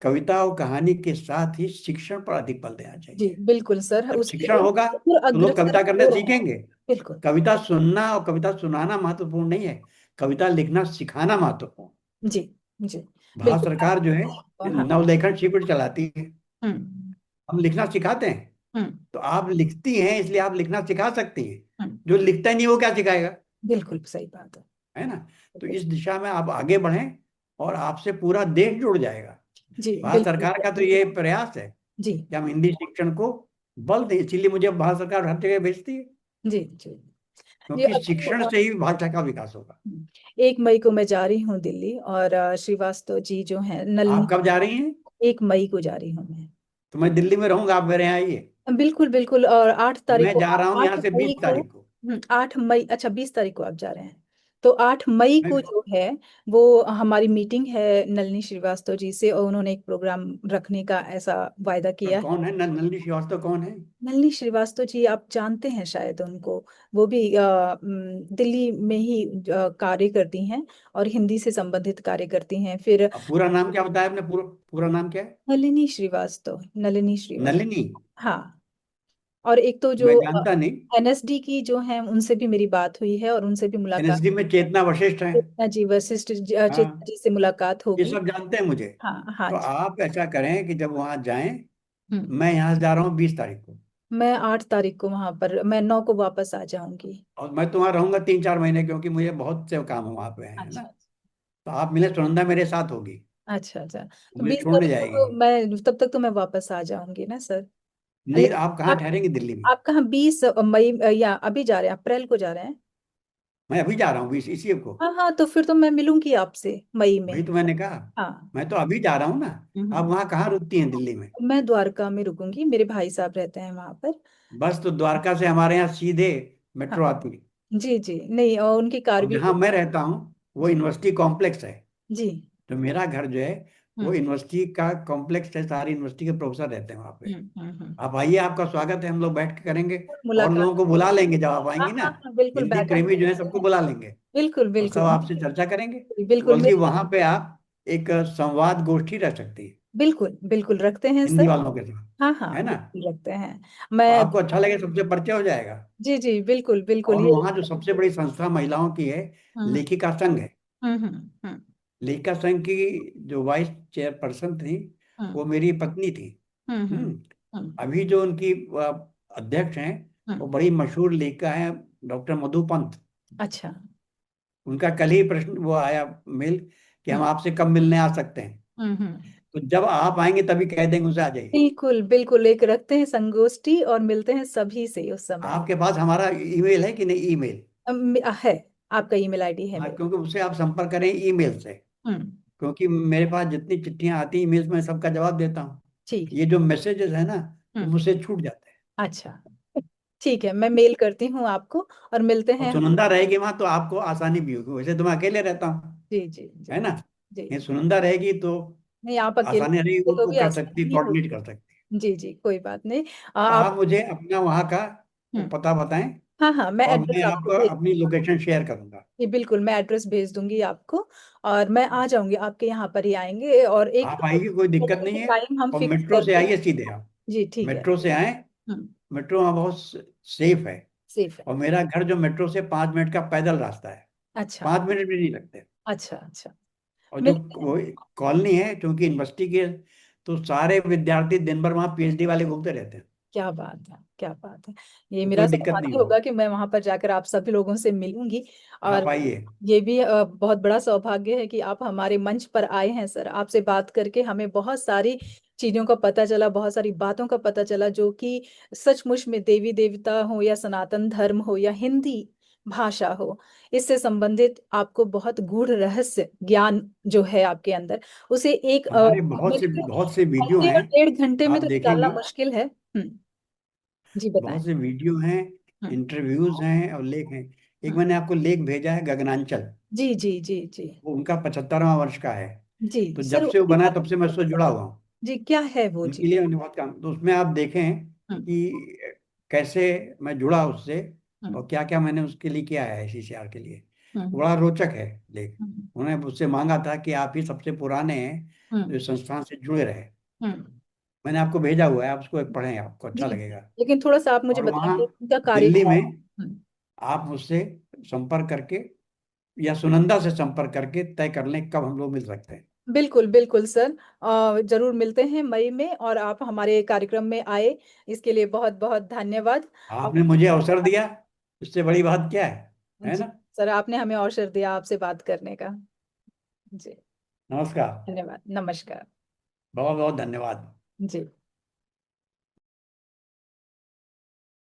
कविता और कहानी के साथ ही शिक्षण पर अधिक बल देना जी चाहिए। बिल्कुल सर, जब उसकी शिक्षण होगा और तो लोग अग्रसर कविता करना हो रहा है। सीखेंगे। बिल्कुल। कविता सुनना और कविता सुनाना महत्वपूर्ण नहीं है, कविता लिखना सिखाना महत्वपूर्ण। जी। जी। भारत बिल्कुल। सरकार जो है हाँ। नवलेखन शिविर चलाती है, हम्म। हम लिखना सिखाते हैं। हम्म। तो आप लिखती हैं इसलिए आप लिखना सिखा सकती हैं, हम्म। जो लिखता ही नहीं वो क्या सिखाएगा? बिल्कुल सही बात है। है ना? तो बिल्कुल। इस दिशा में आप आगे बढ़ें और आपसे पूरा देश जुड़ जाएगा। जी भारत बिल्कुल। सरकार का तो ये प्रयास है जी। कि हम हिंदी शिक्षण को बल दें, इसीलिए मुझे भारत सरकार हर जगह भेजती है, जी। जी। जी क्योंकि अभी शिक्षण से ही भाषा का विकास होगा। 1 मई को मैं जा रही हूँ दिल्ली, और श्रीवास्तव जी जो हैं आप नलिनी। कब जा रही हैं? 1 मई को जा रही हूँ मैं। तो मैं दिल्ली में रहूंगा, आप मेरे यहाँ आइए। बिल्कुल बिल्कुल। और 8 तारीख मैं को जा रहा हूँ आठ यहाँ से मई 20 को तारीख को। 8 मई, अच्छा 20 तारीख को आप जा रहे हैं। तो 8 मई मैं को जो है वो हमारी मीटिंग है नलिनी श्रीवास्तव जी से, और उन्होंने एक प्रोग्राम रखने का ऐसा वायदा किया है। कौन है नलिनी श्रीवास्तव, कौन है? नलिनी श्रीवास्तव जी आप जानते हैं शायद उनको। वो भी दिल्ली में ही कार्य करती हैं, और हिंदी से संबंधित कार्य करती हैं। फिर अब पूरा नाम क्या बताया आपने, पूरा पूरा नाम क्या है? नलिनी श्रीवास्तव, नलिनी श्रीवास्तव। नलिनी? हाँ। और एक तो जो मैं जानता नहीं। एनएसडी की जो है उनसे भी मेरी बात हुई है, और उनसे भी मुलाकात। एनएसडी में चेतना वशिष्ठ है। चेतना जी, वशिष्ठ चेतना हाँ, जी से मुलाकात ये होगी। सब जानते हैं मुझे। हाँ हाँ तो जी। आप ऐसा करें कि जब वहां जाएं, हम्म। मैं यहाँ से जा रहा हूँ 20 तारीख को, मैं 8 तारीख को वहां पर, मैं 9 को वापस आ जाऊंगी। और मैं तो वहाँ रहूंगा 3-4 महीने, क्योंकि मुझे बहुत से काम वहाँ पे है ना। अच्छा। तो आप मिले, सुनंदा मेरे साथ होगी, अच्छा अच्छा। वो तो मुझे बीस छोड़ने तारीख को जाएगी। तो मैं, तब तक तो मैं वापस आ जाऊंगी ना सर। नहीं, लेकिन आप कहाँ आप ठहरेंगे दिल्ली में? आप कहाँ 20 मई या अभी जा रहे हैं, अप्रैल को जा रहे हैं? मैं अभी जा रहा हूँ 20 इसी को। हाँ हाँ, तो फिर तो मैं मिलूंगी आपसे मई में। वही तो मैंने कहा, हाँ। मैं तो अभी जा रहा हूँ ना। आप हम्म। वहाँ कहाँ रुकती हैं दिल्ली में? मैं द्वारका में रुकूंगी, मेरे भाई साहब रहते हैं वहां पर। बस तो द्वारका से हमारे यहाँ सीधे हाँ। मेट्रो आती है। जी जी, नहीं, और उनकी कार और भी। जहाँ मैं रहता हूँ वो जी। यूनिवर्सिटी कॉम्प्लेक्स है। जी। तो मेरा घर जो है वो हम्म। यूनिवर्सिटी का कॉम्प्लेक्स है, सारी यूनिवर्सिटी के प्रोफेसर रहते हैं वहाँ पे। हम्म। आप आइए, आपका स्वागत है, हम लोग बैठ के करेंगे। और मुलाकात। लोगों को बुला लेंगे जब आप हाँ आएंगी ना, हाँ हाँ, बिल्कुल हिंदी प्रेमी जो है सबको बैठेंगे। बुला लेंगे, बिल्कुल और सब बिल्कुल। आपसे चर्चा करेंगे। बिल्कुल बल्कि मेरे। वहाँ पे आप एक संवाद गोष्ठी रख सकती है बिल्कुल बिल्कुल रखते हैं हिंदी सर। वालों के साथ, हाँ हाँ है ना? बिल्कुल रखते हैं। तो मैं। आपको अच्छा लगे, सबसे परिचय हो जाएगा। जी जी बिल्कुल बिल्कुल और ये। वहाँ जो सबसे बड़ी संस्था महिलाओं की है, हम्म। लेखिका संघ है। हम्म। लेखिका संघ की जो वाइस चेयरपर्सन थी हम्म। वो मेरी पत्नी थी। हम्म। हम्म। हम्म। अभी जो उनकी अध्यक्ष हैं वो हम्म। बड़ी मशहूर लेखिका हैं, डॉक्टर मधु पंत। अच्छा। उनका कल ही प्रश्न वो आया मेल कि हम हम्म। आपसे कब मिलने आ सकते हैं। हम्म। तो जब आप आएंगे तभी कह देंगे उसे आ जाइए। बिल्कुल बिल्कुल, एक रखते हैं संगोष्ठी और मिलते हैं सभी से उस समय। आपके पास हमारा ईमेल है कि नहीं? ईमेल? है। आपका ईमेल आईडी है हाँ, मेरे। क्योंकि उससे आप संपर्क करें ईमेल से। हम्म। क्योंकि मेरे पास जितनी चिट्ठियां आती हैं ईमेल में सबका जवाब देता हूँ। ठीक है। ये जो मैसेजेस है ना, वो हम्म। मुझसे छूट जाते हैं। अच्छा। ठीक है, मैं मेल करती हूँ आपको, और मिलते और हैं हम। सुनंदा रहेगी वहां तो आपको आसानी भी होगी, वैसे तो मैं अकेले रहता हूँ, जी जी जी। है ना? जी। ये सुनंदा रहेगी तो नहीं, आप अकेले आसानी रहेगी, रहेंगे तो वो भी कर सकती है, आसानी कोऑर्डिनेट होगी। कर सकती है। जी जी, कोई बात नहीं। तो आप। आप मुझे अपना वहाँ का वो हम्म। पता बताएं, हाँ हाँ, मैं और एड्रेस मैं आपको आपको भेज। अपनी लोकेशन शेयर करूंगा। जी बिल्कुल, मैं एड्रेस भेज दूंगी आपको। और मैं आ जाऊंगी आपके यहाँ पर ही आएंगे, और एक आप आइए, कोई दिक्कत नहीं है। टाइम हम और फिक्स मेट्रो से करके। आइए सीधे आप, जी ठीक है। मेट्रो से आए। हम्म। मेट्रो वहाँ बहुत सेफ है। सेफ है। और मेरा घर जो मेट्रो से 5 मिनट का पैदल रास्ता है, अच्छा 5 मिनट भी नहीं लगते। अच्छा। अच्छा। और जो मिलते हैं। वो कॉलोनी है क्योंकि यूनिवर्सिटी के, तो सारे विद्यार्थी दिन भर वहाँ पीएचडी वाले घूमते रहते हैं। क्या बात है, क्या बात है। ये तो मेरा कोई दिक्कत नहीं सौभाग्य होगी। होगा कि मैं वहां पर जाकर आप सभी लोगों से मिलूंगी। और आप आइए। ये भी बहुत बड़ा सौभाग्य है कि आप हमारे मंच पर आए हैं सर। आपसे बात करके हमें बहुत सारी चीजों का पता चला, बहुत सारी बातों का पता चला, जो कि सचमुच में देवी देवता हो या सनातन धर्म हो या हिंदी भाषा हो, इससे संबंधित आपको बहुत गूढ़ रहस्य ज्ञान जो है आपके अंदर, उसे एक हमारे मेरे बहुत से वीडियो घंटे हैं, और 1.5 घंटे में आप तो निकालना देखेंगी। मुश्किल है। जी बताएं। बहुत से वीडियो हैं, हम्म। इंटरव्यूज हैं और लेख हैं। एक हम्म। मैंने आपको लेख भेजा है, गगनांचल। जी जी जी जी। वो उनका 75वां वर्ष का है। जी तो सर, जब से वो उसके बना है बारे तब से मैं उससे जुड़ा में। हुआ हूँ। जी, क्या है वो उनके जी? लिए उन्हें बहुत काम, तो उसमें आप देखें हम्म। कि कैसे मैं जुड़ा उससे, हम्म। और क्या क्या मैंने उसके लिए किया है, सीसीआर के लिए। हम्म। बड़ा रोचक है लेख। हम्म। उन्होंने मुझसे मांगा था कि आप ही सबसे पुराने हैं हम्म। जो इस संस्थान से जुड़े रहे। हम्म। मैंने आपको भेजा हुआ है, आप उसको एक पढ़ें, आपको अच्छा जी। लगेगा। लेकिन थोड़ा सा आप मुझे और वहाँ बताइए उनका कार्य दिल्ली क्या में है? आप मुझसे संपर्क करके या सुनंदा से संपर्क करके तय कर लें कब हम लोग मिल सकते हैं। बिल्कुल बिल्कुल सर, जरूर मिलते हैं मई में, और आप हमारे कार्यक्रम में आए, इसके लिए बहुत बहुत धन्यवाद। आपने अब मुझे अवसर दिया, इससे बड़ी बात क्या है जी ना। सर, आपने हमें अवसर दिया आपसे बात करने का। जी नमस्कार। धन्यवाद, नमस्कार। बहुत बहुत धन्यवाद। जी।